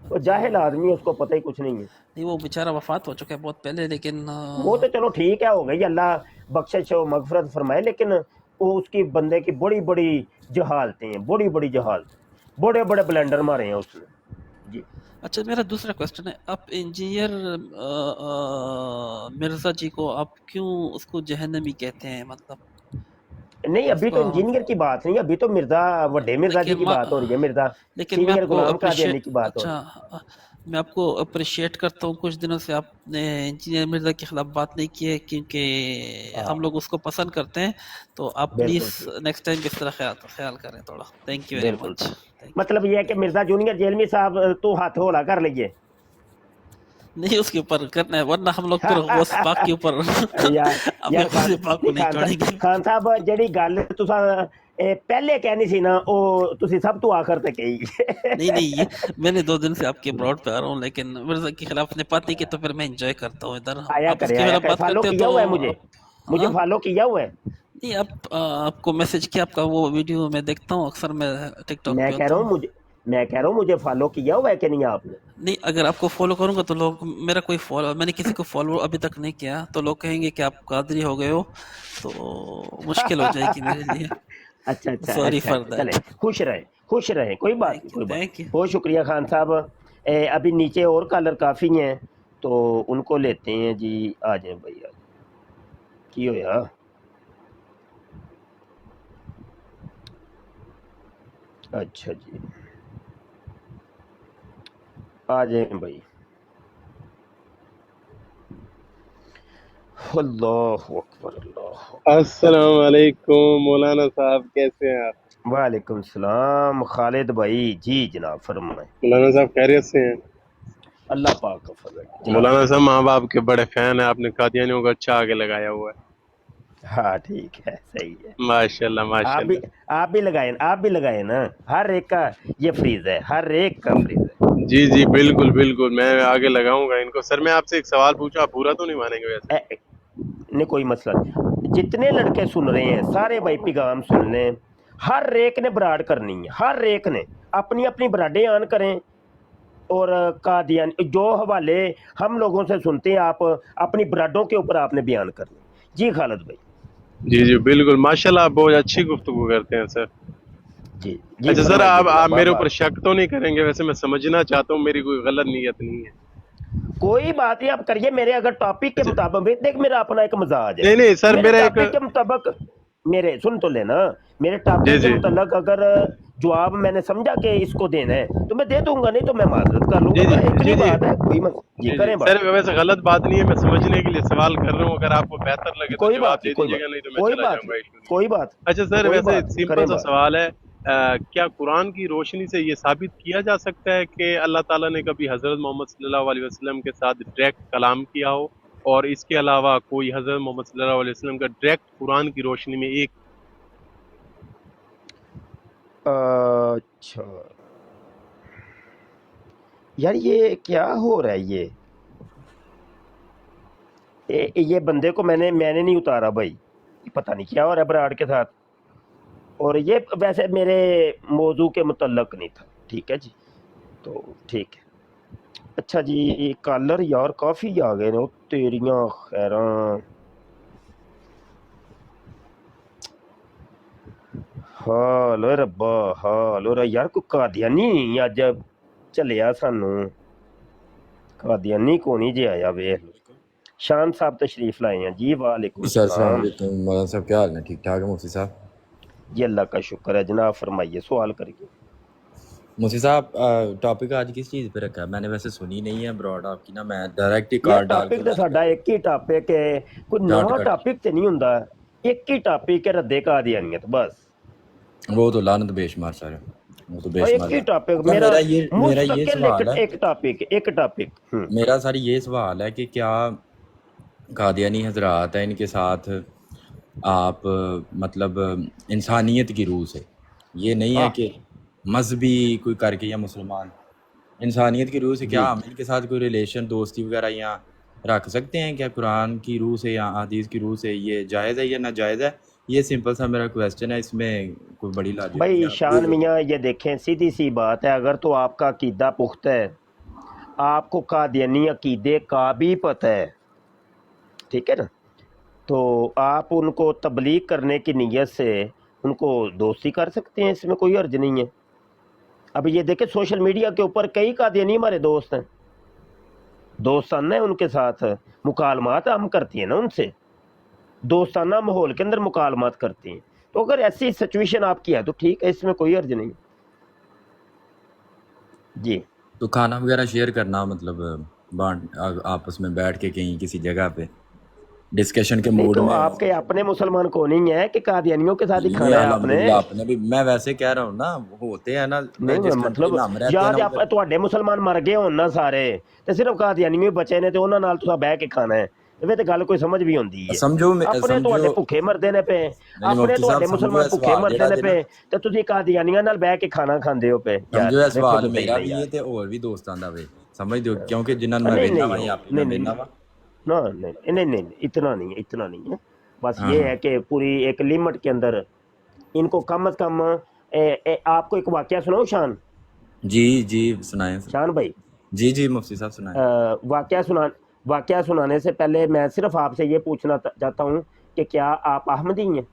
वो जाहिल आदमी है, उसको पता ही कुछ नहीं है। नहीं, वो बेचारा वफात हो चुका है बहुत पहले, लेकिन वो तो चलो ठीक है, हो गई, अल्लाह बख्शिश और मगफरत फरमाए, लेकिन वो उसकी बंदे की बड़ी बड़ी जहालतें हैं, बड़ी जहालत, बड़े ब्लेंडर मारे हैं उसने जी। अच्छा, मेरा दूसरा क्वेश्चन है, आप इंजीनियर मिर्जा जी को आप क्यों उसको जहन्नमी कहते हैं? मतलब नहीं, अभी तो इंजीनियर की बात नहीं, अभी तो वड्डे मिर्जा जी की बात हो रही है, मिर्जा सीनियर गुलाम कादियानी की बात हो रही है। मैं आपको अप्रिशिएट करता हूँ, कुछ दिनों से आपने इंजीनियर मिर्जा के खिलाफ बात नहीं की है, क्योंकि हम लोग उसको पसंद करते हैं, तो आप प्लीज नेक्स्ट टाइम इस तरह ख्याल करें थोड़ा। Thank you very much. मतलब ये है कि मिर्जा जूनियर जेलमी साहब तो हाथ होला कर लीजिए, नहीं उसके ऊपर करना है, वरना हम लोग फिर उस पाक के ऊपर खान साहब जेडी गल तुसा पहले कहनी सी ना, ओ तुसी सब तो आखिर तक कही। नहीं, मैंने 2 दिन से आपके ब्रॉड पे आ रहा हूँ, लेकिन मिर्जा के खिलाफ ने बात नहीं की, तो फिर मैं एंजॉय करता हूँ इधर। आया करे, फॉलो किया हुआ है मुझे फॉलो किया हुआ है। नहीं, आपको मैसेज किया, आपका वो वीडियो मैं देखता हूँ अक्सर, मैं टिकटॉक मैं कह रहा हूँ میں کہہ رہا ہوں مجھے فالو کیا ہوا ہے کہ نہیں آپ نے؟ نہیں، اگر آپ کو فالو کروں گا تو لوگ میرا کوئی فالو، میں نے کسی کو فالو ابھی تک نہیں کیا، تو لوگ کہیں گے کہ آپ قادری ہو گئے ہو، تو مشکل ہو جائے گی میرے لیے. اچھا اچھا سوری اچھا فار اچھا، دیٹ. چلیں خوش رہیں، کوئی بات نہیں، کوئی بات تھینک یو. نہیں. بہت شکریہ خان صاحب. ابھی نیچے اور کالر کافی ہیں تو ان کو لیتے ہیں جی. آ جائیں بھائی، آ جائیں. کی ہویا؟ اچھا جی، آ جائیں بھائی. اللہ اکبر، اللہ اکبر. السلام علیکم مولانا صاحب، کیسے ہیں آپ؟ وعلیکم السلام خالد بھائی. جی جناب فرمائیں. مولانا صاحب خیریت سے ہیں؟ اللہ پاک کا فضل جناب. مولانا صاحب ماں باپ کے بڑے فین ہیں، آپ نے قادیانیوں کو اچھا آگے لگایا ہوا ہے. ہاں ٹھیک ہے، صحیح ہے. ماشاء اللہ ماشاء اللہ. آپ بھی لگائیں نا. ہر ایک کا یہ فریض ہے، ہر ایک کا فریض ہے. جی جی بالکل بالکل، میں آگے لگاؤں گا ان کو. سر میں آپ سے ایک سوال پوچھا، آپ پورا تو نہیں مانیں گے ویسے؟ نہیں کوئی مسئلہ نہیں. جتنے لڑکے سن رہے ہیں سارے بھائی پیغام سن لیں. ہر ایک نے براڈ کرنی ہے، ہر ایک نے اپنی اپنی براڈیں آن کریں. اور قادیانی جو حوالے ہم لوگوں سے سنتے ہیں آپ اپنی براڈوں کے اوپر آپ نے بیان کرنے. جی خالد بھائی. جی جی بالکل، ماشاء اللہ آپ بہت اچھی گفتگو کرتے ہیں سر. جی جی اچھا سر، فرمائیے آپ جناب. میرے اوپر شک تو نہیں کریں گے؟ ویسے میں سمجھنا چاہتا ہوں، میری کوئی غلط نیت نہیں ہے. کوئی بات نہیں آپ کریے. میرے اگر ٹاپک کے مطابق دیکھ، میرا اپنا ایک مزاج ہے. نہیں نہیں سر، میرے میرا ایک ٹاپک کے مطابق میرے سن تو لینا. میرے جی ٹاپک کے جی متعلق اگر جواب میں نے سمجھا کہ اس کو دینا ہے تو میں دے دوں گا، نہیں تو میں معذرت کر لوں جی گا. جی اتنی جی جی بات ہے، کوئی جی جی جی کریں سر، بات. ویسے غلط بات نہیں ہے، میں سمجھنے کے لیے سوال کر رہا ہوں. اگر آپ کو بہتر لگے تو کوئی جواب بات دے نہیں، کوئی دیجیے بات گا، نہیں تو میں کوئی چلا بات جاؤں گا. نہیں، ایشو نہیں کوئی ہے. بات اچھا سر، کوئی ویسے بات نہیں، کریں سمپل سا بات. سوال ہے، کیا قرآن کی روشنی سے یہ ثابت کیا جا سکتا ہے کہ اللہ تعالیٰ نے کبھی حضرت محمد صلی اللہ علیہ وسلم کے ساتھ ڈائریکٹ کلام کیا ہو، اور اس کے علاوہ کوئی حضرت محمد صلی اللہ علیہ وسلم کا ڈائریکٹ قرآن کی روشنی میں ایک اچھا یار یہ کیا ہو رہا ہے؟ یہ بندے کو میں نے نہیں اتارا بھائی. پتہ نہیں کیا ہو رہا ہے براڈ کے ساتھ. اور یہ ویسے میرے موضوع کے متعلق نہیں تھا. ٹھیک ہے جی، تو ٹھیک ہے. اچھا جی، کالر یار کافی آ گئے نا تیریاں خیراں. حال ربا حال ہو رہا یار. کوئی قادیانی اج چلیا سانو. قادیانی کو نہیں جی آیا. ویخ شان صاحب تشریف لائے ہیں جی. وعلیکم سر السلام السلام. علیکم مولانا صاحب، کیا حال ہے؟ ٹھیک ٹھاک ہے مفتی صاحب؟ جی اللہ کا شکر ہے جناب. فرمائیے، سوال کریے. مفتی صاحب ٹاپک آج کس چیز پہ رکھا ہے؟ میں نے ویسے سنی نہیں ہے براڈ آپ کی نا، میں ڈائریکٹ ہی یار کارڈ ڈال کے ٹاپک تو میں نے ساڈا ایک ہی ٹاپک ہے. کوئی ڈانٹ نواں کٹ ٹاپک تے نہیں ہوندا. ایک ہی ٹاپک ہے، رد قادیانیت بس. وہ تو لعنت بے شمار سر، وہ تو بے اور شمار ایک ہی لعنت. ٹاپک اچھا میرا میرا یہ مستقل سوال ہے، ایک ٹاپک. میرا سر یہ سوال ہے کہ کیا قادیانی حضرات ہیں ان کے ساتھ آپ مطلب انسانیت کی روح سے، یہ نہیں ہے کہ مذہبی کوئی کر کے یا مسلمان، انسانیت کی روح سے جی کیا ہم ان کے ساتھ کوئی ریلیشن دوستی وغیرہ یہاں رکھ سکتے ہیں؟ کیا قرآن کی روح سے یا حدیث کی روح سے یہ جائز ہے یا ناجائز ہے؟ یہ سمپل سا میرا کویسچن ہے، اس میں کوئی بڑی لاجک نہیں بھائی ہے. آپ شان میاں یہ دیکھیں، سیدھی سی بات ہے. اگر تو آپ کا عقیدہ پختہ ہے، آپ کو قادیانی عقیدے کا بھی پتہ ہے، ٹھیک ہے نا، تو آپ ان کو تبلیغ کرنے کی نیت سے ان کو دوستی کر سکتے ہیں. اس میں کوئی حرج نہیں ہے. اب یہ دیکھیں سوشل میڈیا کے اوپر کئی قادیانی ہمارے دوست ہیں، دوستانہ ان کے ساتھ مکالمات ہم کرتی ہیں نا، ان سے دوستانہ ماحول کے اندر مکالمات کرتے ہیں. تو اگر ایسی سچویشن آپ کی ہے تو ٹھیک ہے، اس میں کوئی حرج نہیں. جی تو کھانا وغیرہ شیئر کرنا مطلب بانٹ آپس میں بیٹھ کے کہیں کسی جگہ پہ ڈسکشن کے نہیں موڈ تو میں. آپ کے اپنے مسلمان کو نہیں ہے کہ قادیانیوں کے ساتھ ہی نہیں کھانا ہے آپ نے. الحمدللہ اپنے بھی، میں ویسے کہہ رہا ہوں نا، وہ ہوتے ہیں نا نہیں جس کنٹری مطلب میں ہم رہتے ہیں یا نا ادھر. ਤੁਹਾਡੇ ਮੁਸਲਮਾਨ ਮਰ ਗਏ ਹੋਣ ਨਾ ਸਾਰੇ ਤੇ ਸਿਰਫ ਕਾਦੀਆਨੀ ਬਚੇ ਨੇ ਤੇ ਉਹਨਾਂ ਨਾਲ ਤੁਸੀਂ ਬਹਿ ਕੇ ਖਾਣਾ ਹੈ, ਇਹ ਤੇ ਗੱਲ ਕੋਈ ਸਮਝ ਵੀ ਹੁੰਦੀ ਹੈ. ਆਪਣੇ ਤੁਹਾਡੇ ਭੁੱਖੇ ਮਰਦੇ ਨੇ ਪਏ, ਆਪਣੇ ਤੁਹਾਡੇ ਮੁਸਲਮਾਨ ਭੁੱਖੇ ਮਰਦੇ ਨੇ ਪਏ ਤੇ ਤੁਸੀਂ ਕਾਦੀਆਨੀਆਂ ਨਾਲ ਬਹਿ ਕੇ ਖਾਣਾ ਖਾਂਦੇ ਹੋ ਪਏ. ਯਾਰ سمجھو یہ ਦੇਖੋ سوال تو ਸਹੀ میرا نے بھی یار. ہے تے اور بھی دوستاں دا وے، سمجھ دو کیونکہ جنہاں میں نہیں وینا نہیں وا یا آپ میں وینا وا. نہیں اتنا نہیں ہے. بس ہاں یہ ہاں ہے کہ پوری ایک لمٹ کے اندر ان کو کم از کم. آپ کو ایک واقعہ سناؤ شان. जी सुनाएं सर। शान भाई जी मुफ्ती साहब सुनाएं। वाकया सुनाने से पहले मैं सिर्फ आपसे ये पूछना चाहता हूँ कि क्या आप अहमदी हैं?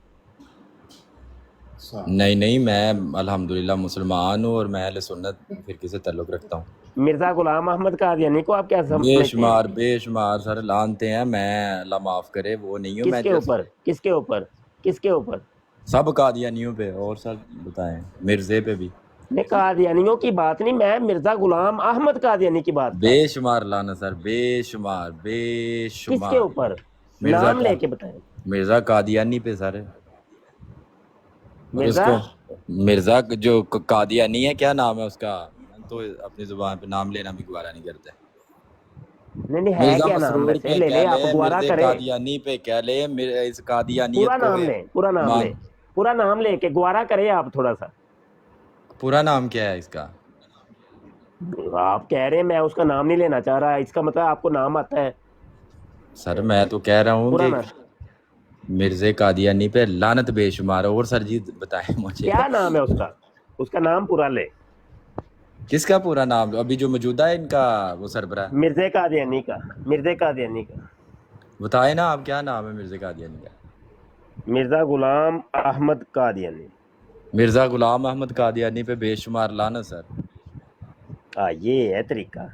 नहीं मैं अल्हम्दुलिल्लाह मुसलमान हूँ और मैं अहले सुन्नत फिरके से ताल्लुक़ रखता हूँ। मिर्ज़ा गुलाम अहमद कादियानी को आप क्या समझते हैं? बेशुमार सर लानते हैं, मैं अल्लाह माफ़ करे वो नहीं हूँ। मैं किसके ऊपर? सब कादियानियों पे, और सर बताएं मिर्ज़े पे भी नहीं, कादियानियों की बात नहीं, मैं मिर्ज़ा गुलाम अहमद कादियानी की बात। बेशुमार लाना सर, बेशुमार। किसके ऊपर? नाम लेके बताएं। मिर्ज़ा कादियानी पे सर। मिर्ज़ा जो कादियानी है, क्या नाम है उसका? तो अपनी जुबान पे नाम लेना भी गवारा नहीं करता। नहीं है क्या नाम? वैसे ले आप गवारा करें। कादियानी पे कह ले, इस कादियानी पूरा नाम लेके गवारा करें आप थोड़ा सा। पूरा नाम क्या है इसका? आप कह रहे हैं मैं उसका नाम नहीं लेना चाह रहा, इसका मतलब आपको नाम आता है। सर मैं तो कह रहा हूँ कि मिर्ज़े कादियानी पे लानत बेशुमार। और सर जी बताएं मुझे क्या नाम है उसका नाम पूरा ले। किसका पूरा नाम? अभी जो मौजूदा है इनका वो सरबराह मिर्ज़े कादियानी का बताए ना आप, क्या नाम है मिर्ज़े कादियानी का? मिर्ज़ा गुलाम अहमद कादियानी। मिर्ज़ा गुलाम अहमद कादियानी पे बेशुमार लानत सर। ये है तरीका।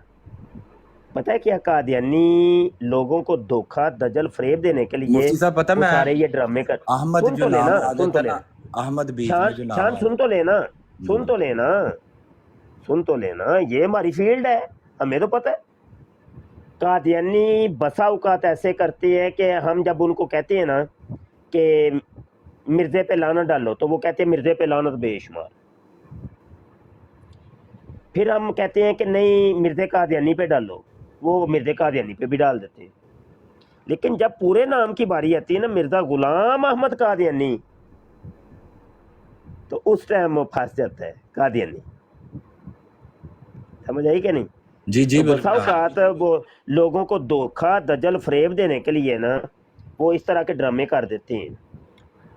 पता है क्या, कादियानी लोगों को धोखा दजल फरेब देने के लिए मुफ्ती साहब पता मैं सारे ये ड्रामे कर। अहमद जो नाम अहमद बीच में जो नाम सुन तो लेना, ये हमारी फील्ड है, हमें तो पता है। कादियानी बसा औकात ऐसे करते हैं कि हम जब उनको कहते हैं ना कि मिर्ज़े पे लानत डालो, तो वो कहते हैं मिर्ज़े पे लानत बेशुमार। फिर हम कहते हैं कि नहीं मिर्ज़े कादियानी पे डालो, वो मिर्ज़े कादियानी पे भी डाल देते हैं। लेकिन जब पूरे नाम की बारी आती है ना, मिर्ज़ा गुलाम अहमद कादियानी, तो उस टाइम वो फंस जाता है कादियानी। समझ आई कि नहीं? जी तो बसाओकात वो लोगों को धोखा दजल फरेब देने के लिए ना वो इस तरह के ड्रामे कर देते हैं।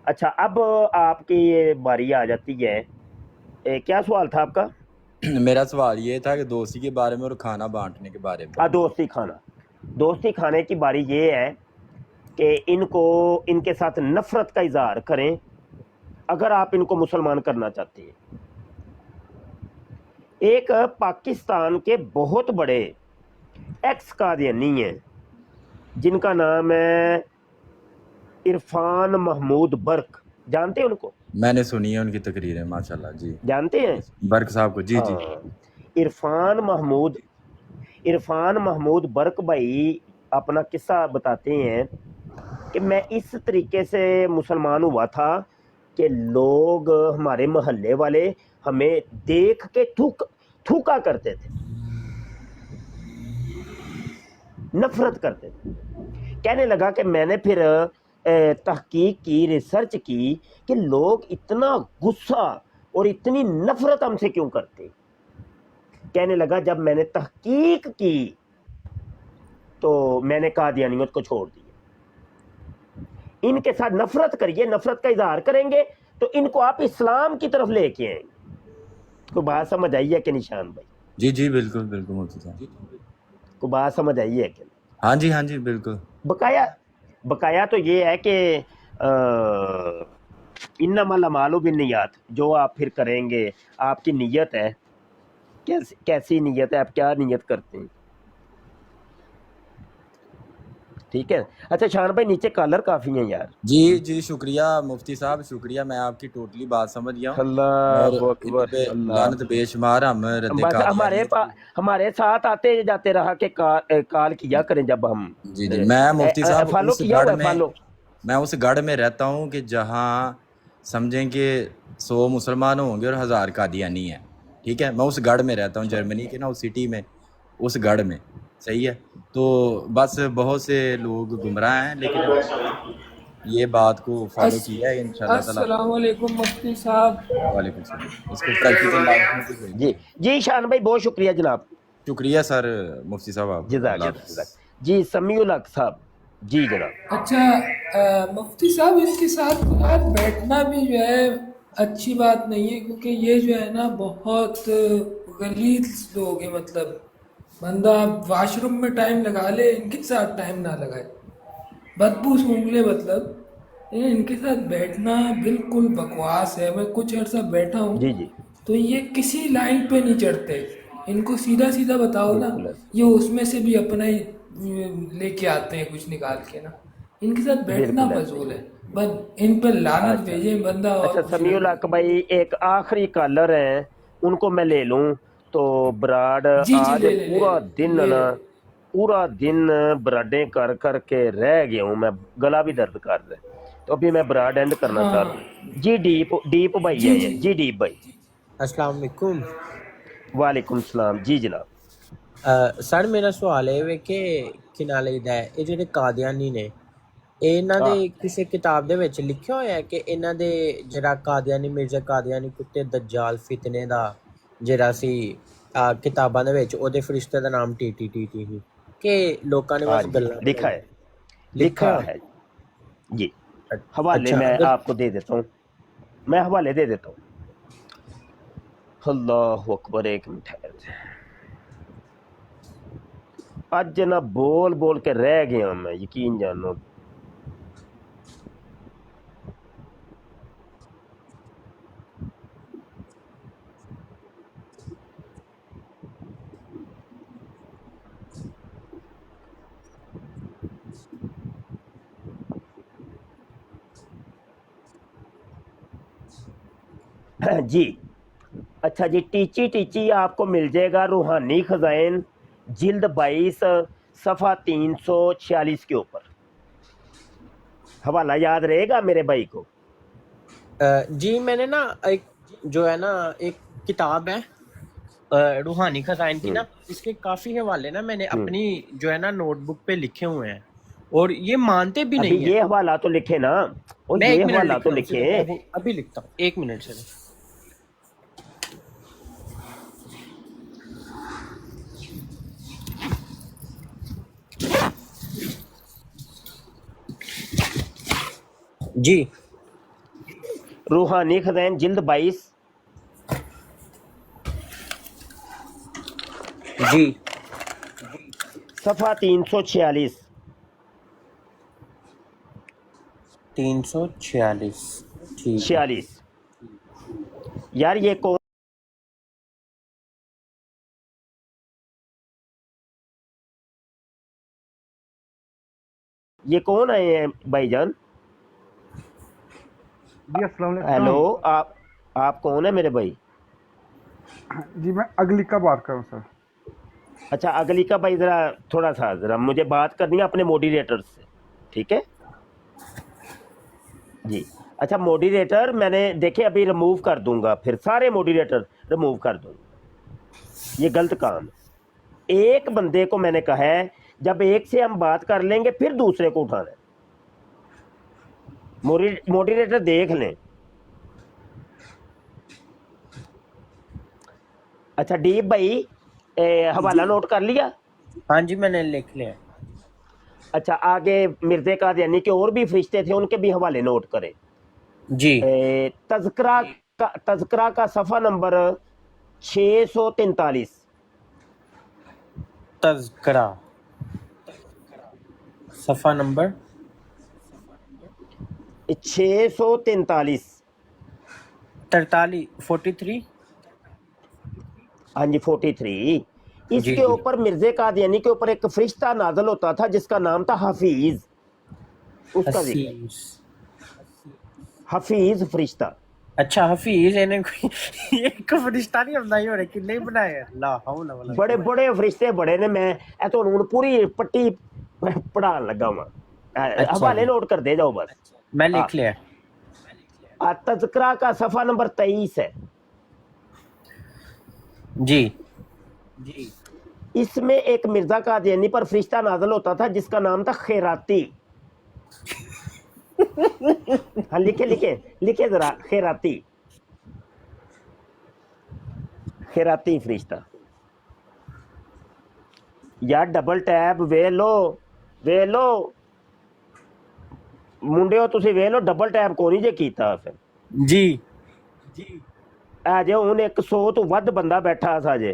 अच्छा, अब आपकी ये बारी आ जाती है। क्या सवाल था आपका? मेरा सवाल ये था कि दोस्ती के बारे में और खाना बांटने के बारे में। दोस्ती खाने की बारी ये है कि इनके साथ नफरत का इजहार करें अगर आप इनको मुसलमान करना चाहते हैं। एक पाकिस्तान के बहुत बड़े एक्स कादियानी हैं जिनका नाम है इरफान महमूद बर्क। जानते हैं उनको? मैंने सुनी है उनकी तकरीरें, माशाल्लाह। जी जानते हैं बर्क साहब को? जी इरफान महमूद बर्क भाई अपना किस्सा बताते हैं कि मैं इस तरीके से मुसलमान हुआ था कि लोग हमारे मोहल्ले वाले हमें देख के थूका करते थे, नफरत करते थे। कहने लगा कि मैंने फिर तहकीक की, रिसर्च की कि लोग इतना गुस्सा और इतनी नफरत हमसे क्यों करते। कहने लगा जब मैंने तहकीक की तो मैंने कादियानियत को छोड़ दिया। इनके साथ नफरत करिए, नफरत का इजहार करेंगे तो इनको आप इस्लाम की तरफ लेके आएंगे। को बात समझ आई है कि निशान भाई? जी बिल्कुल मुफ्ती साहब, को बात समझ आई है कि? हाँ जी बिल्कुल। बकाया तो ये है कि इन्नमल अमालु बिन्नियात, जो आप फिर करेंगे आपकी नीयत है। कैसी नीयत है, आप क्या नीयत करते हैं? ठीक है। अच्छा शान भाई, नीचे कॉलर काफी हैं यार। जी शुक्रिया मुफ्ती साहब, शुक्रिया। मैं आपकी टोटली बात समझ गया हूं। लानत बेशुमार। हम हमारे साथ आते जाते रहा कि कॉल किया करें जब हम। जी मैं मुफ्ती साहब मैं उस गढ़ में रहता हूं कि जहां समझें कि 100 मुसलमान होंगे और 1000 कादियानी हैं। ठीक है, मैं उस गढ़ में रहता हूँ, जर्मनी के ना उस सिटी में, उस गढ़ में। सही है। तो बस बहुत से लोग गुमराह हैं, लेकिन ये बात को फॉलो किया है इंशाल्लाह ताला। अस्सलाम वालेकुम मुफ्ती साहब। वालेकुम सलाम। इसको प्रैक्टिकल लाइफ में जी शान भाई बहुत शुक्रिया जनाब। शुक्रिया सर मुफ्ती साहब आप। जी समीउल हक साहब। जी जनाब। अच्छा मुफ्ती साहब, इनके साथ यार बैठना भी जो है अच्छी बात नहीं है, क्योंकि ये जो है ना बहुत गलीज लोग हैं। मतलब बंदा वॉशरूम में टाइम लगा ले, इनके साथ टाइम ना लगाए, बदबू सूंघ ले। मतलब इनके साथ बैठना बिल्कुल बकवास है। मैं कुछ अर्सा बैठा हूँ जी जी तो ये किसी लाइन पे नहीं चढ़ते। इनको सीधा सीधा बताओ ना, बिल्कुल ये उसमें से भी अपना ही लेके आते हैं कुछ निकाल के ना। इनके साथ बैठना बिल्कुल ऐसे फजूल है। बस इन पे लानत अच्छा भेजे बंदा, और अच्छा कुछ ना समीउल करे। हक भाई, एक आखिरी कॉलर है, उनको मैं ले लूं तो ब्राड जी जी, आज ले ले ले पूरा ले दिन ले ना, ले। पूरा दिन ब्राडें कर कर के रह गया हूँ मैं, गला भी दर्द कर रहा है, तो अभी मैं ब्राड एंड करना चाह रहा हाँ हूँ। जी डीप डीप भाई जी है ये, जी। जी डीप भाई। अस्सलाम वालेकुम। वालेकुम सलाम जी जनाब। ਸਰ ਮੇਰਾ ਸਵਾਲ ਇਹ ਵੇ ਕਿ ਕੀ ਨਾਂ ਲਈਦਾ ਹੈ, ਇਹ ਜਿਹੜੇ ਕਾਦੀਆਨੀ ਨੇ, ਇਹ ਇਹਨਾਂ ਦੇ हाँ ਕਿਸੇ ਕਿਤਾਬ ਦੇ ਵਿੱਚ ਲਿਖਿਆ ਹੋਇਆ ਹੈ ਕਿ ਇਹਨਾਂ ਦੇ ਜਿਹੜਾ ਕਾਦੀਆਨੀ ਮਿਰਜ਼ਾ ਕਾਦੀਆਨੀ ਕੁੱਤੇ ਦੱਜਾਲ ਫਿਤਨੇ ਦਾ ਜਿਹੜਾ ਸੀ ਕਿਤਾਬਾਂ ਦੇ ਵਿੱਚ ਉਹਦੇ ਫਰਿਸ਼ਤੇ ਦਾ ਨਾਮ ਟੀ ਸੀ, ਕਿ ਲੋਕਾਂ ਨੇ हाँ ਬਸ जी ਗੱਲਾਂ लिखा ਬਣਾਈਆਂ। है, लिखा ਲਿਖਿਆ है जी। हवाले ਅੱਛਾ मैं अगर आपको दे देता हूँ, मैं हवाले दे देता हूँ। अल्लाह अकबर, एक मिनट ठहर जा। अज ना बोल बोल के रह गया मैं, यकीन जानो। जी अच्छा जी, टीची टीची आपको मिल जाएगा रूहानी खजाइन जिल्द 22 सफ़ा 346 के ऊपर। हवाला याद रहेगा मेरे भाई को? जी मैंने ना एक जो है ना एक किताब है रूहानी खजाइन की ना, इसके काफी हवाले ना मैंने अपनी जो है ना नोटबुक पे लिखे हुए हैं, और ये मानते भी अभी नहीं है। ये हवाला तो लिखे ना, और मैं ये एक मिनट हवाला लिख तो रहा हूँ, लिखे। सिर्फ अभी लिखता हूँ, एक मिनट से। जी रूहानी खजाइन जिल्द 22 जी सफ़ा 346 346 ठीक है। 46 यार ये कौन आए हैं भाईजान? जी अस्सलाम हेलो, वालेकुम। आप कौन है मेरे भाई? जी मैं अगली का बात कर रहा हूँ सर। अच्छा अगली का भाई, ज़रा मुझे बात करनी है अपने मॉडरेटर से, ठीक है जी। अच्छा मॉडरेटर मैंने देखे अभी रिमूव कर दूंगा, फिर सारे मॉडरेटर रिमूव कर दूंगा, ये गलत काम है। एक बंदे को मैंने कहा है जब एक से हम बात कर लेंगे फिर दूसरे को उठाना है। मॉडरेटर देख लें। अच्छा डीप भाई, हवाला नोट कर लिया? हाँ जी मैंने लिख लिया। अच्छा आगे मिर्ज़े कादियानी के और भी फरिश्ते थे, उनके भी हवाले नोट करें जी। तज़किरा का सफ़ा नंबर 643। तज़किरा सफ़ा नंबर 643 43 हाँ जी 43। जी इसके जी ऊपर मिर्ज़े कादियानी के ऊपर एक फरिश्ता नाजल होता था जिसका नाम था हफीज, उसका जिक्र है। हफीज। हफीज फरिश्ता। अच्छा हफीज इन्हें कोई एक फरिश्ता नहीं ਹੁੰਦਾ ਹੀ ਹੋਰੇ ਕਿੰਨੇ ਹੀ ਬਣਾਏ ਆ ਲਾ ਹੌਲਾ ਵਾਲਾ बड़े बड़े फरिश्ते बड़े ने, मैं तो हूँ पूरी पट्टी पढ़ान लगा वा। अच्छा हवाले जी नोट कर दे जाओ बस। मैं हाँ लिख लिया। तज़किरा का सफ़ा नंबर 23 है जी जी। इसमें एक मिर्ज़ा कादियानी पर फरिश्ता नाज़िल होता था जिसका नाम था खैराती। हाँ लिखे लिखे लिखे जरा, खैराती फरिश्ता। यार डबल टैब वे लो मुंडे हो तुसी, वे लो डबल टैब को नहीं जे कीता फिर जी ਜੇ ਹੁਣ 100 ਤੋਂ ਵੱਧ ਬੰਦਾ ਬੈਠਾ ਸਾਜੇ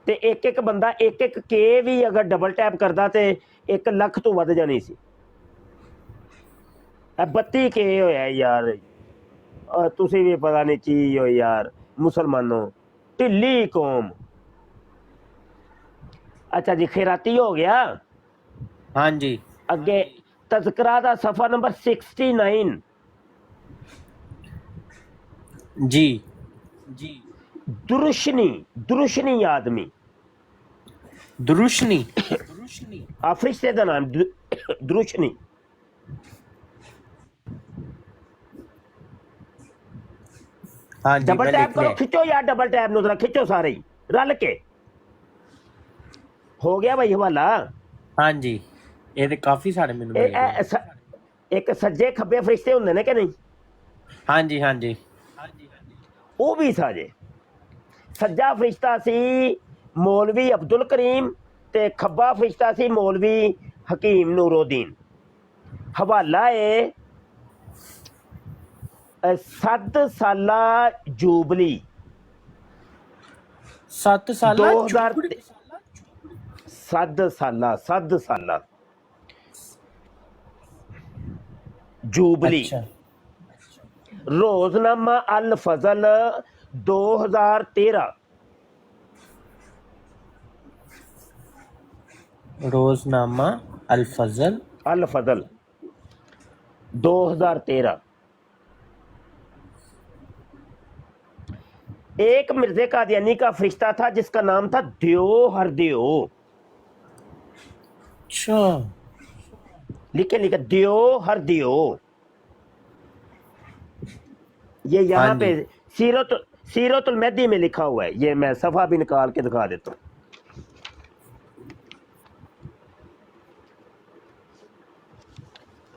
ਤੇ ਇੱਕ ਬੰਦਾ ਇੱਕ ਕੇ ਵੀ ਅਗਰ ਡਬਲ ਟੈਪ ਕਰਦਾ ਤੇ 1 ਲੱਖ ਤੋਂ ਵੱਧ ਜਾਣੀ ਸੀ। 32 ਕੇ ਹੋਇਆ ਯਾਰ, ਤੁਸੀਂ ਵੀ ਪਤਾ ਨਹੀਂ ਕੀ ਹੋ ਯਾਰ ਮੁਸਲਮਾਨੋ, ਢਿੱਲੀ ਕੌਮ। अच्छा जी खैराती हो गया। हाँ जी। अगे तज़किरा दा सफ़ा नंबर 69 जी जी। दुरुशनी, दुरुशनी आदमी, दुरुशनी फरिश्ते दा नाम दुरुशनी। हाँ जी, डबल टैप करो, खिंचो यार डबल टैप नु जरा खिंचो सारे ही रल के। हो गया भाई हवाला। हाँ जी, ये तो काफी सारे मैनू मिल गए। एक सज्जे खब्बे फरिश्ते हुंदे ने कि नहीं? हाँ जी हाँ जी। वो भी साजे सज्जा फरिश्ता सी मौलवी अब्दुल करीम ते खब्बा फरिश्ता सी मौलवी हकीम नूरुद्दीन। हवाला है 7 साला जुबली 7 साला 7 साला जुबली। अच्छा। रोजनामा अल फजल 2013। रोजनामा अल फजल 2013। एक मिर्जे कादियानी का फरिश्ता था जिसका नाम था दियो हरदियो। अच्छा, लिखे दियो हरदियो। ये यहाँ हाँ पे जी। सीरतुल मेहदी में लिखा हुआ है। ये मैं सफा भी निकाल के दिखा देता हूँ।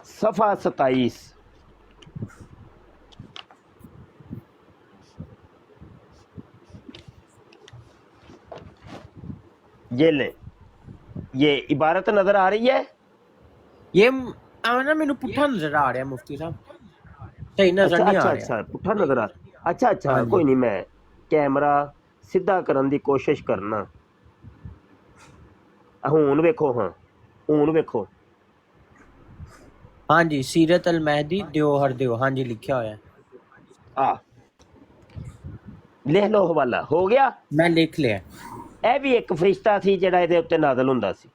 सफा 27। ये ले, ये इबारत नजर आ रही है। ये ना मैनू पुट्ठा नजर आ रहा है मुफ्ती साहब, सही नजर नहीं आ रहा। अच्छा पुट्ठा नजर आ रहा। अच्छा हाँ जी। कोई नहीं, मैं कैमरा सीधा करने की कोशिश करना। हुन वेखो, हाँ हुन वेखो। हाँ जी, सीरत अल मेहदी दियो हर दियो, हाँ जी लिखा हुआ है। लिख लो हवाला। हो गया, मैं लिख लिया। ਇਹ ਵੀ ਇੱਕ ਫਰਿਸ਼ਤਾ ਸੀ ਜਿਹੜਾ ਇਹਦੇ ਉੱਤੇ ਨਾਜ਼ਲ ਹੁੰਦਾ ਸੀ।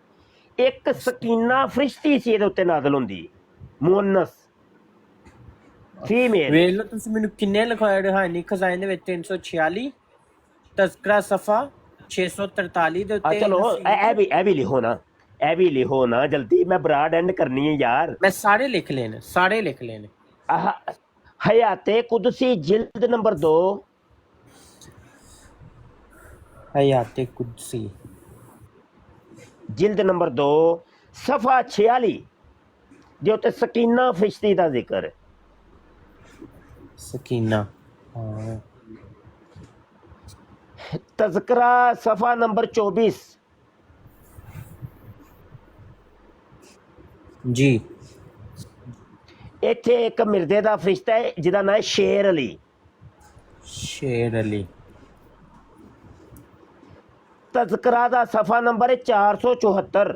ਇੱਕ ਸਕੀਨਾ ਫਰਿਸ਼ਤੀ ਸੀ ਇਹਦੇ ਉੱਤੇ ਨਾਜ਼ਲ ਹੁੰਦੀ, ਮੁਅੰਨਸ ਫੀਮੇਲ। ਵੇਖ ਲਓ ਤੁਸੀਂ ਮੈਨੂੰ ਕਿੰਨੇ ਲਿਖਾਇਆ ਰੂਹਾਨੀ ਖਜ਼ਾਨੇ ਦੇ ਵਿੱਚ 346, ਤਜ਼ਕਰਾ ਸਫਾ 643 ਦੇ ਉੱਤੇ। ਚਲੋ ਇਹ ਵੀ ਲਿਖੋ ਨਾ, ਇਹ ਵੀ ਲਿਖੋ ਨਾ ਜਲਦੀ, ਮੈਂ ਬਰਾਡ ਐਂਡ ਕਰਨੀ ਹੈ ਯਾਰ। ਮੈਂ ਸਾਰੇ ਲਿਖ ਲੈਣੇ, ਸਾਰੇ ਲਿਖ ਲੈਣੇ। हयाते कुदसी जिल्द नंबर 2। हयाते कुदसी जिल्द नंबर 2 सफ़ा 46 जो ते सकीना फरिश्ती का जिक्र है। सकीना, हाँ। तज़किरा सफ़ा नंबर 24 जी। इत्थे एक मिर्जे का फरिश्ता है जिसका नाम है शेर अली। शेर अली। तज़किरा का सफ़ा नंबर है 474।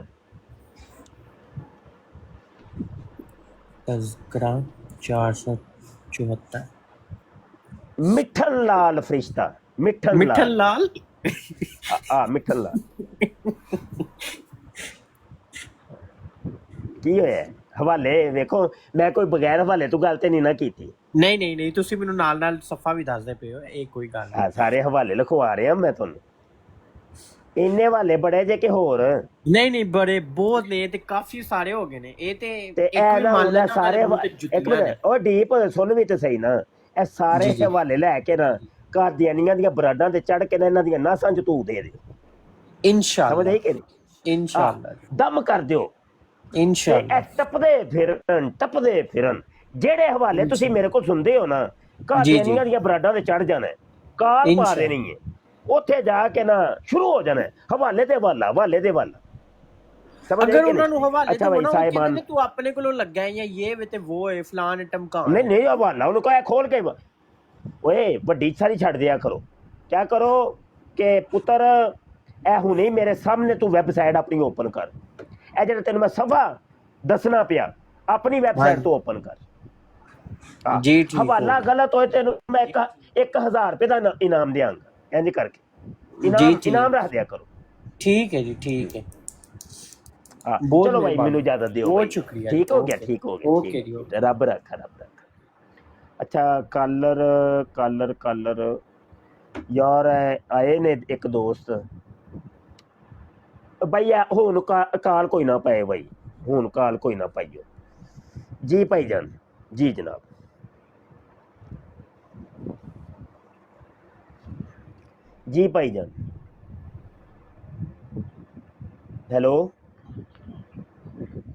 तज़किरा 474। मिठन लाल फरिश्ता, मिठन लाल मिठन लाल की होया हवाले वेखो, मैं कोई बगैर हवाले तो गल ते नहीं ना कीती। नहीं नहीं नहीं, तुसी मैनू नाल नाल सफा भी दसदे पे हो, ये कोई गल नहीं। सारे हवाले लिखवा रहे हैं मैं तुहानू। इन्ने हवाले बड़े जे के होर नहीं नहीं, बड़े बहुत ने ते काफी सारे हो गए ने। ये ते ए ना होना सारे एक मिनट ओ डीप सुन भी ते सही ना। ए सारे हवाले लेके ना कादियानियां दी बराडां ते चढ़ के ना इन्हां दी नासां च तू दे दे इंशाअल्लाह। समझ आई कि नहीं? इंशाअल्लाह दम कर दियो इंशाअल्लाह। टपदे फिरन जेड़े हवाले तुसी मेरे को सुनदे हो ना, कादियानियां दी बराडां ते चढ़ जाना है, कार पा देनी है, ਉੱਥੇ ਜਾ ਕੇ ਨਾ ਸ਼ੁਰੂ ਹੋ ਜਾਣਾ ਹਵਾਲੇ ਦੇ ਹਵਾਲਾ, ਹਵਾਲੇ ਦੇ ਹਵਾਲਾ। ਸਮਝ ਅਗਰ ਕਿ ਉਹਨਾਂ ਨੂੰ ਹਵਾਲੇ ਅੱਛਾ ਦੇਵੋ ਭਾਈ ਨਾ, ਉਹ ਕਹਿੰਦੇ ਸਾਹਿਬਾਨ ਨੇ ਤੂੰ ਆਪਣੇ ਕੋਲੋਂ ਲੱਗਾ ਹੈ ਜਾਂ ਇਹ ਵੇ ਤੇ ਉਹ ਹੈ ਫਲਾਨ ਟਮਕਾਨ ਨਹੀਂ ਨਹੀਂ ਹਵਾਲਾ ਉਹਨੂੰ ਕਹੇ ਖੋਲ ਕੇ ਓਏ ਵੱਡੀ ਸਾਰੀ ਛੱਡ ਦਿਆ ਕਰੋ। ਕਿਆ ਕਰੋ ਕਿ ਪੁੱਤਰ ਇਹ ਹੁਣੇ ਮੇਰੇ ਸਾਹਮਣੇ ਤੂੰ ਵੈਬਸਾਈਟ ਆਪਣੀ ਓਪਨ ਕਰ। ਇਹ ਜਿਹੜਾ ਤੈਨੂੰ ਮੈਂ ਸਭਾ ਦੱਸਣਾ ਪਿਆ ਆਪਣੀ ਵੈਬਸਾਈਟ ਤੋਂ ਓਪਨ ਕਰ। ਜੀ ਠੀਕ ਹਵਾਲਾ ਗਲਤ ਹੋਏ ਤੈਨੂੰ ਮੈਂ 1000 ਰੁਪਏ ਦਾ ਇਨਾਮ ਦਿਆਂਗਾ। ਇੰਝ ਕਰਕੇ ਇਨਾਮ ਰੱਖ ਦਿਆ ਕਰੋ। ठीक है जी, ठीक है। चलो भाई मैनू इजाजत दियो। बहुत शुक्रिया। ठीक हो गया, ठीक हो गया। ओके जी, रब रखा, रब रखा। अच्छा कलर कलर कलर यार आए ने एक दोस्त भाई हुन काल कोई ना पाए भाई, हुन काल कोई ना पाइयो जी भाईजान। जी जनाब जी भाईजान। हेलो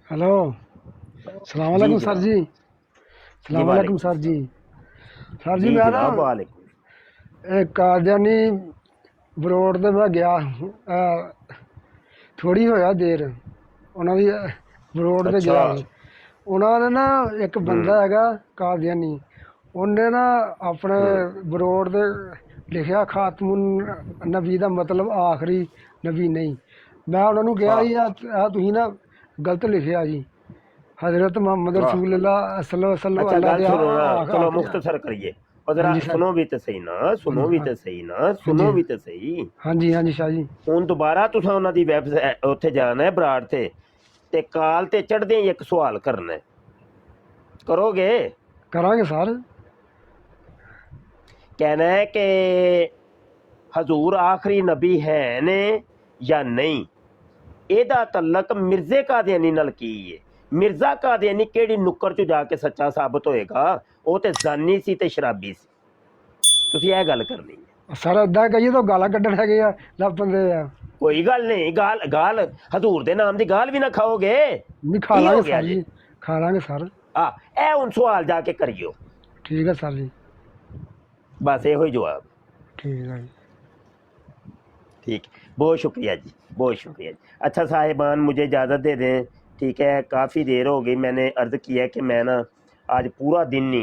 हेलो, सलाम वालेकुम सर जी। सलाम वालेकुम सर जी। सर जी मैं ना कादियानी बरोड ਦੇ ਮੈਂ ਗਿਆ ਥੋੜੀ ਹੋਇਆ ਦੇਰ ਉਹਨਾਂ ਦੀ ਬਰੋਡ ਤੇ ਗਿਆ ਸੀ। ਉਹਨਾਂ ਨੇ ਨਾ ਇੱਕ ਬੰਦਾ ਹੈਗਾ ਕਾਦੀਆਨੀ, ਉਹਨੇ ਨਾ ਆਪਣੇ ਬਰੋਡ ਦੇ ਲਿਖਿਆ ਖਾਤਮੁਨ ਨਬੀ ਦਾ ਮਤਲਬ ਆਖਰੀ ਨਬੀ ਨਹੀਂ। ਮੈਂ ਉਹਨਾਂ ਨੂੰ ਕਿਹਾ ਜੀ ਆ ਤੁਸੀਂ ਨਾ ਗਲਤ ਲਿਖਿਆ ਜੀ, हजरत मोहम्मद रसूलुल्लाह सल्लल्लाहु अलैहि वसल्लम। चलो मुख्तसर करिए और जरा सुनो भी तो सही ना, सुनो भी तो सही ना, सुनो भी तो सही। हाँ जी हाँ जी शाह जी। ਹੁਣ ਦੁਬਾਰਾ ਤੁਸੀਂ ਉਹਨਾਂ ਦੀ ਵੈਬਸਾਈਟ ਉੱਥੇ ਜਾਣਾ ਹੈ ਬਰਾੜ ਤੇ ਕਾਲ ਤੇ ਚੜ੍ਹਦੇ ਹੀ ਇੱਕ ਸਵਾਲ ਕਰਨਾ ਹੈ। ਕਰੋਗੇ? ਕਰਾਂਗੇ ਸਰ। कहना है कि हजूर आखिरी नबी है ने या नहीं। ਇਹਦਾ ਤਲਕ ਮਿਰਜ਼ੇ ਕਾਦੀਆਨੀ ਨਾਲ ਕੀ ਹੈ? ਮਿਰਜ਼ਾ ਕਾਦੀਆਨੀ ਕਿਹੜੀ ਨੁੱਕਰ 'ਚ ਜਾ ਕੇ ਸੱਚਾ ਸਾਬਤ ਹੋਏਗਾ? ਉਹ ਤੇ ਜ਼ਾਨੀ ਸੀ ਤੇ ਸ਼ਰਾਬੀ ਸੀ। ਤੁਸੀਂ ਇਹ ਗੱਲ ਕਰਨੀ ਹੈ ਸਰ। ਏਦਾਂ ਕਹੀਏ ਤਾਂ ਗਾਲਾਂ ਕੱਢਣ ਹੈਗੇ ਆ ਲੱਭ ਬੰਦੇ ਆ। ਕੋਈ ਗੱਲ ਨਹੀਂ, ਗਾਲ ਹਜ਼ੂਰ ਦੇ ਨਾਮ ਦੀ ਗਾਲ ਵੀ ਨਾ ਖਾਓਗੇ। ਨਹੀਂ ਖਾ ਲਾਂਗੇ ਸਰ ਜੀ, ਖਾ ਲਾਂਗੇ ਸਰ। ਇਹ ਹੁਣ ਸਵਾਲ ਜਾ ਕੇ ਕਰਿਓ। ਠੀਕ ਹੈ ਸਰ ਜੀ। बस यो ही जवाब। ठीक है ठीक, बहुत शुक्रिया जी, बहुत शुक्रिया जी। अच्छा साहिबान मुझे इजाज़त दे दें, ठीक है। काफ़ी देर हो गई, मैंने अर्ज़ किया कि मैं ना आज पूरा दिन ही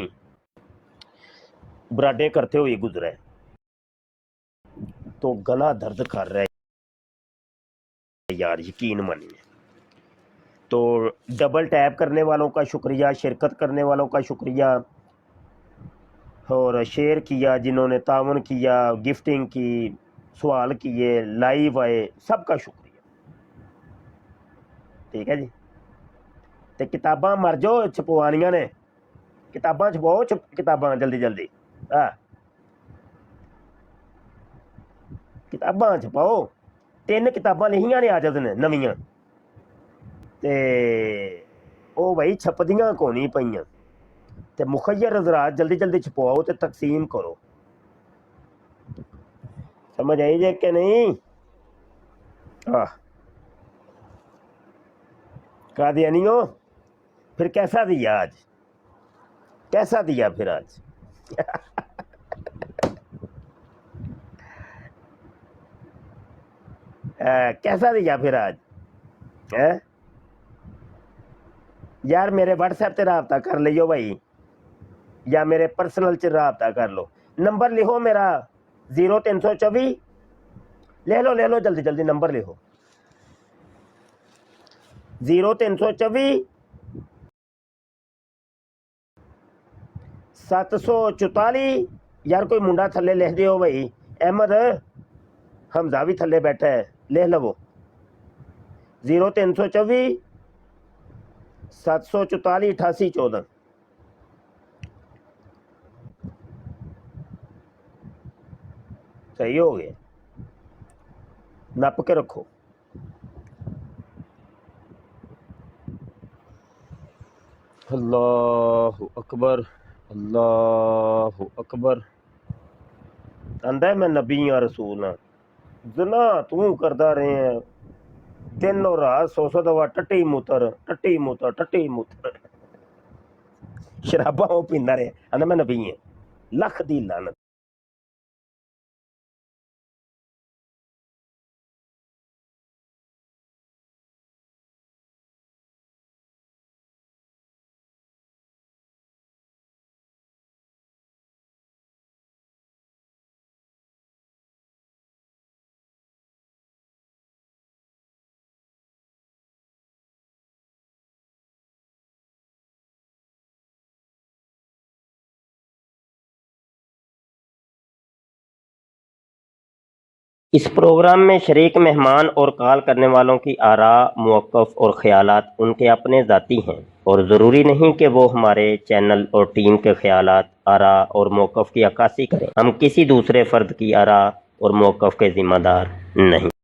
बराडे करते हुए गुजरा है तो गला दर्द कर रहा है यार, यकीन मानिए। तो डबल टैप करने वालों का शुक्रिया, शिरकत करने वालों का शुक्रिया और शेयर किया, जिन्होंने तावन किया, गिफ्टिंग की, सवाल किए, लाइव आए, सबका शुक्रिया। ठीक है जी। तो किताबां मर जाओ छपवानियां ने, किताबां छपाओ, किताबां जल्दी जल्दी। हाँ किताबां छपाओ। 3 किताबां लिखियां ने आजद ने नवियां ते ओ भाई छपदियां को नहीं पईयां ते मुखय्यर हज़रात जल्दी जल्दी छपवाओ तो तकसीम करो। समझ आई जे कि नहीं? कादियानियों फिर कैसा दिया आज, कैसा दिया फिर आज? कैसा दिया फिर आज है? यार मेरे व्हाट्सएप से रबता कर लियो भाई, या मेरे पर्सनल च रबता कर लो। नंबर लिखो मेरा 0324, ले लो जल्दी जल्दी नंबर लिखो 0324 744। यार कोई मुंडा थले लिख दियो भाई, अहमद हमजा भी थले बैठा है, लिख लवो 0324 744 88 14। सही हो गया, नप के रखो। अल्लाहु अकबर, अल्लाहु अकबर। आंदा मैं नबी हाँ, रसूल हाँ। जना तू करदा रहे हैं दिन और रात, 100 दफा टट्टी मूतर टट्टी मूतर टट्टी मूतर। शराबा वो पींदा रहे, आंदा मैं नबी हाँ। लख दी लानत। اس پروگرام میں شریک مہمان اور کال کرنے والوں کی آراء، موقف اور خیالات ان کے اپنے ذاتی ہیں اور ضروری نہیں کہ وہ ہمارے چینل اور ٹیم کے خیالات، آراء اور موقف کی عکاسی کریں۔ ہم کسی دوسرے فرد کی آراء اور موقف کے ذمہ دار نہیں۔